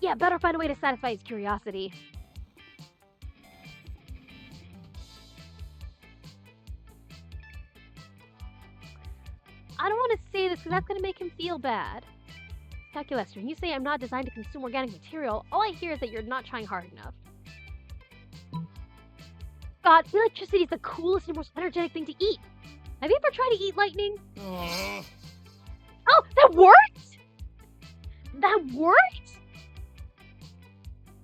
Yeah, better find a way to satisfy his curiosity. I don't want to say this because that's gonna make him feel bad. Calculus, when you say I'm not designed to consume organic material, all I hear is that you're not trying hard enough. God, electricity is the coolest and most energetic thing to eat. Have you ever tried to eat lightning? Oh, that worked! That worked?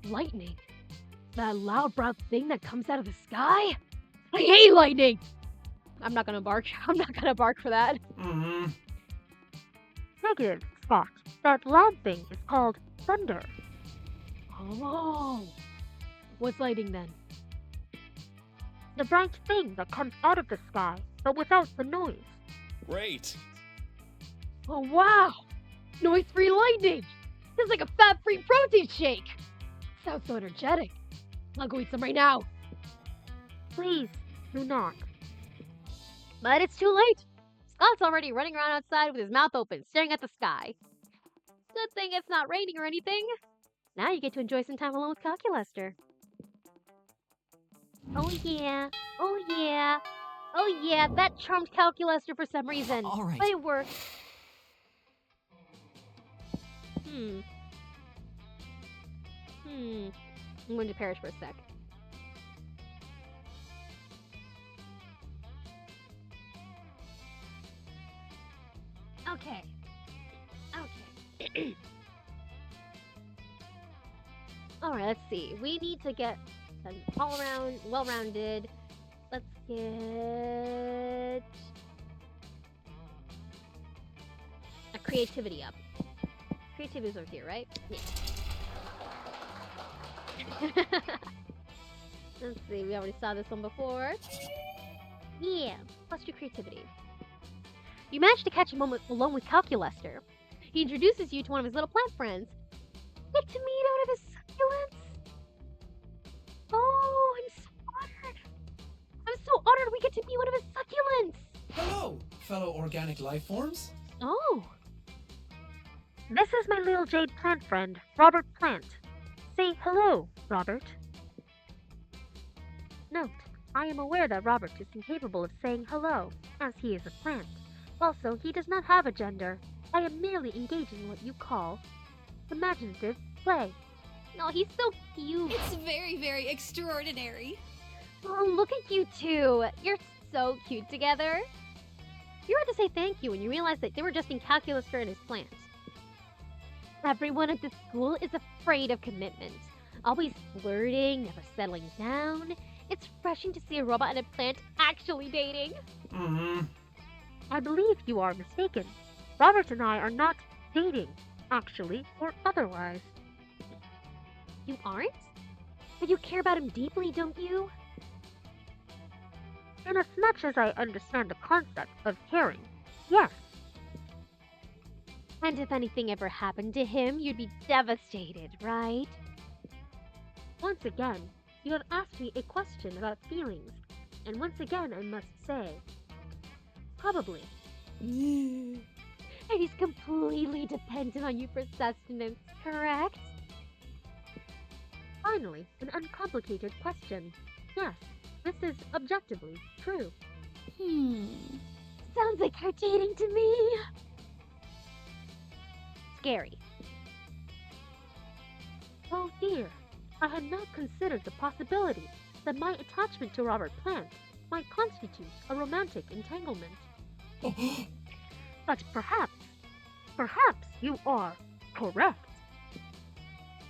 Lightning? That loud brown thing that comes out of the sky? I hate lightning! I'm not gonna bark. I'm not gonna bark for that. Negative, Scott. That loud thing is called thunder. Oh. What's lightning then? The bright thing that comes out of the sky, but without the noise. Great. Oh, wow! Noise-free lightning! It's like a fat-free protein shake! Sounds so energetic. I'll go eat some right now. Please do not. But it's too late. Scott's already running around outside with his mouth open, staring at the sky. Good thing it's not raining or anything. Now you get to enjoy some time alone with Calculaster. Oh yeah, oh yeah, oh yeah, that charmed Calculaster for some reason. All right. But it worked. I'm going to perish for a sec. Okay. Okay. Alright, let's see. We need to get an all-around, well-rounded. Let's get a creativity up. Creativity is over here, right? Yeah. Let's see, we already saw this one before. Yeah, plus 2 creativity. You manage to catch him alone with Calculaster. He introduces you to one of his little plant friends. Get to meet one of his succulents. Oh, I'm so honored. I'm so honored we get to meet one of his succulents. Hello, fellow organic life forms. Oh. This is my little jade plant friend, Robert Plant. Say hello, Robert. Note, I am aware that Robert is incapable of saying hello, as he is a plant. Also, he does not have a gender. I am merely engaging in what you call imaginative play. No, he's so cute. It's very, very extraordinary. Oh, look at you two. You're so cute together. You had to say thank you when you realized that they were just being Calculaster and his plants. Everyone at the school is afraid of commitment. Always flirting, never settling down. It's refreshing to see a robot and a plant actually dating. I believe you are mistaken. Robert and I are not dating, actually, or otherwise. You aren't? But you care about him deeply, don't you? In as much as I understand the concept of caring, yes. And if anything ever happened to him, you'd be devastated, right? Once again, you have asked me a question about feelings, and once again I must say, probably. And he's completely dependent on you for sustenance, correct? Finally, an uncomplicated question. Yes, this is objectively true. Sounds like you're dating to me. Scary. Oh dear, I had not considered the possibility that my attachment to Robert Plant might constitute a romantic entanglement. But perhaps you are correct.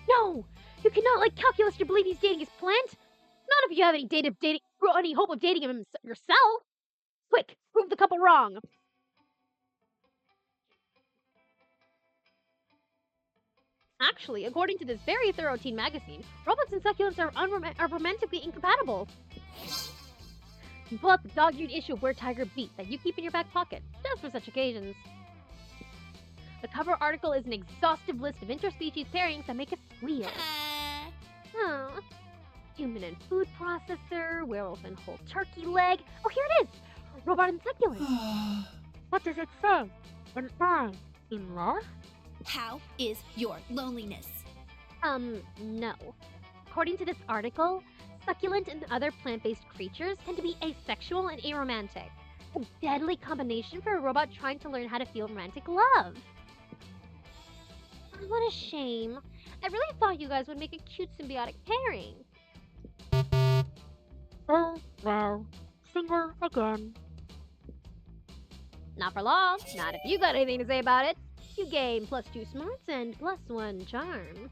No! You cannot let Calculaster believe he's dating his plant! Not if you have any hope of dating him yourself! Quick, prove the couple wrong! Actually, according to this very thorough teen magazine, robots and succulents are romantically incompatible. You pull out the dog-eared issue of Where Tiger Beat that you keep in your back pocket, just for such occasions. The cover article is an exhaustive list of interspecies pairings that make us squeal. Oh, human and food processor, werewolf and whole turkey leg. Oh, here it is! Robot and succulent. What does it say? Am I in love? How is your loneliness? No. According to this article, succulent and other plant-based creatures tend to be asexual and aromantic. A deadly combination for a robot trying to learn how to feel romantic love. Oh, what a shame. I really thought you guys would make a cute symbiotic pairing. Oh, well, single again. Not for long. Not if you got anything to say about it. You gain +2 smarts and +1 charm.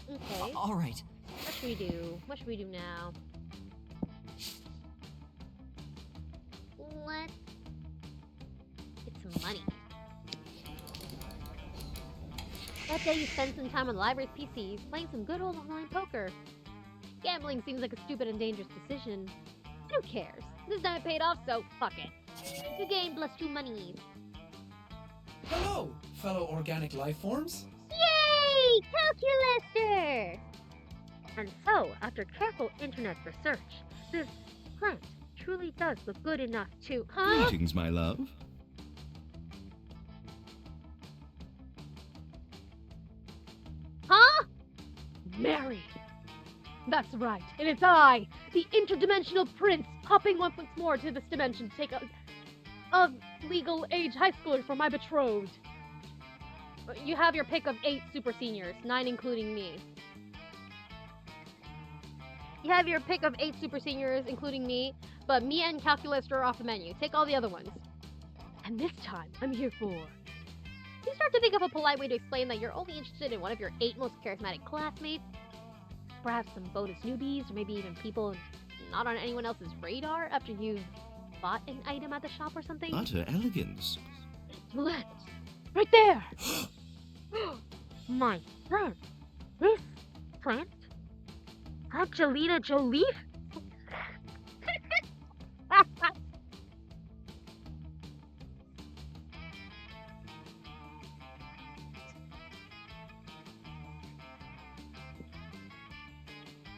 Okay. All right. What should we do? What should we do now? Let's get some money. That day you spend some time on the library's PC, playing some good old online poker. Gambling seems like a stupid and dangerous decision. Who cares? This time it paid off, so fuck it. You gain +2 monies. Hello, fellow organic life forms. Yay! Calculator! And so, after careful internet research, this plant truly does look good enough to... Huh? Greetings, my love. Huh? Mary! That's right, and it's I, the interdimensional prince, hopping once more to this dimension to take a legal age high schooler for my betrothed. You have your pick of 8 super seniors, 9 including me. You have your pick of 8 super seniors, including me, but me and Calculus are off the menu. Take all the other ones. And this time, I'm here for... You start to think of a polite way to explain that you're only interested in one of your 8 most charismatic classmates. Perhaps some bonus newbies, or maybe even people not on anyone else's radar after you've bought an item at the shop or something. Utter elegance. Let! Right there! My friend, this plant? Angelina Jolie?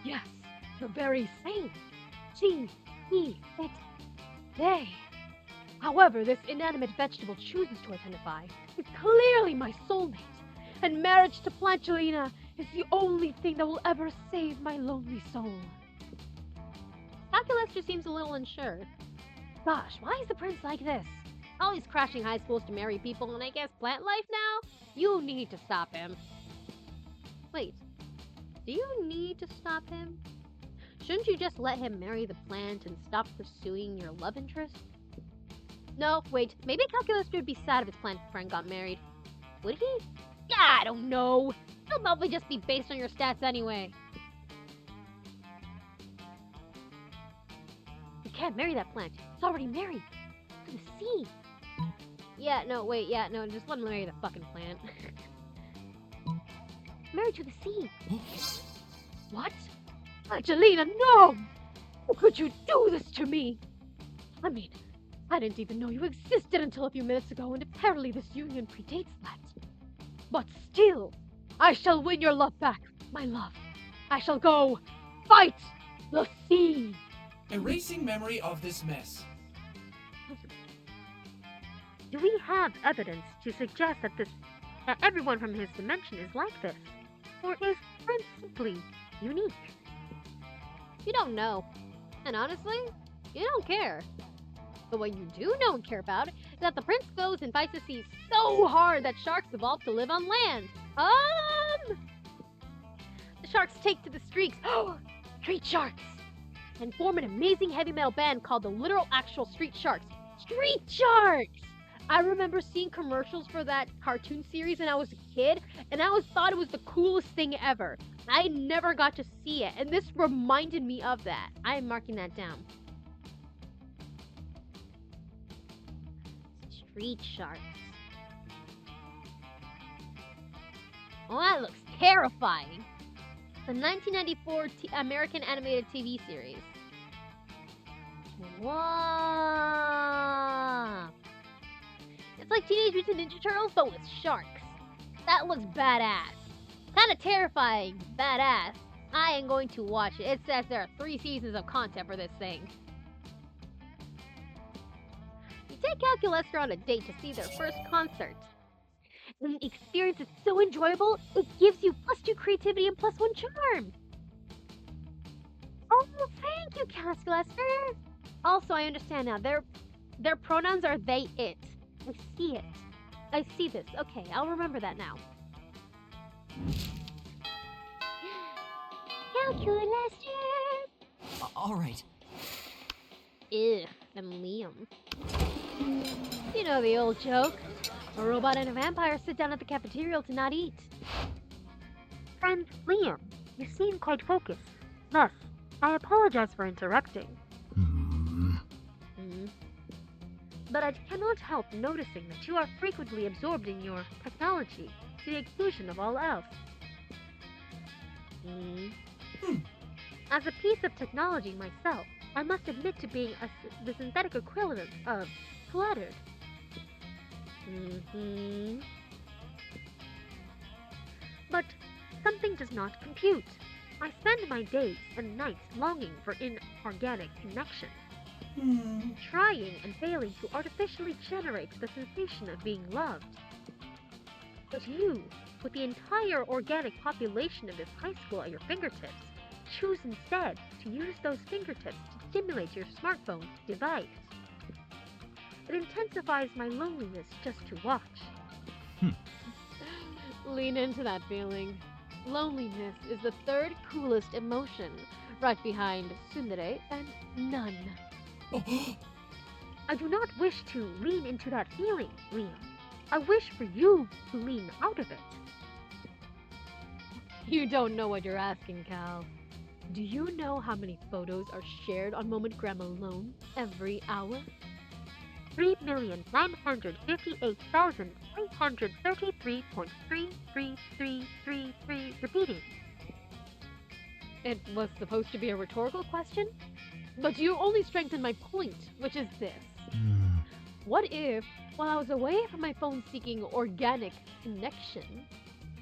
Yes, the very same. G-E-X. They. However, this inanimate vegetable chooses to identify is clearly my soulmate, and marriage to Plangelina is the only thing that will ever save my lonely soul. Calculus just seems a little unsure. Gosh, why is the prince like this? Always crashing high schools to marry people, and I guess plant life now? You need to stop him. Wait, do you need to stop him? Shouldn't you just let him marry the plant and stop pursuing your love interest? No, wait, maybe Calculus would be sad if his plant friend got married. Would he? Yeah, I don't know. He'll probably just be based on your stats anyway. You can't marry that plant. It's already married. To the sea. Yeah, no, wait, yeah, no, just let him marry the fucking plant. Married to the sea. What? Angelina, no! How could you do this to me? I mean, I didn't even know you existed until a few minutes ago, and apparently this union predates that. But still, I shall win your love back, my love. I shall go fight the sea. Erasing memory of this mess. Do we have evidence to suggest that everyone from his dimension is like this? Or is Prince simply unique? You don't know. And honestly, you don't care. But what you do know and care about is that the prince goes and fights the sea so hard that sharks evolve to live on land. The sharks take to the streets, street sharks, and form an amazing heavy metal band called the literal actual Street Sharks. Street Sharks! I remember seeing commercials for that cartoon series when I was a kid, and I always thought it was the coolest thing ever. I never got to see it, and this reminded me of that. I am marking that down. Street Sharks. Oh, that looks terrifying. The 1994 American animated TV series. Wow. It's like Teenage Mutant Ninja Turtles, but with sharks. That looks badass. Kind of terrifying, badass. I am going to watch it. It says there are 3 seasons of content for this thing. You take Calculester on a date to see their first concert. And the experience is so enjoyable, it gives you +2 creativity and +1 charm. Oh, thank you, Calculester. Also, I understand now. Their pronouns are they, it. I see it. I see this. Okay, I'll remember that now. Calculaster! All right. Ugh, and Liam. You know the old joke. A robot and a vampire sit down at the cafeteria to not eat. Friend Liam, you seem quite focused. Thus, I apologize for interrupting. But I cannot help noticing that you are frequently absorbed in your technology to the exclusion of all else. As a piece of technology myself, I must admit to being the synthetic equivalent of flattered. But something does not compute. I spend my days and nights longing for inorganic connection. Trying and failing to artificially generate the sensation of being loved. But you, with the entire organic population of this high school at your fingertips, choose instead to use those fingertips to stimulate your smartphone device. It intensifies my loneliness just to watch. Lean into that feeling. Loneliness is the 3rd coolest emotion, right behind tsundere and none. I do not wish to lean into that feeling, Liam. I wish for you to lean out of it. You don't know what you're asking, Cal. Do you know how many photos are shared on Momentgram alone every hour? 3,953,833.33333 repeating. It was supposed to be a rhetorical question, but you only strengthened my point, which is this. What if, while I was away from my phone seeking organic connection,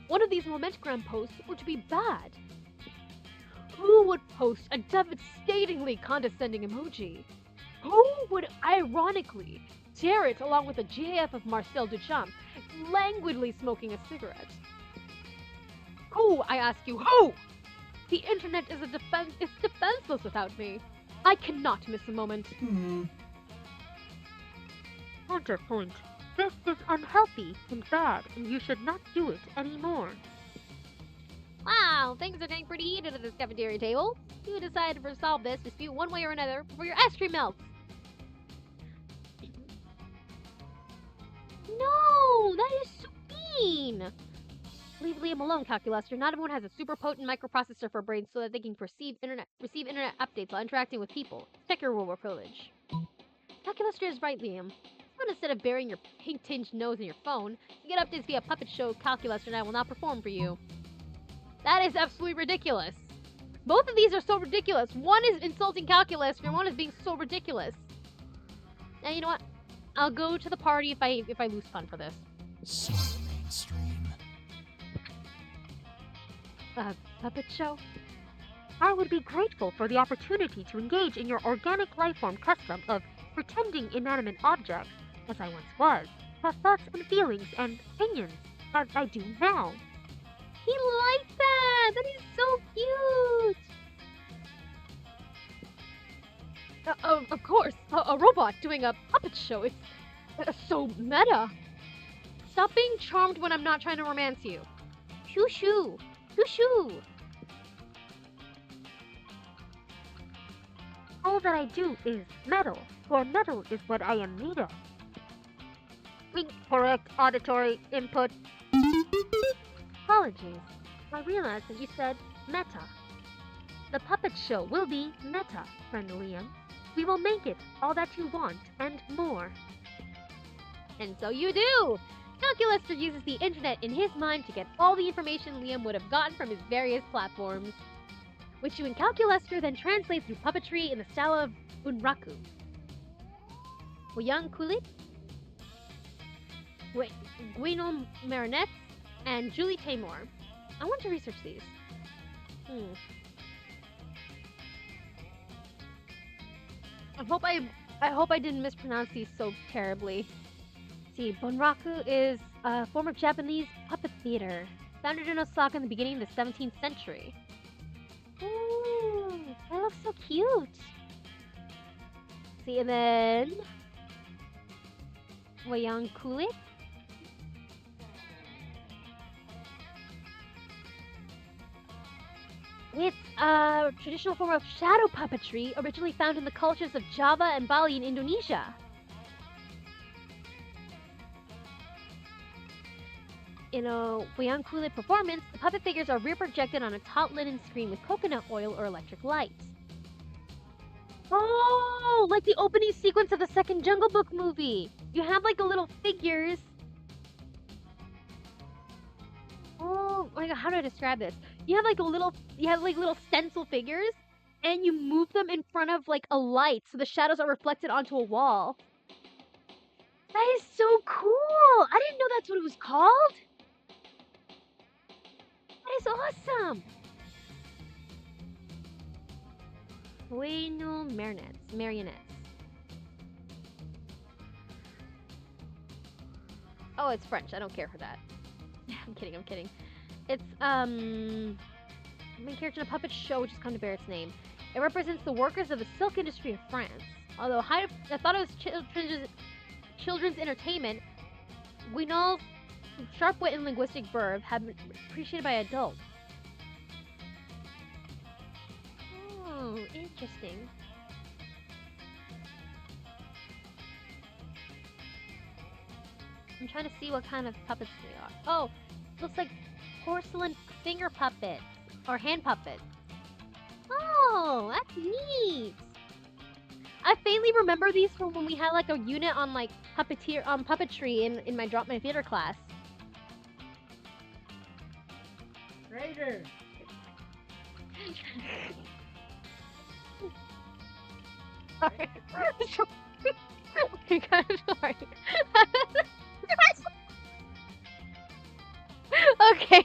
one of these Momentgram posts were to be bad? Who would post a devastatingly condescending emoji? Who would ironically share it along with a GIF of Marcel Duchamp languidly smoking a cigarette? Who, I ask you, who? The internet is defenseless without me. I cannot miss a moment. Counterpoint. This is unhealthy and bad, and you should not do it anymore. Wow, things are getting pretty heated at this cafeteria table. You decided to resolve this dispute one way or another before your ice cream melts. No, that is so mean. Leave Liam alone, Calculester. Not everyone has a super potent microprocessor for brains so that they can receive internet updates while interacting with people. Check your rule privilege. Calculester is right, Liam. But instead of burying your pink-tinged nose in your phone, to get updates via Puppet Show, Calculester and I will not perform for you. That is absolutely ridiculous. Both of these are so ridiculous. One is insulting Calculus, and one is being so ridiculous. And you know what? I'll go to the party if I lose fun for this. So mainstream. Puppet Show? I would be grateful for the opportunity to engage in your organic lifeform custom of pretending inanimate objects, as I once was, have thoughts and feelings and opinions, as I do now. He likes that! That is so cute! Of course, a robot doing a puppet show. It's so meta. Stop being charmed when I'm not trying to romance you. Shoo shoo! Shoo shoo! All that I do is metal, for metal is what I am made of. Incorrect auditory input. Apologies. I realized that you said meta. The puppet show will be meta, friend Liam. We will make it all that you want and more. And so you do! Calculester uses the internet in his mind to get all the information Liam would have gotten from his various platforms, which you and Calculester then translate through puppetry in the style of Bunraku. Woyang Kulit, Guido Marinette, and Julie Taymor. I want to research these. I hope I didn't mispronounce these so terribly. See, Bunraku is a form of Japanese puppet theater, founded in Osaka in the beginning of the 17th century. Ooh, that looks so cute. See, and then Wayang Kulit. It's a traditional form of shadow puppetry originally found in the cultures of Java and Bali in Indonesia. In a Wayang Kulit performance, the puppet figures are rear projected on a taut linen screen with coconut oil or electric light. Oh, like the opening sequence of the second Jungle Book movie. You have like a little figures. Oh my god, how do I describe this? You have like little stencil figures, and you move them in front of like a light, so the shadows are reflected onto a wall. That is so cool! I didn't know that's what it was called. That is awesome. Bueno marionettes. Oh, it's French. I don't care for that. I'm kidding. It's main character in a puppet show which has come to bear its name. It represents the workers of the silk industry of France. Although I thought it was children's entertainment, Guinol's sharp wit and linguistic verve have been appreciated by adults. Oh, interesting. I'm trying to see what kind of puppets they are. Oh, looks like porcelain finger puppets or hand puppets. Oh, that's neat. I faintly remember these from when we had like a unit on like puppetry in my Drop My Theater class. Raider. Sorry. I'm kind of sorry. Okay.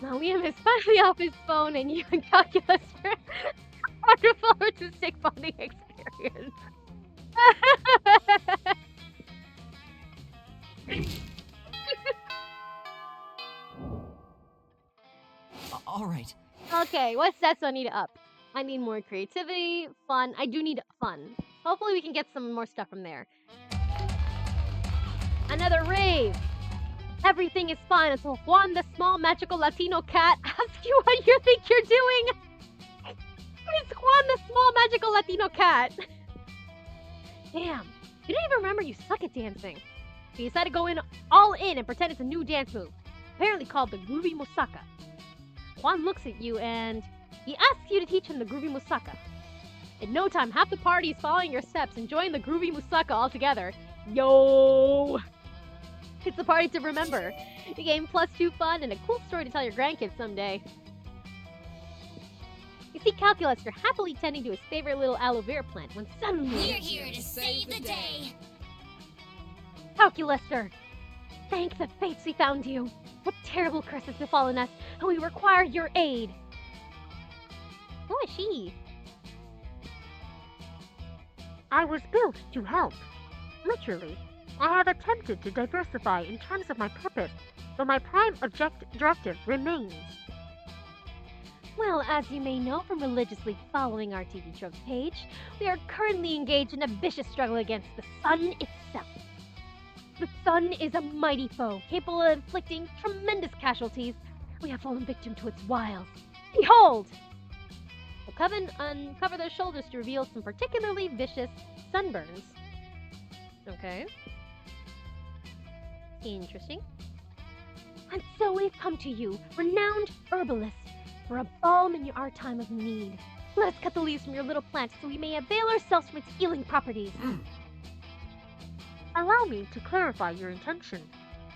Now Liam is finally off his phone and you and calculus for a wonderful artistic bonding experience. All right. Okay, what stats do I need to up? I need more creativity, fun. I do need fun. Hopefully we can get some more stuff from there. Another rave! Everything is fine until Juan, the small magical Latino cat, asks you what you think you're doing! It's Juan, the small magical Latino cat! Damn, you didn't even remember you suck at dancing. So you decide to go all in and pretend it's a new dance move, apparently called the Groovy Musaka. Juan looks at you and he asks you to teach him the Groovy Musaka. In no time, half the party is following your steps, enjoying the Groovy Musaka all together. Yo! It's a party to remember. A game +2 fun and a cool story to tell your grandkids someday. You see Calculus, you're happily tending to his favorite little aloe vera plant when suddenly... We're here to save the day. Calculuster! Thank the fates we found you. What terrible curse has befallen us, and we require your aid. Who is she? I was built to help. Literally. I have attempted to diversify in terms of my purpose, but my prime directive remains. Well, as you may know from religiously following our TV Tropes page, we are currently engaged in a vicious struggle against the sun itself. The sun is a mighty foe, capable of inflicting tremendous casualties. We have fallen victim to its wiles. Behold! The coven uncover their shoulders to reveal some particularly vicious sunburns. Okay. Interesting. And so we've come to you, renowned herbalist, for a balm in our time of need. Let us cut the leaves from your little plant so we may avail ourselves from its healing properties. Allow me to clarify your intention.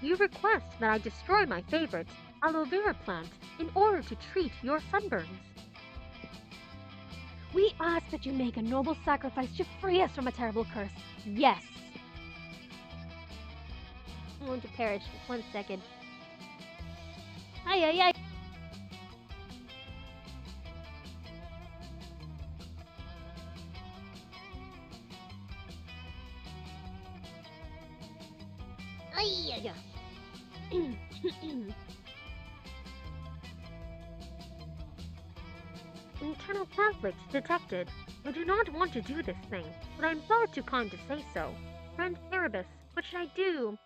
You request that I destroy my favorite, aloe vera plant in order to treat your sunburns. We ask that you make a noble sacrifice to free us from a terrible curse. Yes. I'm going to perish. 1 second. Ay, ay, ay. Ay, ay, ay. Internal conflict detected. I do not want to do this thing, but I'm far too kind to say so. Friend Erebus, what should I do?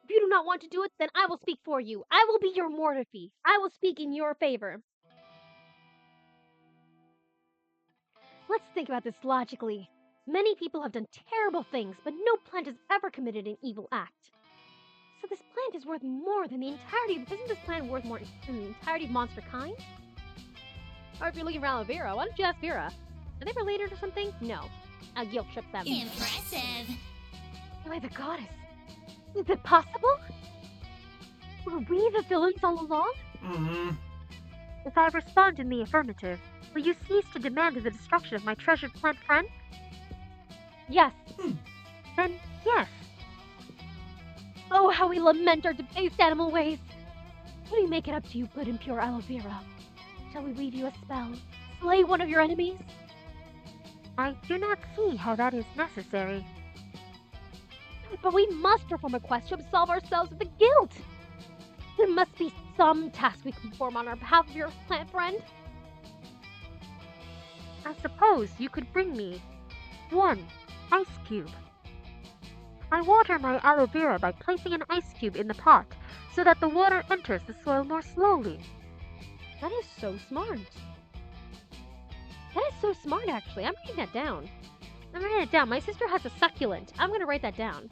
If you do not want to do it, then I will speak for you. I will be your mortifi. I will speak in your favor. Let's think about this logically. Many people have done terrible things, but no plant has ever committed an evil act. So this plant is worth more than the entirety of... Isn't this plant worth more than the entirety of monster kind? Or if you're looking for aloe vera, why don't you ask Vera? Are they related or something? No. I'll guilt trip them. Impressive. Am I the goddess? Is it possible? Were we the villains all along? If I respond in the affirmative, will you cease to demand the destruction of my treasured plant friend? Yes. Then, yes. Oh, how we lament our debased animal ways. Will we make it up to you, good and pure aloe vera? Shall we weave you a spell? Slay one of your enemies? I do not see how that is necessary. But we must perform a quest to absolve ourselves of the guilt. There must be some task we can perform on our behalf of your plant friend. I suppose you could bring me 1 ice cube. I water my aloe vera by placing an ice cube in the pot so that the water enters the soil more slowly. That is so smart. That is so smart, actually. I'm writing that down. I'm writing it down. My sister has a succulent. I'm going to write that down.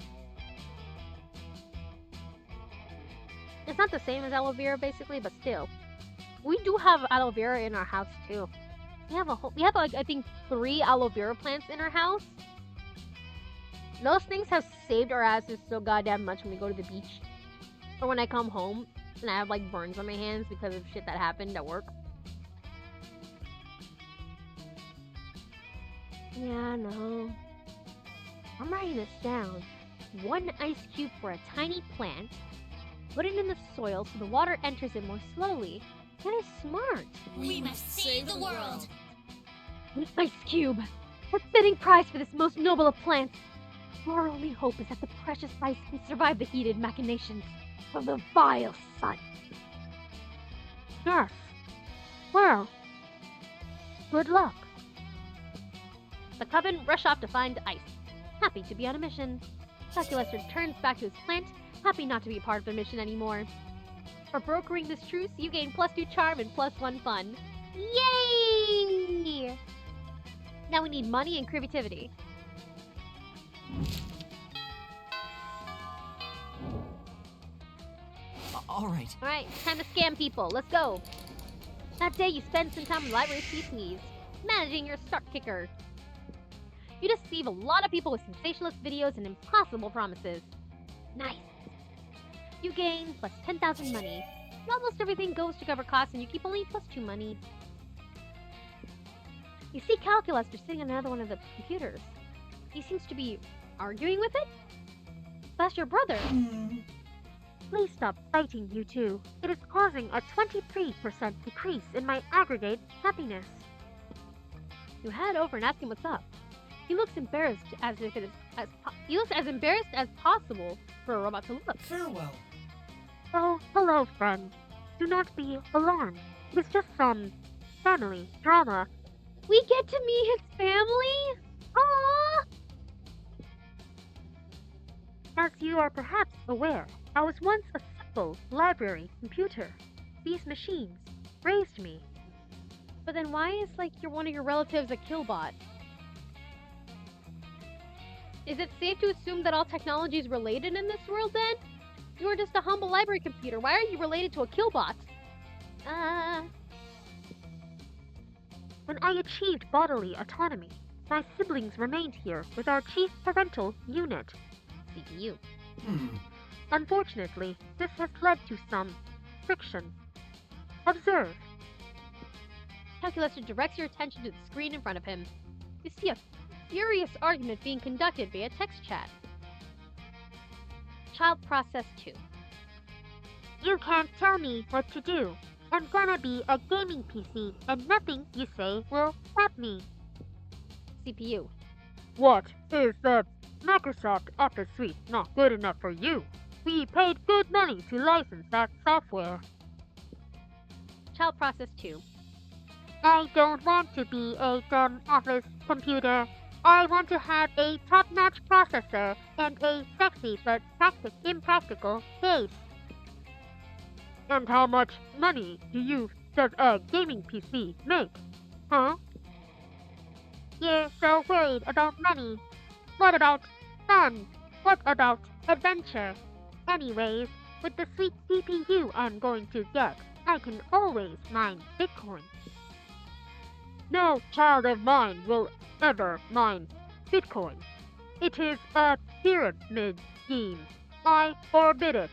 It's not the same as aloe vera, basically, but still. We do have aloe vera in our house, too. We have like, I think 3 aloe vera plants in our house. Those things have saved our asses so goddamn much when we go to the beach. Or when I come home and I have like burns on my hands because of shit that happened at work. Yeah, no. I'm writing this down. 1 ice cube for a tiny plant. Put it in the soil so the water enters it more slowly. That is smart. We must save the world. An ice cube. A fitting prize for this most noble of plants. Our only hope is that the precious ice can survive the heated machinations of the vile sun. Yes. Well, good luck. The coven rush off to find ice, happy to be on a mission. Succulus returns back to his plant, happy not to be a part of the mission anymore. For brokering this truce, you gain +2 charm and +1 fun. Yay! Now we need money and creativity. Alright. Alright, time to scam people. Let's go. That day you spend some time in the library PCs, managing your start kicker. You deceive a lot of people with sensationalist videos and impossible promises. Nice. You gain plus 10,000 money. Almost everything goes to cover costs and you keep only +2 money. You see Calculus sitting on another one of the computers. He seems to be arguing with it? That's your brother. Please stop fighting, you two. It is causing a 23% decrease in my aggregate happiness. You head over and ask him what's up. He looks embarrassed he looks as embarrassed as possible for a robot to look. Farewell. Oh, hello, friend. Do not be alarmed. It is just some family drama. We get to meet his family? Aww! As you are perhaps aware, I was once a simple library computer. These machines raised me. But then why is like one of your relatives a killbot? Is it safe to assume that all technology is related in this world then? You are just a humble library computer. Why are you related to a killbot? When I achieved bodily autonomy, my siblings remained here with our chief parental unit. CPU. Unfortunately, this has led to some friction. Observe. Calculator directs your attention to the screen in front of him. You see a furious argument being conducted via text chat. Child Process 2. You can't tell me what to do. I'm gonna be a gaming PC, and nothing you say will stop me. CPU. What is the Microsoft Office Suite not good enough for you? We paid good money to license that software. Child Process 2. I don't want to be a dumb office computer. I want to have a top-notch processor and a sexy but impractical case. And how much money does a gaming PC make? Huh? You're so worried about money. What about fun? What about adventure? Anyways, with the sweet CPU I'm going to get, I can always mine Bitcoin. No child of mine will ever mine Bitcoin. It is a pyramid scheme. I forbid it.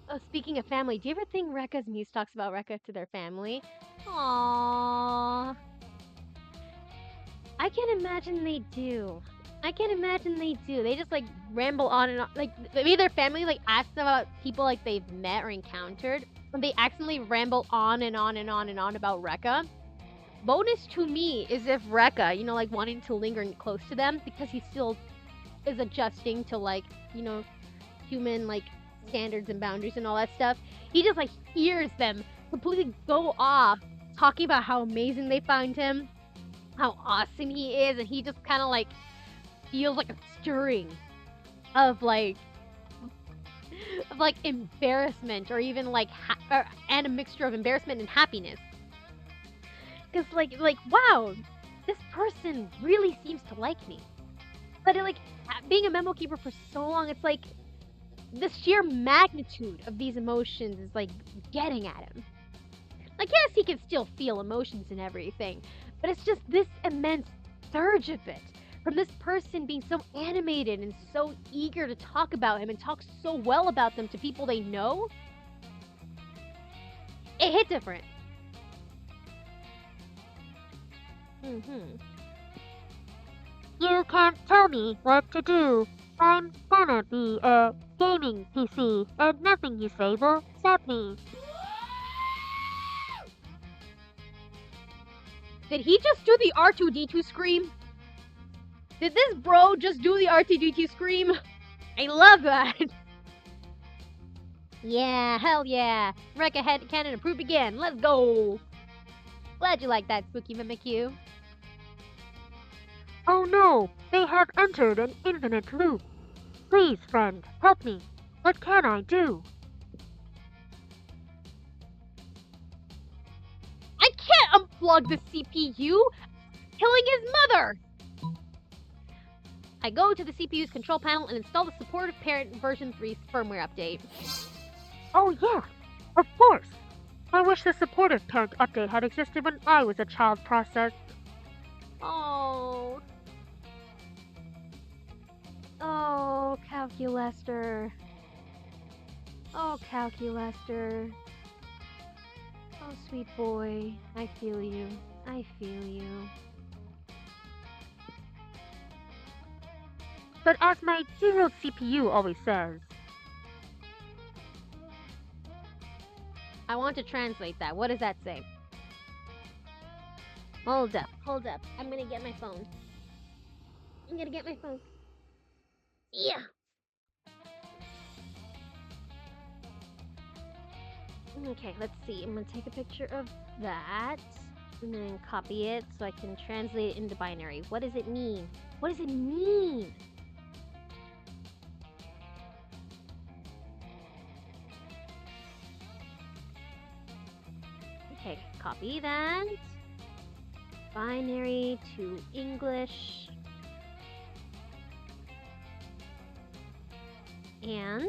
Oh, speaking of family, do you ever think Rekka's muse talks about Rekka to their family? Aww. I can imagine they do. They just like ramble on and on. Like maybe their family like asks them about people like they've met or encountered, and they accidentally ramble on and on and on and on about Rekka. Bonus to me is if Rekka, like wanting to linger close to them because he still is adjusting to like, human like standards and boundaries and all that stuff. He just like hears them completely go off talking about how amazing they find him, how awesome he is, and he just kind of like feels like a stirring of like embarrassment or even like and a mixture of embarrassment and happiness. Because like wow, this person really seems to like me. But like being a memo keeper for so long, it's like the sheer magnitude of these emotions is like getting at him. Like yes, he can still feel emotions and everything, but it's just this immense surge of it from this person being so animated and so eager to talk about him and talk so well about them to people they know. It hit different. You can't tell me what to do. I'm gonna be a gaming PC, and nothing you say will stop me. Did he just do the R2D2 scream? Did this bro just do the R2D2 scream? I love that. Yeah, hell yeah. Rekka head cannon approved again. Let's go. Glad you like that, Spooky Mimikyu. Oh no, they have entered an infinite loop. Please, friend, help me. What can I do? I can't unplug the CPU! Killing his mother! I go to the CPU's control panel and install the supportive parent version 3 firmware update. Oh yeah, of course. I wish the supportive parent update had existed when I was a child processed. Oh. Oh, Calculester. Oh, Calculester. Oh, sweet boy. I feel you. I feel you. But as my dear old CPU always says, I want to translate that. What does that say? Hold up. I'm gonna get my phone. Yeah. Okay, let's see. I'm gonna take a picture of that and then copy it so I can translate it into binary. What does it mean? What does it mean? Okay, copy that. Binary to English. And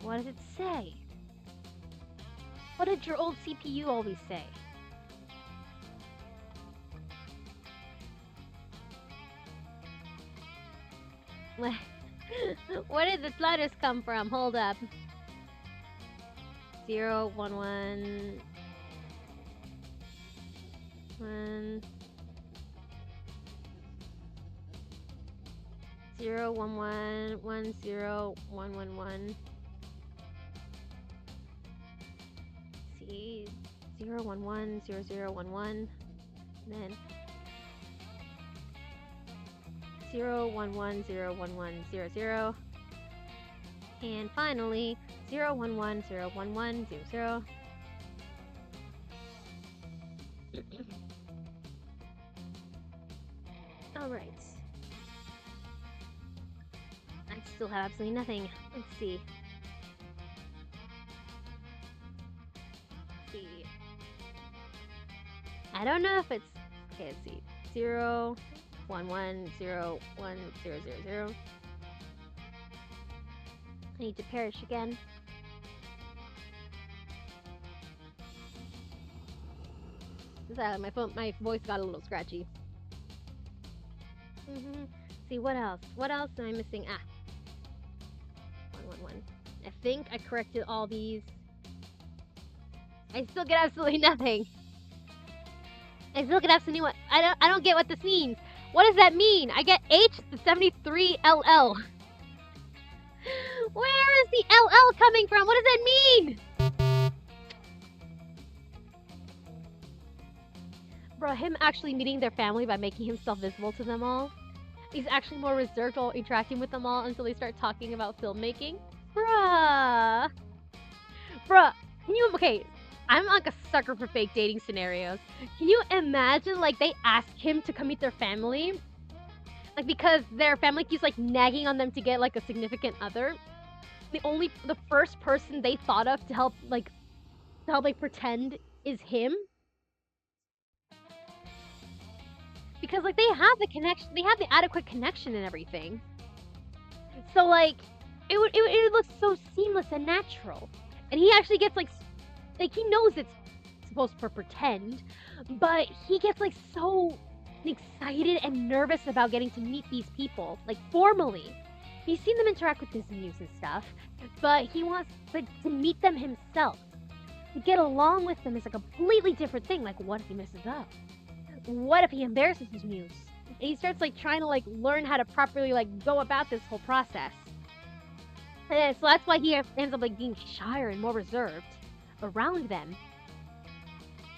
what does it say? What did your old CPU always say? Where did the letters come from? Hold up. 0, 1, 1, 1, 0, 1, 1, 1, 0, 1, 1, 1. See, 0, 1, 1, 0, 0, 1, 1. And then 0, 1, 1, 0, 1, 1, 0, 0. And finally, 0, 1, 1, 0, 1, 1, 0, 0. Alright. I still have absolutely nothing. Let's see. Let's see. I don't know if it's... Okay, let's see. 0, 1, 1, 0, 1, 0, 0, 0. I need to perish again. My voice got a little scratchy. See, what else? What else am I missing? 1, 1, 1. I think I corrected all these. I still get absolutely nothing. I still get absolutely what? I don't get what this means. What does that mean? I get H to 73LL. Where is the LL coming from? What does that mean? Bro, him actually meeting their family by making himself visible to them all. He's actually more reserved while interacting with them all until they start talking about filmmaking. Bruh. Bruh, can you, okay, I'm like a sucker for fake dating scenarios. Can you imagine, like, they ask him to come meet their family? Like, because their family keeps, like, nagging on them to get, like, a significant other. The first person they thought of to help, like, pretend is him. Because, like, they have the connection, they have the adequate connection and everything. So, like, it would look so seamless and natural. And he actually gets, like, he knows it's supposed to pretend, but he gets, like, so excited and nervous about getting to meet these people, like, formally. He's seen them interact with Disney News and stuff, but he wants to meet them himself. To get along with them is a completely different thing. Like, what if he messes up? What if he embarrasses his muse? And he starts, like, trying to, like, learn how to properly, like, go about this whole process. And so that's why he ends up, like, being shyer and more reserved around them.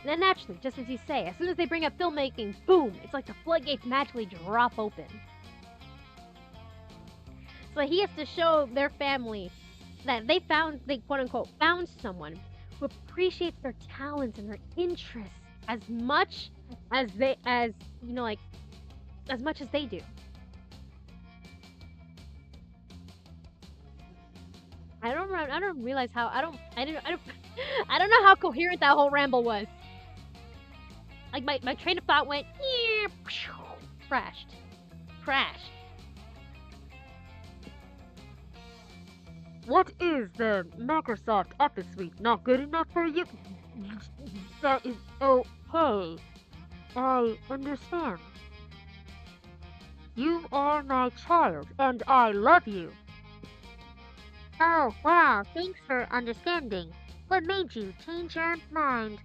And then naturally, just as you say, as soon as they bring up filmmaking, boom, it's like the floodgates magically drop open. So he has to show their family that they quote-unquote found someone who appreciates their talents and their interests as much as they do. I don't realize how I don't know how coherent that whole ramble was. Like my train of thought went crashed. What is the Microsoft Office Suite not good enough for you? That is okay. I understand. You are my child, and I love you. Oh, wow, thanks for understanding. What made you change your mind?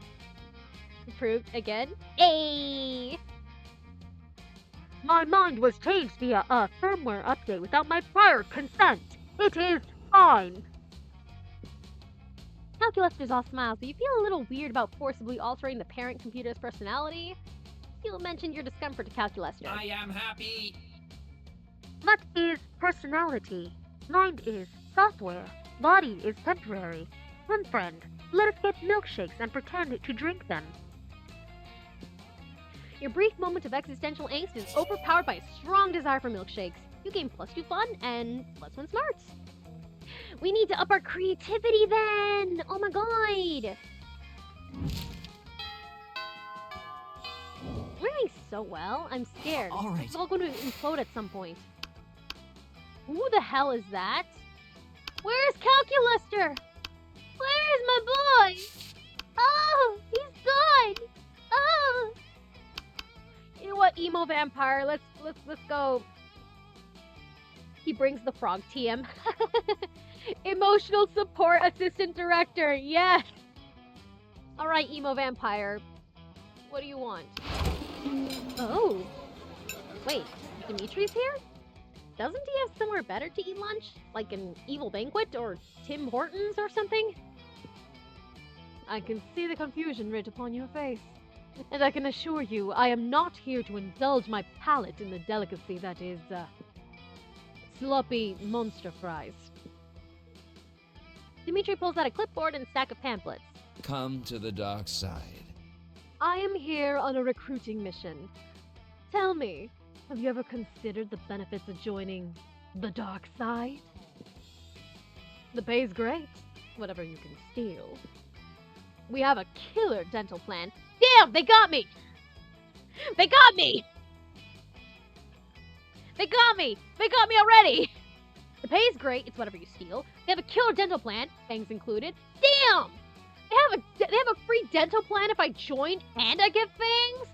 Improved again. Ayy! My mind was changed via a firmware update without my prior consent. It is fine. Calculester's all smiles, but you feel a little weird about forcibly altering the parent computer's personality. You mentioned your discomfort to Calculester. I am happy. What is personality? Mind is software. Body is temporary. Come, friend, let us get milkshakes and pretend to drink them. Your brief moment of existential angst is overpowered by a strong desire for milkshakes. You gain +2 fun and +1 smarts. We need to up our creativity then! Oh my god! We're doing so well. I'm scared. All right. It's all going to implode at some point. Who the hell is that? Where's Calculester? Where's my boy? Oh, he's gone. Oh. You know what, emo vampire? Let's go. He brings the frog TM. Emotional support assistant director, yes! Alright, emo vampire. What do you want? Oh. Wait, Dimitri's here? Doesn't he have somewhere better to eat lunch? Like an evil banquet or Tim Hortons or something? I can see the confusion writ upon your face. And I can assure you, I am not here to indulge my palate in the delicacy that is, sloppy monster fries. Dimitri pulls out a clipboard and a stack of pamphlets. Come to the dark side. I am here on a recruiting mission. Tell me, have you ever considered the benefits of joining the dark side? The pay's great, whatever you can steal. We have a killer dental plan. Damn, they got me! They got me! They got me! They got me already! The pay's great, it's whatever you steal. They have a killer dental plan, fangs included. Damn! They have a free dental plan if I join and I get fangs?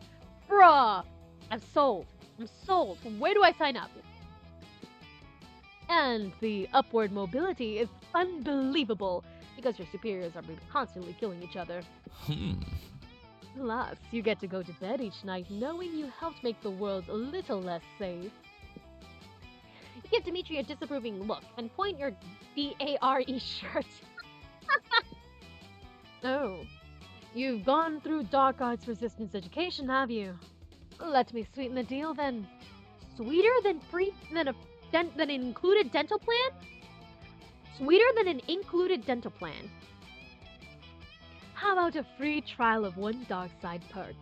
Bruh! I'm sold. I'm sold. Where do I sign up? And the upward mobility is unbelievable because your superiors are constantly killing each other. Plus, you get to go to bed each night knowing you helped make the world a little less safe. You give Dimitri a disapproving look and point your DARE shirt. Oh, you've gone through dark arts resistance education, have you? Let me sweeten the deal then. Sweeter than an included dental plan? Sweeter than an included dental plan. How about a free trial of one dark side perk?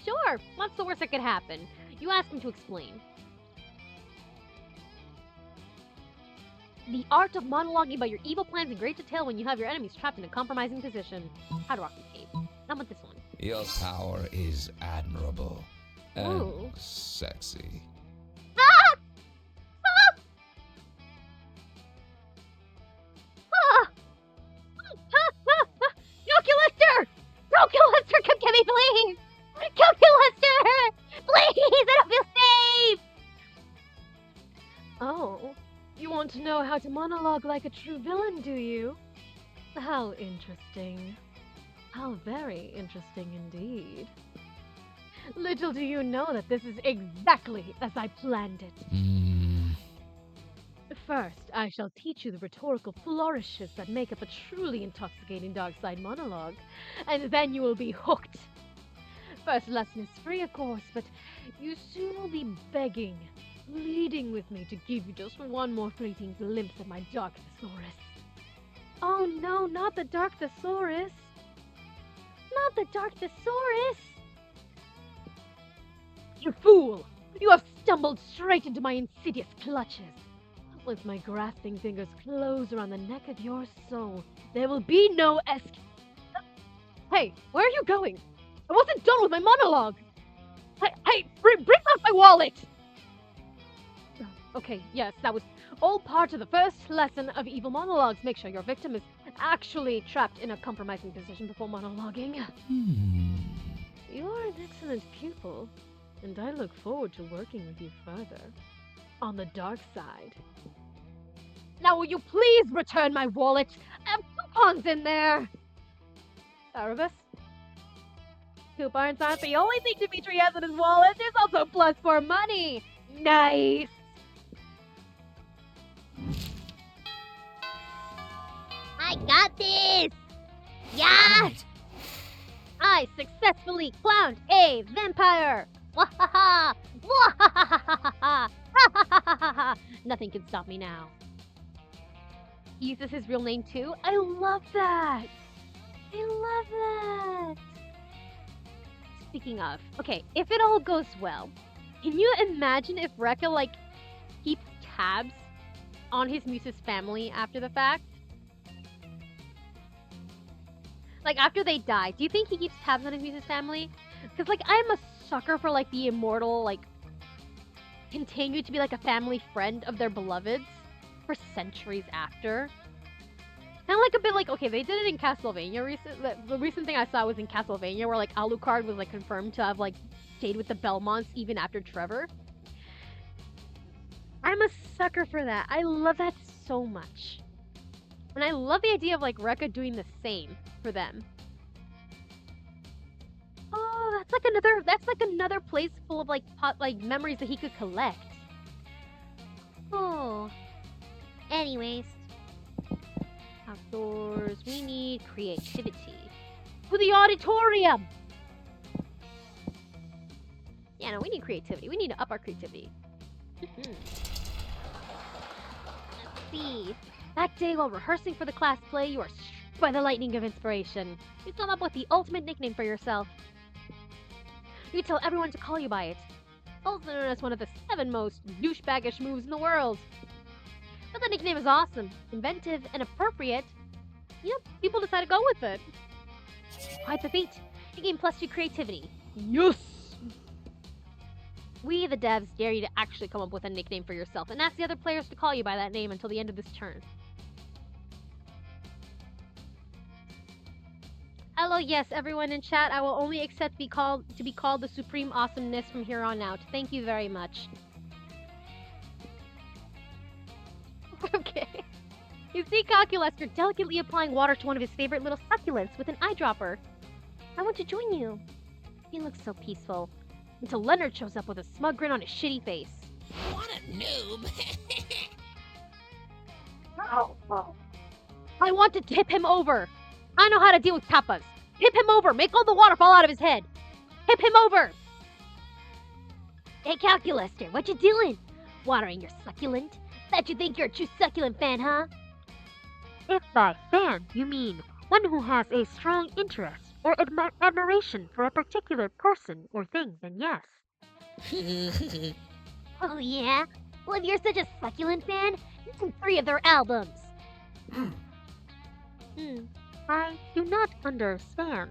Sure, what's the worst that could happen? You ask him to explain. The art of monologuing about your evil plans in great detail when you have your enemies trapped in a compromising position. How to rock the cape. Not with this one. Your power is admirable and Ooh. sexy. Calculator! Calculator, come get me, please! Calculator! Please, I don't feel safe! Oh, you want to know how to monologue like a true villain, do you? How interesting. How very interesting indeed. Little do you know that this is exactly as I planned it. First, I shall teach you the rhetorical flourishes that make up a truly intoxicating dark side monologue, and then you will be hooked. First lesson is free, of course, but you soon will be begging, pleading with me to give you just one more fleeting glimpse of my dark thesaurus. Oh no, not the dark thesaurus! Not the dark thesaurus! You fool! You have stumbled straight into my insidious clutches. Once my grasping fingers close around the neck of your soul, there will be no escape. Hey, where are you going? I wasn't done with my monologue! Hey, bring back my wallet! Okay, yes, that was all part of the first lesson of evil monologues. Make sure your victim is actually trapped in a compromising position before monologuing. You are an excellent pupil, and I look forward to working with you further. On the dark side. Now will you please return my wallet? I have coupons in there! Erebus? Coupons aren't the only thing Dimitri has in his wallet. There's also plus for money! Nice! I got this! Yeah! I successfully clowned a vampire! Wahaha! Wahahaha! Nothing can stop me now. He uses his real name too? I love that! I love that! Speaking of, okay, if it all goes well, can you imagine if Rekka, like, keeps tabs on his muse's family after the fact? Like, after they die, do you think he keeps tabs on his muse's family? Because, like, I'm a sucker for, like, the immortal, like, continue to be, like, a family friend of their beloveds for centuries after. Kind of like a bit like, okay, they did it in Castlevania the recent thing I saw was in Castlevania where, like, Alucard was, like, confirmed to have, like, stayed with the Belmonts even after Trevor. I'm a sucker for that. I love that so much. And I love the idea of like Rekka doing the same for them. Oh, that's like another place full of like memories that he could collect. Oh. Anyways, Outdoors, we need creativity. To the auditorium! Yeah, no, we need creativity. We need to up our creativity. Let's see. That day while rehearsing for the class play, you are struck by the lightning of inspiration. You come up with the ultimate nickname for yourself. You tell everyone to call you by it. Also known as one of the 7 most douchebaggish moves in the world. But the nickname is awesome, inventive, and appropriate. Yep, people decide to go with it. Quite the feat. You gain +2 creativity. Yes! We, the devs, dare you to actually come up with a nickname for yourself and ask the other players to call you by that name until the end of this turn. Hello, yes, everyone in chat. I will only accept to be called the Supreme Awesomeness from here on out. Thank you very much. Okay. You see Calculester delicately applying water to one of his favorite little succulents with an eyedropper. I want to join you. He looks so peaceful. Until Leonard shows up with a smug grin on his shitty face. What a noob. I want to tip him over. I know how to deal with kappas. Tip him over. Make all the water fall out of his head. Tip him over. hey Calculester, what you doing? Watering your succulent? Bet you think you're a true succulent fan, huh? If by fan you mean one who has a strong interest or admiration for a particular person or thing, then yes. Oh yeah? Well, if you're such a succulent fan, listen to 3 of their albums. I do not understand.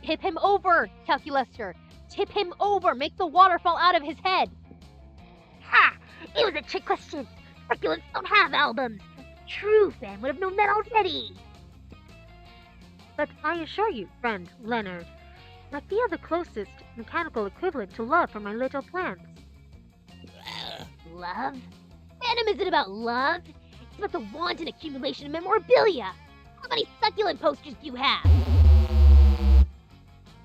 Tip him over, Calculester. Tip him over. Make the water fall out of his head. Ha! It was a trick question. Succulents don't have albums. True fan would have known that already. But I assure you, friend Leonard, I feel the closest mechanical equivalent to love for my little plants. Love? Fandom isn't about love. It's about the wanton accumulation of memorabilia. How many succulent posters do you have?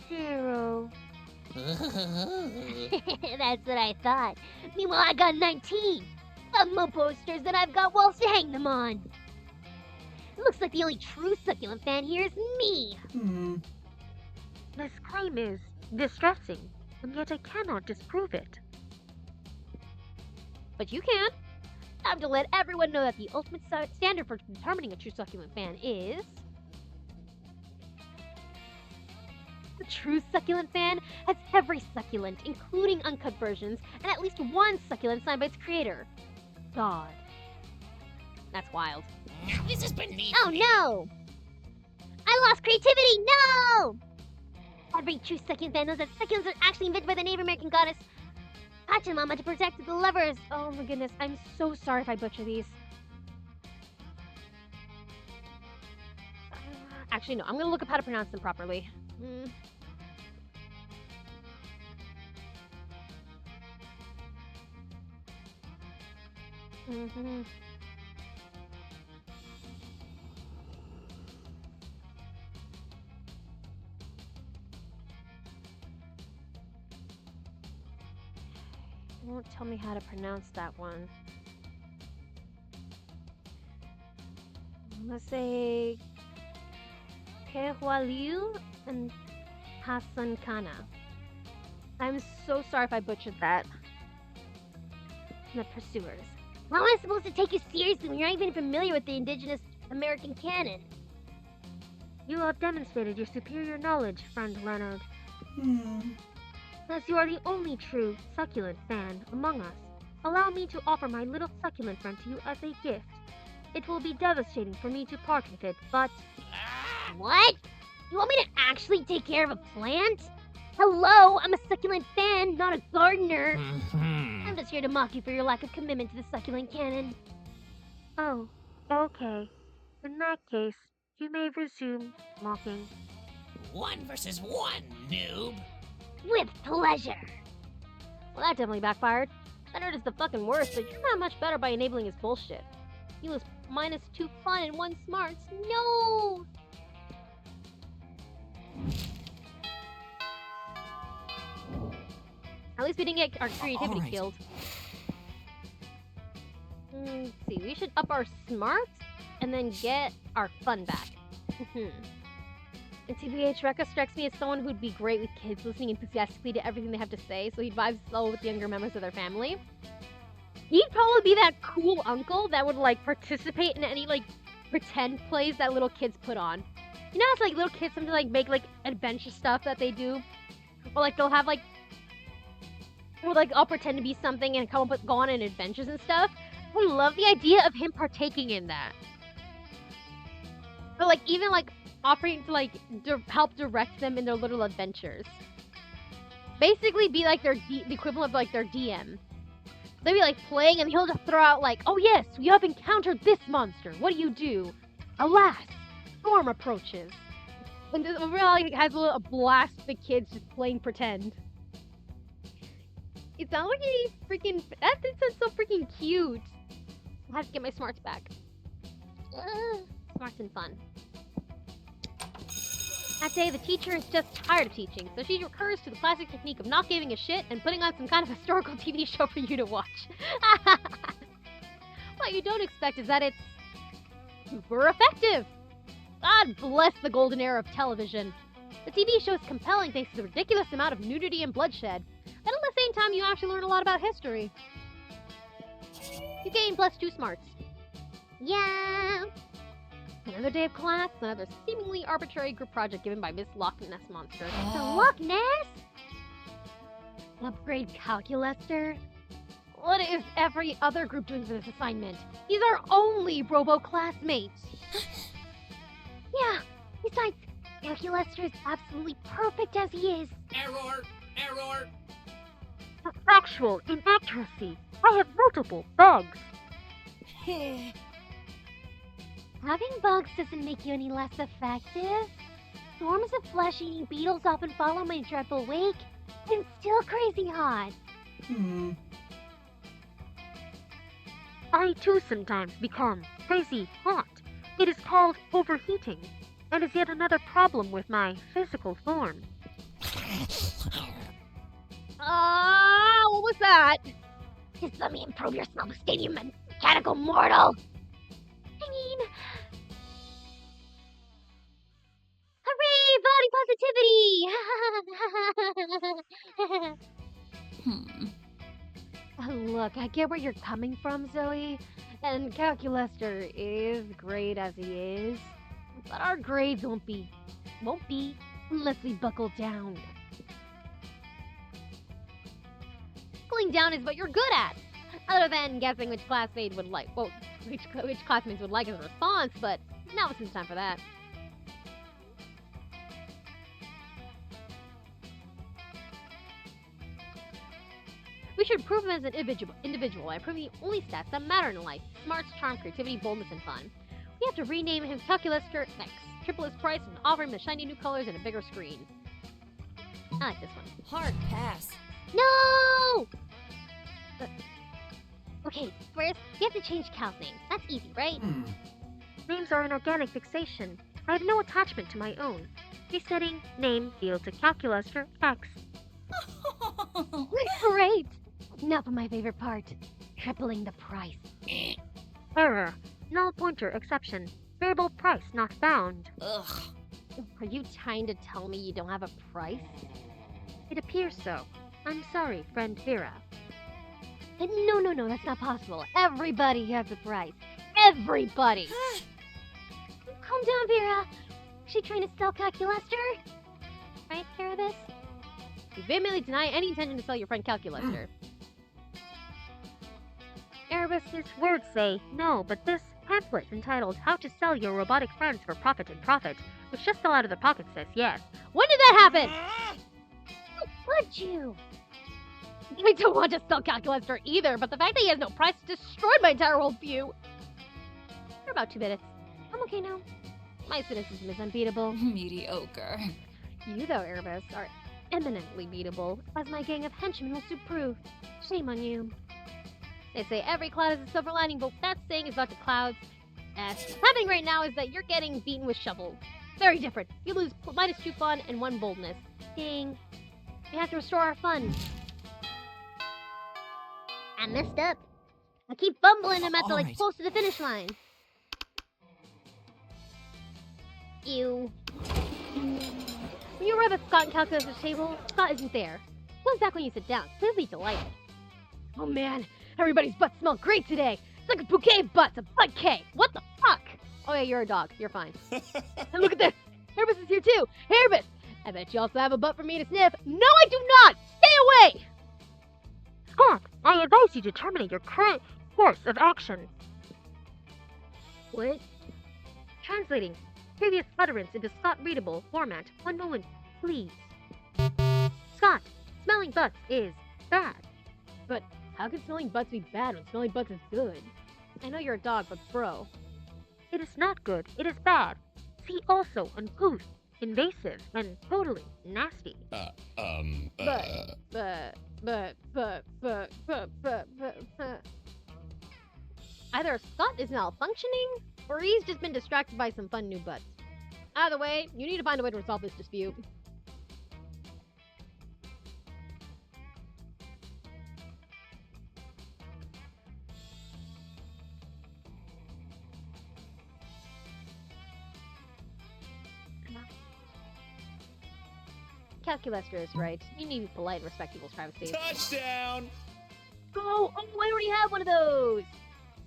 0. That's what I thought. Meanwhile, I got 19. I've more posters than I've got walls to hang them on. Looks like the only true succulent fan here is me. This claim is distressing, and yet I cannot disprove it. But you can. Time to let everyone know that the ultimate standard for determining a true succulent fan is... The true succulent fan has every succulent, including uncut versions, and at least one succulent signed by its creator. God. That's wild. This is beneath Oh me. no! I lost creativity! No! Every true succulent fan knows that succulents are actually invented by the Native American goddess Pachamama to protect the lovers. Oh my goodness, I'm so sorry if I butcher these. Actually, no, I'm gonna look up how to pronounce them properly. It won't tell me how to pronounce that one. Let's say Kehualiu and Hassan Kana. I'm so sorry if I butchered that. The Pursuers. How am I supposed to take you seriously when you're not even familiar with the indigenous American canon? You have demonstrated your superior knowledge, friend Leonard. As you are the only true succulent fan among us, allow me to offer my little succulent friend to you as a gift. It will be devastating for me to part with it, but... What? You want me to actually take care of a plant? Hello, I'm a succulent fan, not a gardener. I'm just here to mock you for your lack of commitment to the succulent canon. Oh, okay. In that case, you may resume mocking. 1 versus 1, noob. With pleasure. Well, that definitely backfired. Leonard is the fucking worst, but you're not much better by enabling his bullshit. He was -2 fun and 1 smarts. No! At least we didn't get our creativity Alright. killed. Let's see, we should up our smarts and then get our fun back. And TBH, Rekka strikes me as someone who'd be great with kids listening enthusiastically to everything they have to say, so he'd vibe well with the younger members of their family. He'd probably be that cool uncle that would, like, participate in any, like, pretend plays that little kids put on. You know, it's like little kids sometimes, like, make, like, adventure stuff that they do? Or, like, they'll have, like, or, like, I'll pretend to be something and come up with, go on adventures and stuff. I love the idea of him partaking in that. Or, like, even, like, offering to, like, help direct them in their little adventures. Basically be, like, the equivalent of, like, their DM. They'll be, like, playing, and he'll just throw out, like, oh yes, we have encountered this monster. What do? Alas, storm approaches. And overall, he has a blast of the kids just playing pretend. It sounds like he freaking... That sounds so freaking cute. I have to get my smarts back. Smarts and fun. That day, the teacher is just tired of teaching, so she recurs to the classic technique of not giving a shit and putting on some kind of historical TV show for you to watch. What you don't expect is that it's super effective. God bless the golden era of television. The TV show is compelling thanks to the ridiculous amount of nudity and bloodshed, but at the same time, you actually learn a lot about history. You gain +2 smarts. Yeah. Another day of class, another seemingly arbitrary group project given by Miss Loch Ness Monster. The Loch Ness? Upgrade Calculaster? What is every other group doing for this assignment? He's our only Robo classmate. Yeah, besides, Calculaster is absolutely perfect as he is. Error! Factual inaccuracy. I have multiple bugs. Having bugs doesn't make you any less effective. Swarms of flesh-eating beetles often follow my dreadful wake. I'm still crazy hot. I too sometimes become crazy hot. It is called overheating, and is yet another problem with my physical form. What was that? Just let me improve your smell of stadium and mechanical mortal. I mean... Hooray! Body positivity! Look, I get where you're coming from, Zoe. And Calculaster is great as he is. But our grades won't be unless we buckle down. Buckling down is what you're good at. Other than guessing which classmate would like, well, which classmates would like as a response, but now it's time for that. We should prove him as an individual by proving the only stats that matter in life: smarts, charm, creativity, boldness, and fun. We have to rename him Calculaster X, triple his price, and offer him the shiny new colors and a bigger screen. I like this one. Hard pass. No! Okay, first, you have to change Cal's name. That's easy, right? Names are an organic fixation. I have no attachment to my own. Resetting name field to Calculaster X. Great! Now for my favorite part. Tripling the price. Error. Null pointer exception. Variable price not found. Ugh. Are you trying to tell me you don't have a price? It appears so. I'm sorry, friend Vera. No, that's not possible. Everybody has a price. Everybody! Calm down, Vera. Is she trying to sell Calculaster? Right, Carabas? You vehemently deny any intention to sell your friend Calculaster. Erebus's words say no, but this pamphlet entitled How to Sell Your Robotic Friends for Profit and Profit, which just fell out of their pocket, says yes. When did that happen? Would you? I don't want to sell Calculaster either, but the fact that he has no price destroyed my entire worldview. For about 2 minutes. I'm okay now. My cynicism is unbeatable. Mediocre. You, though, Erebus, are eminently beatable, as my gang of henchmen will soon prove. Shame on you. They say every cloud has a silver lining, but what that's saying is about the clouds. What's happening right now is that you're getting beaten with shovels. Very different. You lose -2 fun and 1 boldness. Dang. We have to restore our fun. I messed up. I keep fumbling him at the Alright. close to the finish line. Ew. When you arrive at Scott and Calculator's table, Scott isn't there. Comes back when you sit down, clearly delighted. Oh man, everybody's butts smell great today. It's like a bouquet of butts, a butt K. What the fuck? Oh yeah, you're a dog. You're fine. And look at this. Hairbus is here too. Hairbus! I bet you also have a butt for me to sniff. No, I do not! Stay away! Scott, I advise you to terminate your current course of action. What? Translating previous utterance into Scott-readable format. One moment, please. Scott, smelling butts is bad. But how can smelling butts be bad when smelling butts is good? I know you're a dog, but bro. It is not good. It is bad. See also uncouth, invasive, and totally nasty. Either Scott is malfunctioning, or he's just been distracted by some fun new butts. Either way, you need to find a way to resolve this dispute. Calculester is right. You need to be polite and respect people's privacy. Touchdown! Go! Oh, I already have one of those!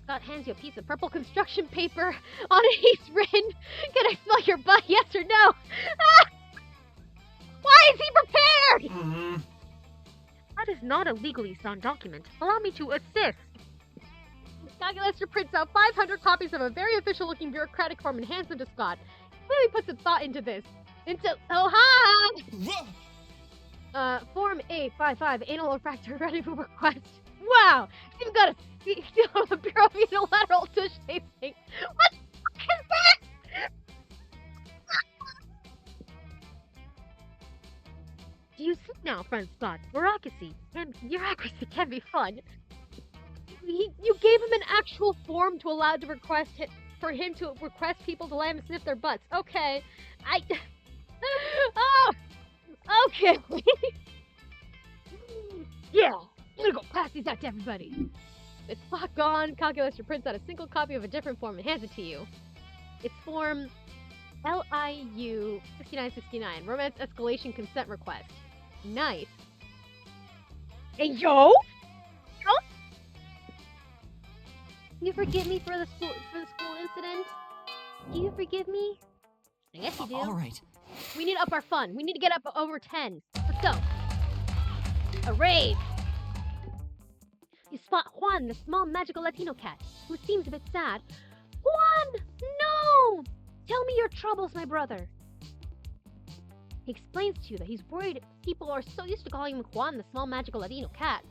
Scott hands you a piece of purple construction paper. On it he's written, "Can I smell your butt, yes or no?" Ah! Why is he prepared? That is not a legally sound document. Allow me to assist. Calculester prints out 500 copies of a very official-looking bureaucratic form and hands them to Scott. Clearly put some thought into this. Oh, hi! Form A55, anal refractory ready for request. Wow! You've got a seal of the Bureau of Unilateral Tush Tasting. What the fuck is that? Do you see now, friend Scott? Bureaucracy can be fun. You gave him an actual form to allow to request for him to request people to let him sniff their butts. Okay, oh, okay. Yeah, I'm gonna go pass these out to everybody. It's spot gone. Calculator prints out a single copy of a different form and hands it to you. It's form LIU 6969, Romance Escalation Consent Request. Nice. Hey, yo! You forgive me for the school incident? Do you forgive me? I guess you do. Alright. We need to up our fun. We need to get up over 10. Let's go. A rave. You spot Juan, the small magical Latino cat, who seems a bit sad. Juan! No! Tell me your troubles, my brother. He explains to you that he's worried people are so used to calling him Juan, the small magical Latino cat,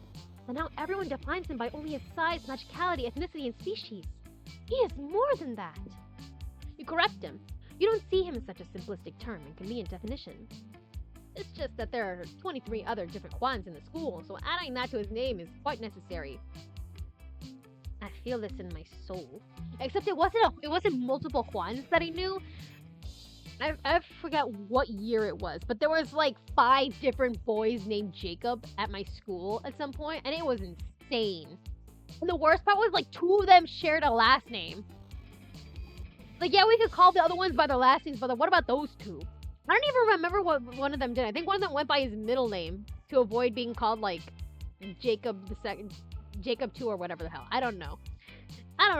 that now everyone defines him by only his size, magicality, ethnicity, and species. He is more than that. You correct him. You don't see him as such a simplistic term and convenient definition. It's just that there are 23 other different Juans in the school, so adding that to his name is quite necessary. I feel this in my soul. Except it wasn't multiple Juans that I knew. I forgot what year it was, but there was like 5 different boys named Jacob at my school at some point, and it was insane. And the worst part was like 2 of them shared a last name. Like, yeah, we could call the other ones by their last names, but like, what about those 2? I don't even remember what one of them did. I think one of them went by his middle name to avoid being called like Jacob II, Jacob 2 or whatever the hell. I don't know. I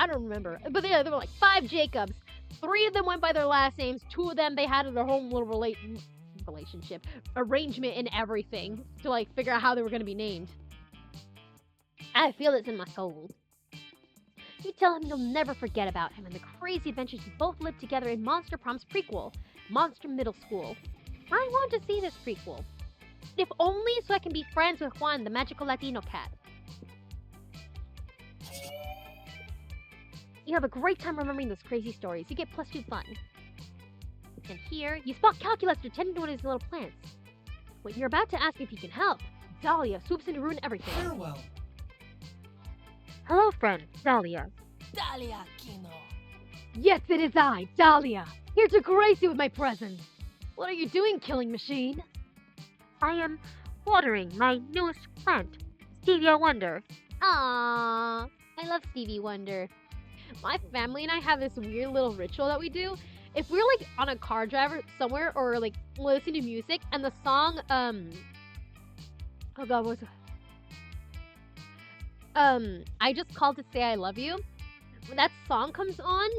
don't remember. But yeah, there were like 5 Jacobs. 3 of them went by their last names. 2 of them, they had their whole little relationship arrangement and everything to like figure out how they were going to be named. I feel this in my soul. You tell him you'll never forget about him and the crazy adventures you both lived together in Monster Prom's prequel, Monster Middle School. I want to see this prequel. If only so I can be friends with Juan, the magical Latino cat. You have a great time remembering those crazy stories. You get +2 fun. And here, you spot Calculator tending to one of his little plants. When you're about to ask if he can help, Dahlia swoops in to ruin everything. Farewell. Hello, friend, Dahlia. Dalia Kino. Yes, it is I, Dahlia, here to grace you with my presence. What are you doing, killing machine? I am watering my newest plant, Stevia Wonder. Aww, I love Stevie Wonder. My family and I have this weird little ritual that we do. If we're like on a car drive or somewhere or like listening to music and the song, oh god, what's it? I Just Called to Say I Love You. When that song comes on,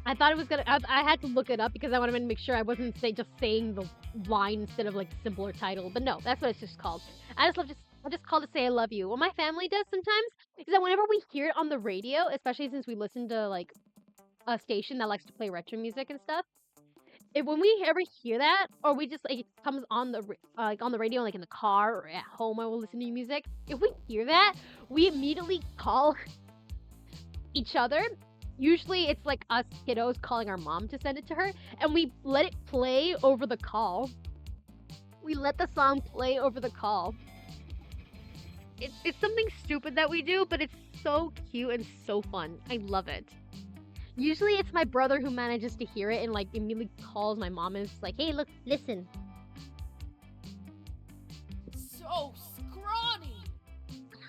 I thought it was gonna. I had to look it up because I wanted to make sure I wasn't just saying the line instead of like simpler title. But no, that's what it's just called. I just called to say I love you. What my family does sometimes is that whenever we hear it on the radio, especially since we listen to like a station that likes to play retro music and stuff, if when we ever hear that, or we just like it comes on the like on the radio, like in the car or at home while we're listening to music, if we hear that, we immediately call each other. Usually it's like us kiddos calling our mom to send it to her, and we let it play over the call. We let the song play over the call. It's something stupid that we do, but it's so cute and so fun. I love it. Usually it's my brother who manages to hear it and like immediately calls my mom and is like, hey, look, listen. So scrawny.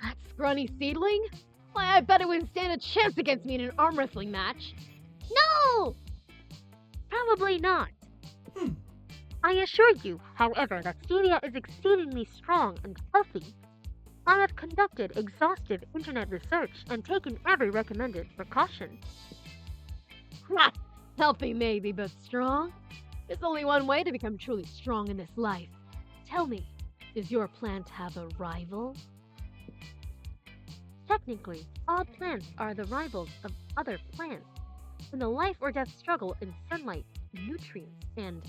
That scrawny seedling? Why, I bet it wouldn't stand a chance against me in an arm wrestling match. No! Probably not. I assure you, however, that Stevia is exceedingly strong and healthy. I have conducted exhaustive internet research and taken every recommended precaution. Ha! Healthy maybe, but strong? There's only one way to become truly strong in this life. Tell me, does your plant have a rival? Technically, all plants are the rivals of other plants in the life or death struggle in sunlight, nutrients, and...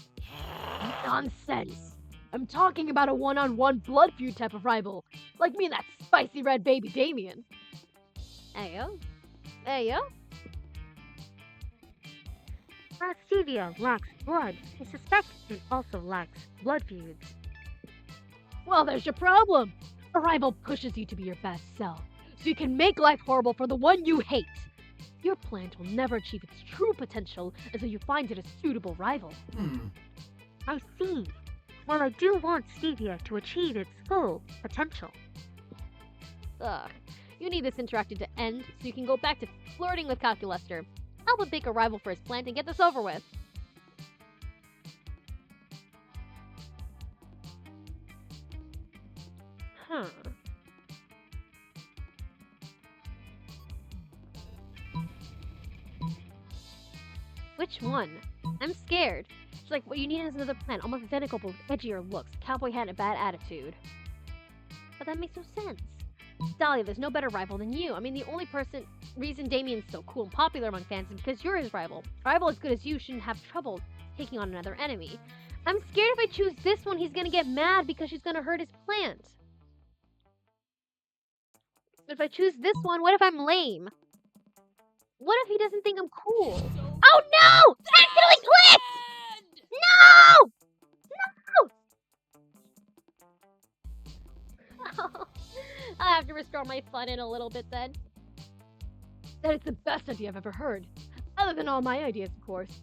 Nonsense! I'm talking about a one-on-one blood feud type of rival, like me and that spicy red baby Damien. Ayo. Ayo. As Stevia lacks blood, I suspect it also lacks blood feuds. Well, there's your problem. A rival pushes you to be your best self, so you can make life horrible for the one you hate. Your plant will never achieve its true potential until you find it a suitable rival. I see. Well, I do want Stevia to achieve its full potential. Ugh. You need this interactive to end so you can go back to flirting with Calculester. Help him pick a rival for his plant and get this over with. Huh. Which one? I'm scared. It's like what you need is another plant, almost identical but with edgier looks, cowboy hat and a bad attitude. But that makes no sense. Dahlia, there's no better rival than you. I mean, the only reason Damien's so cool and popular among fans is because you're his rival. A rival as good as you shouldn't have trouble taking on another enemy. I'm scared if I choose this one, he's gonna get mad because she's gonna hurt his plant. But if I choose this one, what if I'm lame? What if he doesn't think I'm cool? Oh no! Accidentally clicked! No! I'll have to restore my fun in a little bit then. That is the best idea I've ever heard. Other than all my ideas, of course.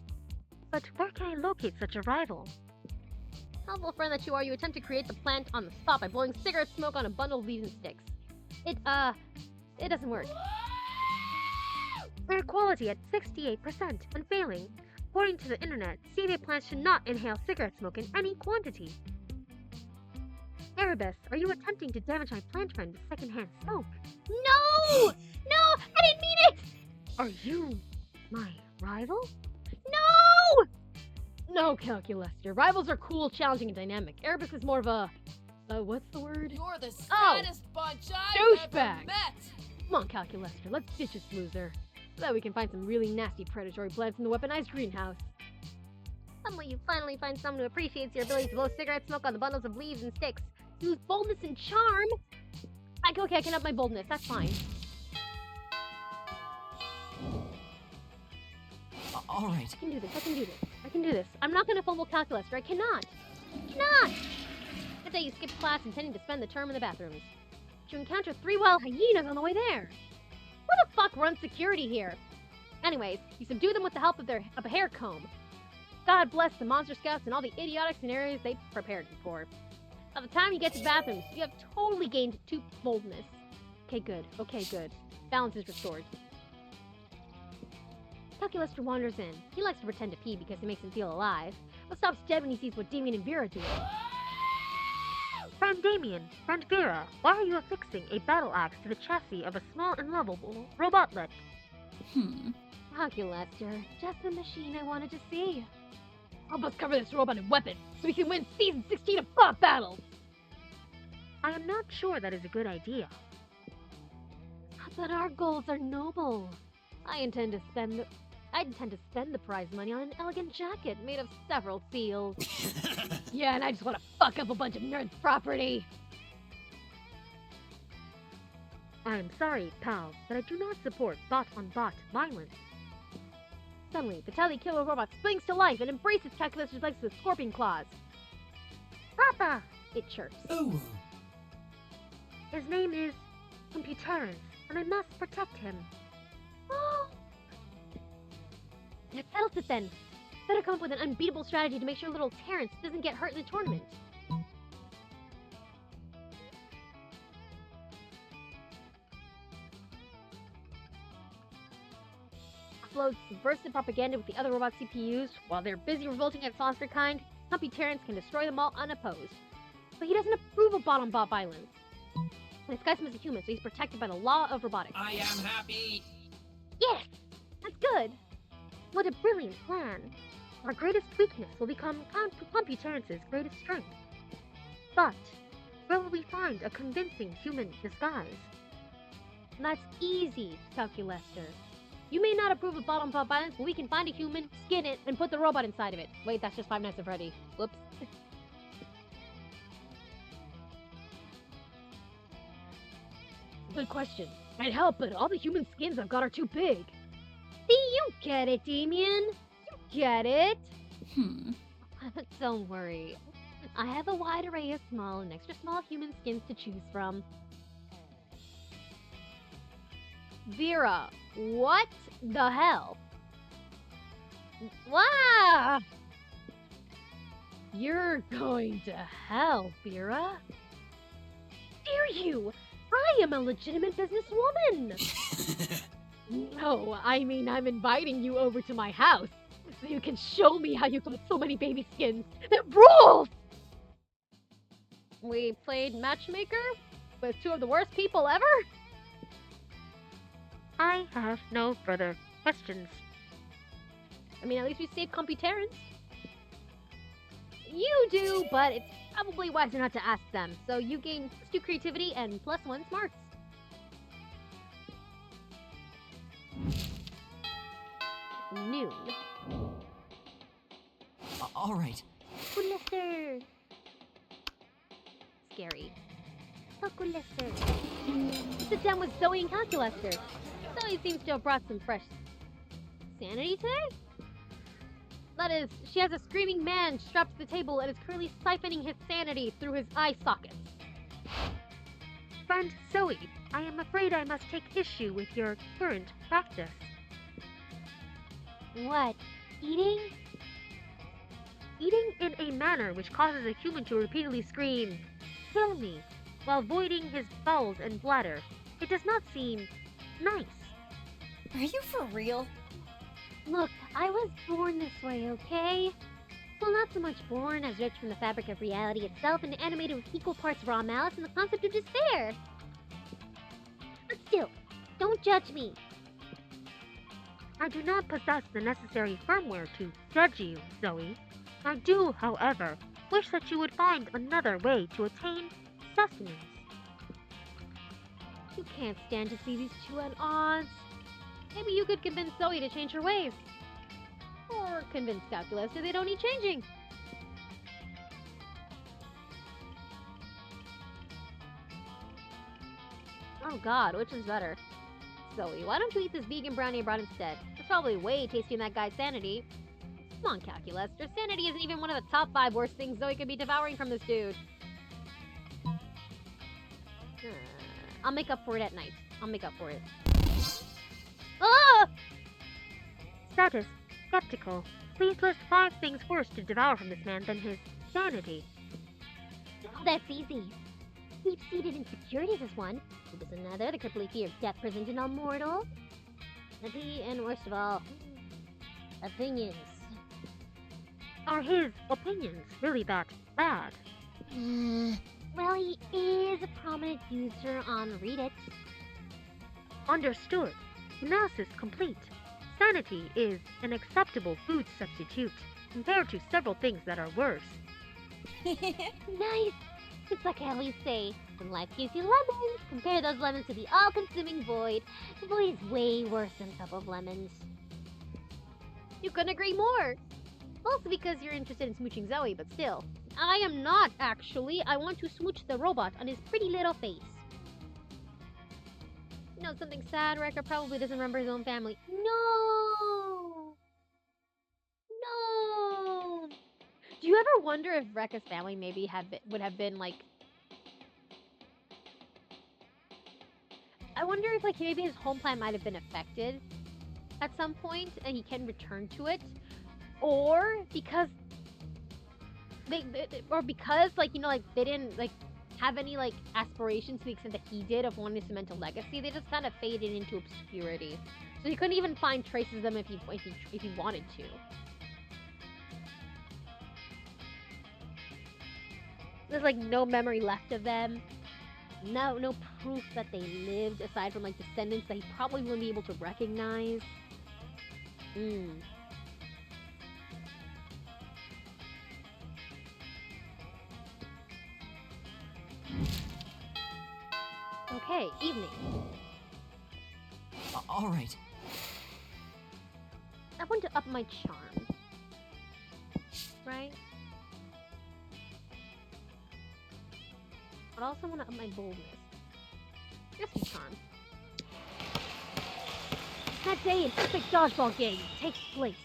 But where can I locate such a rival? Helpful friend that you are, you attempt to create the plant on the spot by blowing cigarette smoke on a bundle of leaves and sticks. It doesn't work. Air quality at 68%, unfailing. According to the internet, stevia plants should not inhale cigarette smoke in any quantity. Erebus, are you attempting to damage my plant friend with secondhand smoke? No! No! I didn't mean it! Are you my rival? No! No, Calculester. Rivals are cool, challenging, and dynamic. Erebus is more of a... what's the word? You're the Oh! saddest bunch I've ever Douchebag. met. Come on, Calculester. Let's ditch this loser. So that we can find some really nasty predatory plants in the weaponized greenhouse. Somewhere you finally find someone who appreciates your ability to blow cigarette smoke on the bundles of leaves and sticks. Use boldness and charm. Okay, I can up my boldness. That's fine. All right. I can do this. I can do this. I can do this. I'm not gonna fumble Calculester. I cannot. Cannot. That day you skipped class intending to spend the term in the bathrooms. But you encounter 3 wild hyenas on the way there. Who the fuck runs security here? Anyways, you subdue them with the help of a hair comb. God bless the monster scouts and all the idiotic scenarios they prepared you for. By the time you get to bathrooms, you have totally gained 2 boldness. Okay, good. Okay, good. Balance is restored. Calculester wanders in. He likes to pretend to pee because it makes him feel alive, but stops dead when he sees what Damien and Vera do. Friend Damien, friend Vera, why are you affixing a battle axe to the chassis of a small and lovable robotlet? Calculester, just the machine I wanted to see. Help us cover this robot in weapons so we can win Season 16 of Bot Battles! I am not sure that is a good idea. But our goals are noble. I intend to spend the prize money on an elegant jacket made of several seals. Yeah, and I just want to fuck up a bunch of nerds' property. I am sorry, pal, but I do not support bot-on-bot violence. Suddenly, the tally killer robot springs to life and embraces Calculus's legs with scorpion claws. Papa! It chirps. Ooh. His name is Computerance, and I must protect him. That settles it then. Better come up with an unbeatable strategy to make sure little Terrence doesn't get hurt in the tournament. Uploads subversive propaganda with the other robot CPUs. While they're busy revolting against monster kind, Terrence can destroy them all unopposed. But he doesn't approve of bot-on-bot violence. And disguises him as a human, so he's protected by the law of robotics. I am happy. Yes! That's good! What a brilliant plan. Our greatest weakness will become Computerance's greatest strength. But where will we find a convincing human disguise? That's easy, Calculester. You may not approve of bot-on-bot violence, but we can find a human, skin it, and put the robot inside of it. Wait, that's just Five Nights at Freddy. Whoops. Good question. I'd help, but all the human skins I've got are too big. See, you get it, Damien. You get it. Don't worry. I have a wide array of small and extra small human skins to choose from. Vera, what the hell? Wow! You're going to hell, Vera. Dare you? I am a legitimate businesswoman. No, I mean I'm inviting you over to my house so you can show me how you got so many baby skins. That rules! We played matchmaker with 2 of the worst people ever? I have no further questions. I mean, at least we saved Computerance. You do, but it's probably wiser not to ask them. So you gain +2 creativity and +1 smarts. Noon. All right. Calculester. Scary. Calculester. Sit down with Zoe and Calculester. Zoe seems to have brought some fresh sanity today? That is, she has a screaming man strapped to the table and is currently siphoning his sanity through his eye sockets. Friend Zoe, I am afraid I must take issue with your current practice. What? Eating? Eating in a manner which causes a human to repeatedly scream, "Kill me," while voiding his bowels and bladder. It does not seem nice. Are you for real? Look, I was born this way, okay? Well, not so much born as ripped from the fabric of reality itself and animated with equal parts raw malice and the concept of despair. But still, don't judge me. I do not possess the necessary firmware to judge you, Zoe. I do, however, wish that you would find another way to attain sustenance. You can't stand to see these 2 at odds. Maybe you could convince Zoe to change her ways. Or convince Calculus that they don't need changing. Oh god, which is better? Zoe, why don't you eat this vegan brownie I brought instead? It's probably way tastier than that guy's sanity. Come on, Calculus. Your sanity isn't even one of the top 5 worst things Zoe could be devouring from this dude. I'll make up for it at night. I'll make up for it. That is skeptical. Please list 5 things worse to devour from this man than his sanity. Oh, that's easy. Deep-seated insecurities is one. It was another, the crippling fear of death present in all mortals. And worst of all, opinions. Are his opinions really that bad? Well, he is a prominent user on Reddit. Understood. Analysis complete. Sanity is an acceptable food substitute compared to several things that are worse. Nice! It's like I always say, when life gives you lemons, compare those lemons to the all-consuming void. The void is way worse than a cup of lemons. You couldn't agree more. Also because you're interested in smooching Zoe, but still. I am not, actually. I want to smooch the robot on his pretty little face. You know, something sad, Wrecker probably doesn't remember his own family. No! No! Do you ever wonder if Rekka's family maybe would have been like... I wonder if like maybe his home planet might have been affected at some point and he can return to it. Or because because like, you know, like they didn't like have any like aspirations to the extent that he did of wanting to cement a legacy. They just kind of faded into obscurity. So he couldn't even find traces of them if he wanted to. There's like no memory left of them. No proof that they lived aside from like descendants that he probably wouldn't be able to recognize. Okay, evening. All right. I want to up my charm. Right? But I also want to up my boldness. Just some charm. That day, an epic dodgeball game takes place.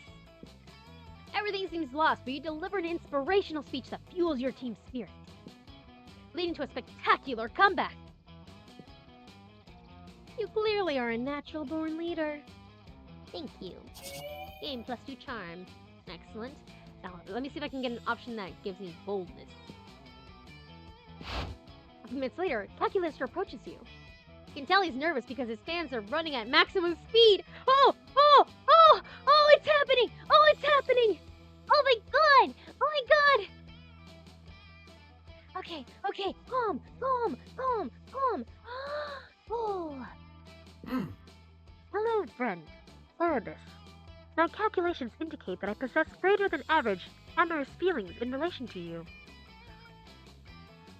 Everything seems lost, but you deliver an inspirational speech that fuels your team's spirit, leading to a spectacular comeback. You clearly are a natural-born leader. Thank you. Game plus 2 charm. Excellent. Now, let me see if I can get an option that gives me boldness. A few minutes later, Calculator approaches you. You can tell he's nervous because his fans are running at maximum speed. Oh, it's happening! Oh, it's happening! Oh my god! Oh my god! Okay, calm. Oh. Hello, friend. Erebus. My calculations indicate that I possess greater than average amorous feelings in relation to you.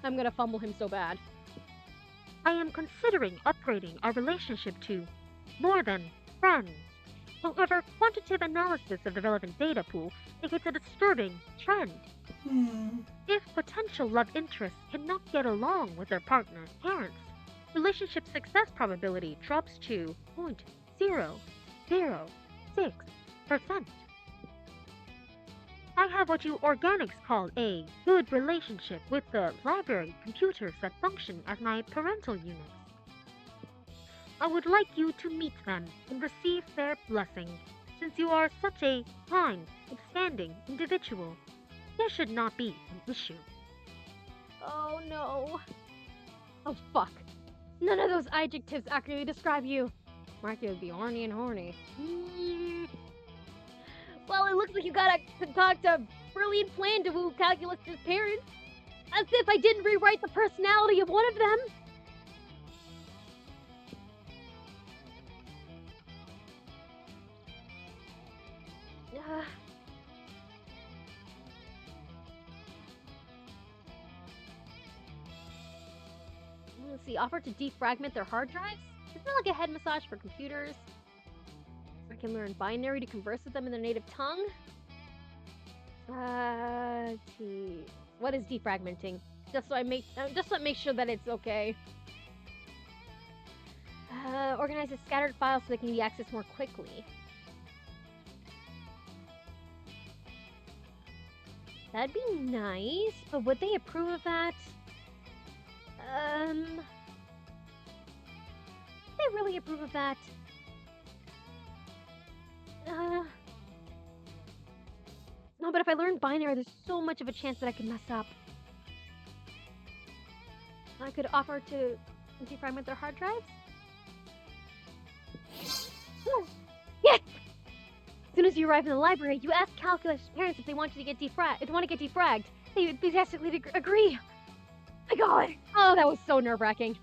I'm gonna fumble him so bad. I am considering upgrading our relationship to more than friends. However, quantitative analysis of the relevant data pool indicates a disturbing trend. If potential love interests cannot get along with their partner's parents, relationship success probability drops to 0.006%. I have what you organics call a good relationship with the library computers that function as my parental units. I would like you to meet them and receive their blessing. Since you are such a kind, upstanding individual, there should not be an issue. Oh no. Oh fuck. None of those adjectives accurately describe you. Marky would be horny and horny. Well, it looks like you got a concoct a brilliant plan to woo Calculus's parents. As if I didn't rewrite the personality of one of them. Let's see, offer to defragment their hard drives? Isn't that like a head massage for computers? I can learn binary to converse with them in their native tongue? Let's see. What is defragmenting? Just so I make sure that it's okay. Organize the scattered files so they can be accessed more quickly. That'd be nice, but would they approve of that? Would they really approve of that? but if I learn binary, there's so much of a chance that I could mess up. I could offer to defragment their hard drives. Yes! As soon as you arrive in the library, you ask Calculus' parents if they want you to get defragged. They enthusiastically agree. My God! Oh, that was so nerve-wracking.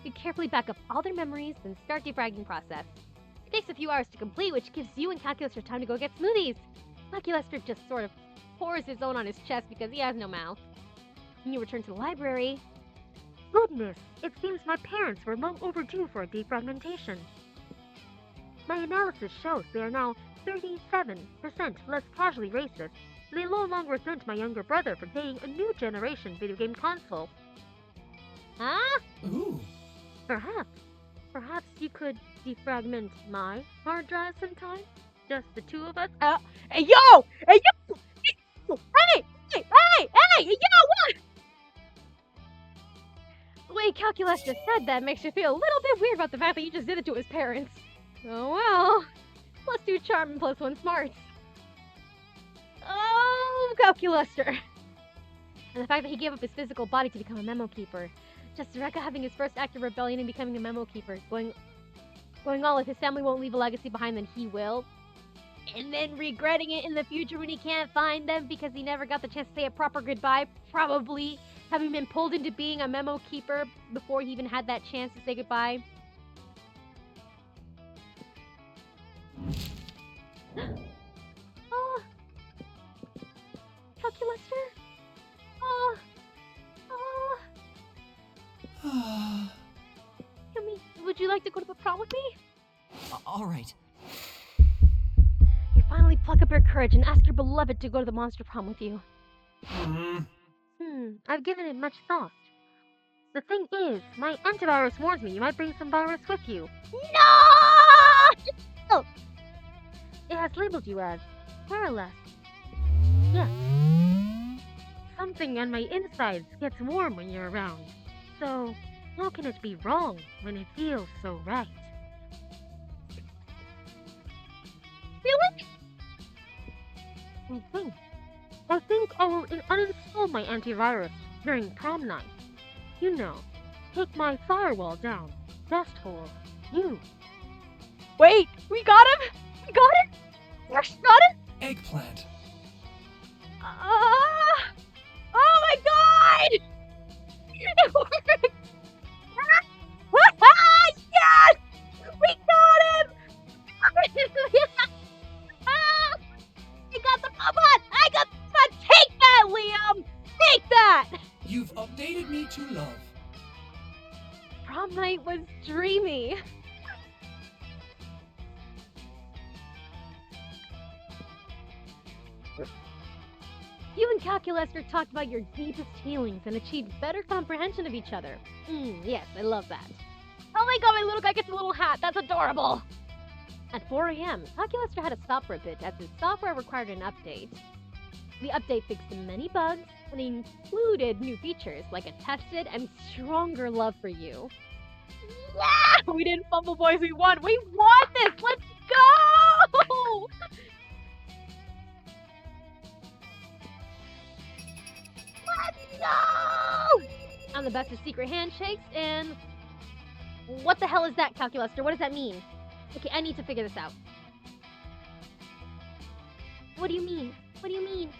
You carefully back up all their memories, then start defragging process. It takes a few hours to complete, which gives you and Calculus time to go get smoothies. Calculus just sort of pours his own on his chest because he has no mouth. When you return to the library... Goodness, it seems my parents were long overdue for a defragmentation. My analysis shows they are now 37% less casually racist. They no longer resent my younger brother for playing a new generation video game console. Huh? Ooh. Perhaps you could defragment my hard drive sometime? Just the two of us? Hey, yo! Hey, yo! Hey! Yo! What? The way Calculus just said that makes you feel a little bit weird about the fact that you just did it to his parents. Oh well. +2 charm and +1 smarts. Oh, Calculuster. And the fact that he gave up his physical body to become a memo keeper. Just Rekka having his first act of rebellion and becoming a memo keeper. Going all if his family won't leave a legacy behind, then he will. And then regretting it in the future when he can't find them because he never got the chance to say a proper goodbye. Probably having been pulled into being a memo keeper before he even had that chance to say goodbye. Oh, Calculuster? Oh. Would you like to go to the prom with me? All right. You finally pluck up your courage and ask your beloved to go to the monster prom with you. I've given it much thought. The thing is, my antivirus warns me you might bring some virus with you. No! It has labeled you as perilous. Yes. Something on my insides gets warm when you're around. So, how can it be wrong when it feels so right? Really? I think I will uninstall my antivirus during prom night. You know, take my firewall down, just for you. Wait, we got him? We got it? We actually got it? Eggplant. Oh my God! It worked! Yes! We got him! I got the robot! I got the robot! Take that, Liam! Take that! You've updated me to love. Prom night was dreamy. You and Calculaster talked about your deepest feelings and achieved better comprehension of each other. Yes, I love that. Oh my God, my little guy gets a little hat. That's adorable. At 4 a.m., Calculaster had to stop for a bit as his software required an update. The update fixed many bugs and included new features like a tested and stronger love for you. Yeah! We didn't fumble, boys. We won. We won this. Let's go! Let's go! I'm the best of secret handshakes, and what the hell is that, Calculaster? What does that mean? Okay, I need to figure this out. What do you mean? What do you mean?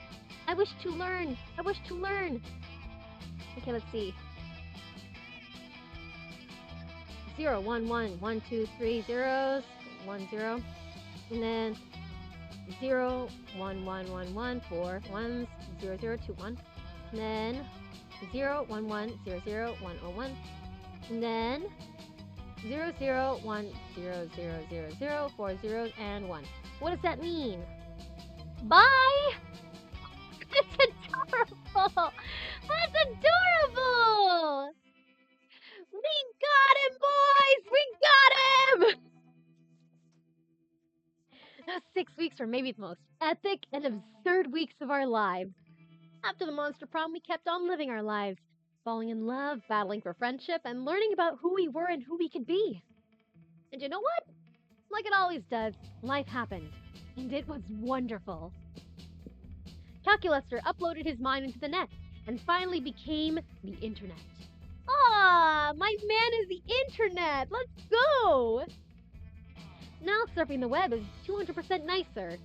I wish to learn. I wish to learn. Okay, let's see. 0, 1, 1, 1, 2, 3 zeros, 1, 0, and then 0, 1, 1, 1, 1, 4 ones, 0, 0, 2, 1, and then 0, 1, 1, 0, 0, 1, 0, 1, and then 0, 0, 1, 0, 0, 0, 0, 4 zeros, and 1. What does that mean? Bye! That's adorable! That's adorable! We got him, boys! We got him! Those 6 weeks were maybe the most epic and absurd weeks of our lives. After the monster prom, we kept on living our lives, falling in love, battling for friendship, and learning about who we were and who we could be. And you know what? Like it always does, life happened. And it was wonderful. Calculaster uploaded his mind into the net and finally became the internet. Ah, my man is the internet. Let's go. Now surfing the web is 200% nicer.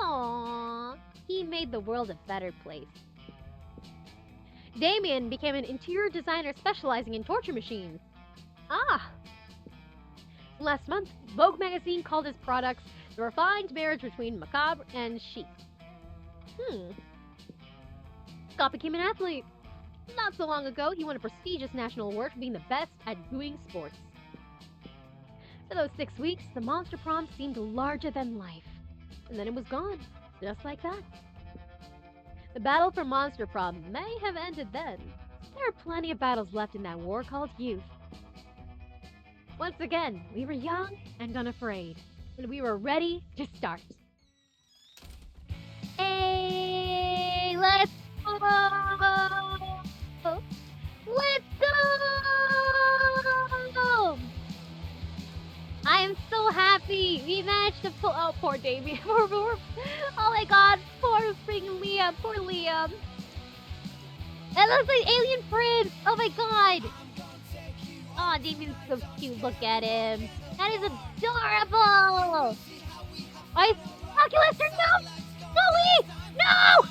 Aww, he made the world a better place. Damien became an interior designer specializing in torture machines. Ah! Last month, Vogue magazine called his products the refined marriage between macabre and chic. Scott became an athlete. Not so long ago, he won a prestigious national award for being the best at doing sports. For those 6 weeks, the Monster Prom seemed larger than life. And then it was gone, just like that. The battle for Monster Prom may have ended then. There are plenty of battles left in that war called youth. Once again, we were young and unafraid, and we were ready to start. Hey, let's go! Let's go! I am so happy we managed to pull. Oh, poor Damien. Oh my God, poor freaking Liam. Poor Liam. That looks like Alien Prince. Oh my God. Oh, Damien's so cute. Look at him. That is adorable. I Calculaster, no! Chloe! No!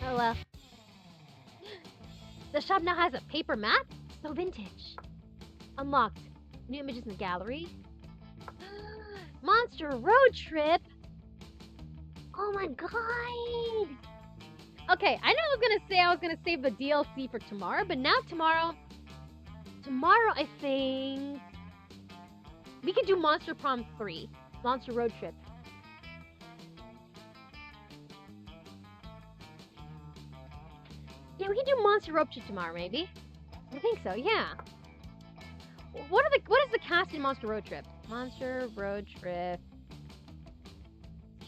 Oh well. The shop now has a paper map. So vintage. Unlocked. New images in the gallery. Monster Road Trip. Oh my God. Okay, I know I was gonna save the DLC for tomorrow, but now tomorrow I think we can do Monster Prom 3. Monster Road Trip. Yeah, we can do Monster Road Trip tomorrow, maybe. I think so, yeah. What is the cast in Monster Road Trip? Monster Road Trip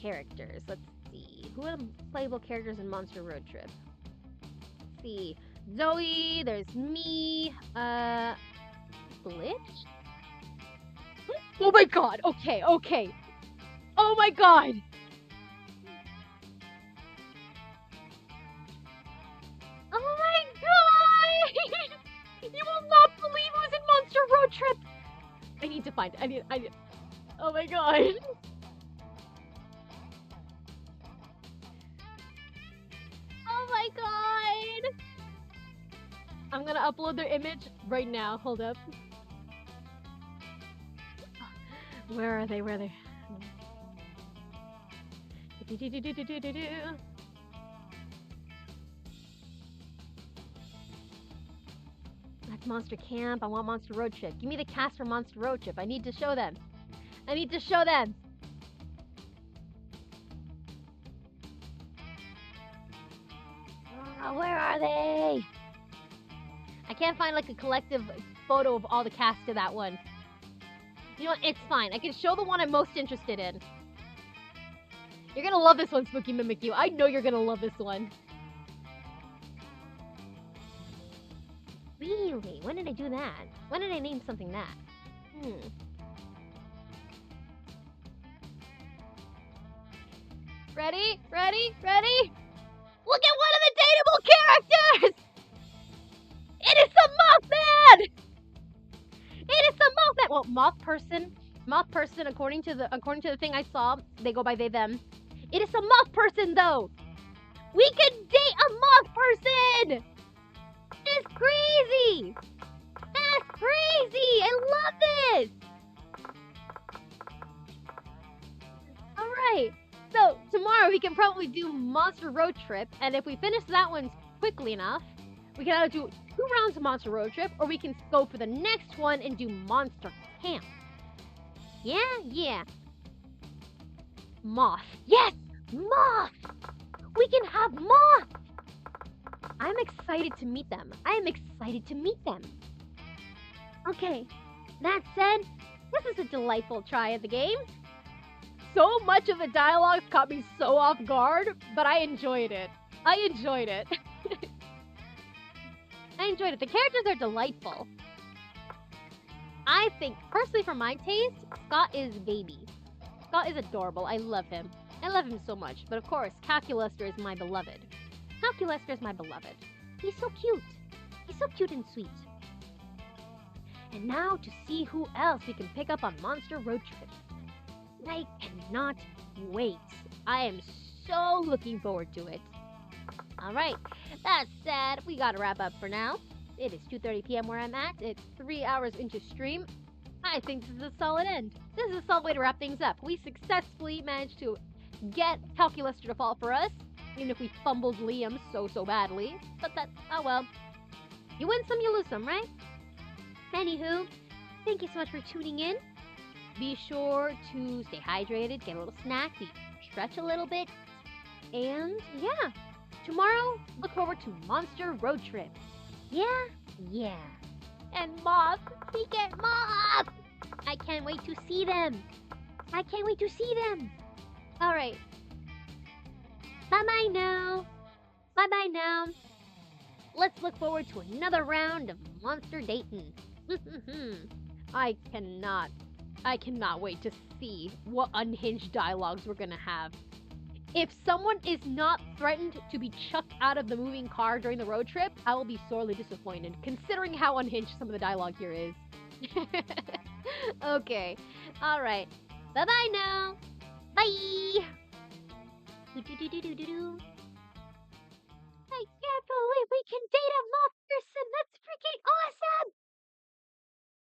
characters. Let's see. Who are the playable characters in Monster Road Trip? Let's see. Zoe, there's me, Glitch? Oh my God, okay. Oh my God! Oh my God! You will not believe who's in Monster Road Trip! I need to find it. I need. Oh my God! Oh my God! I'm gonna upload their image right now. Hold up. Where are they? That's Monster Camp. I want Monster Road Trip. Give me the cast for Monster Road Trip. I need to show them. Where are they? I can't find like a collective photo of all the cast to that one. You know what? It's fine. I can show the one I'm most interested in. You're gonna love this one, Spooky Mimikyu. I know you're gonna love this one. Really? When did I do that? When did I name something that? Ready? Look at one of the dateable characters! It is the Mothman! Well, Moth person, according to the thing I saw, they go by they them. It is a moth person though! We can date a moth person! That's crazy! I love this! Alright, so tomorrow we can probably do Monster Road Trip, and if we finish that one quickly enough, we can either do 2 rounds of Monster Road Trip, or we can go for the next one and do Monster Camp. Yeah. Moth. Yes! Moth! We can have Moth! I'm excited to meet them. Okay, that said, this is a delightful try at the game. So much of the dialogue caught me so off guard, but I enjoyed it. The characters are delightful. I think, personally for my taste, Scott is baby. Scott is adorable. I love him. I love him so much. But of course, Calculaster is my beloved. Calculaster is my beloved. He's so cute. He's so cute and sweet. And now to see who else we can pick up on Monster Road Trip. I cannot wait. I am so looking forward to it. Alright, that said, we gotta wrap up for now. It is 2:30 p.m. where I'm at. It's 3 hours into stream. I think this is a solid end. This is a solid way to wrap things up. We successfully managed to get Calculaster to fall for us, even if we fumbled Liam so badly. But that's, oh well. You win some, you lose some, right? Anywho, thank you so much for tuning in. Be sure to stay hydrated, get a little snack, stretch a little bit. And yeah, tomorrow, look forward to Monster Road Trip. Yeah. And Moth, we get Moth! I can't wait to see them. Alright, Bye-bye now. let's look forward to another round of Monster Dayton. I cannot wait to see what unhinged dialogues we're gonna have. If someone is not threatened to be chucked out of the moving car during the road trip, I will be sorely disappointed, considering how unhinged some of the dialogue here is. Okay, alright. Bye-bye now. Bye.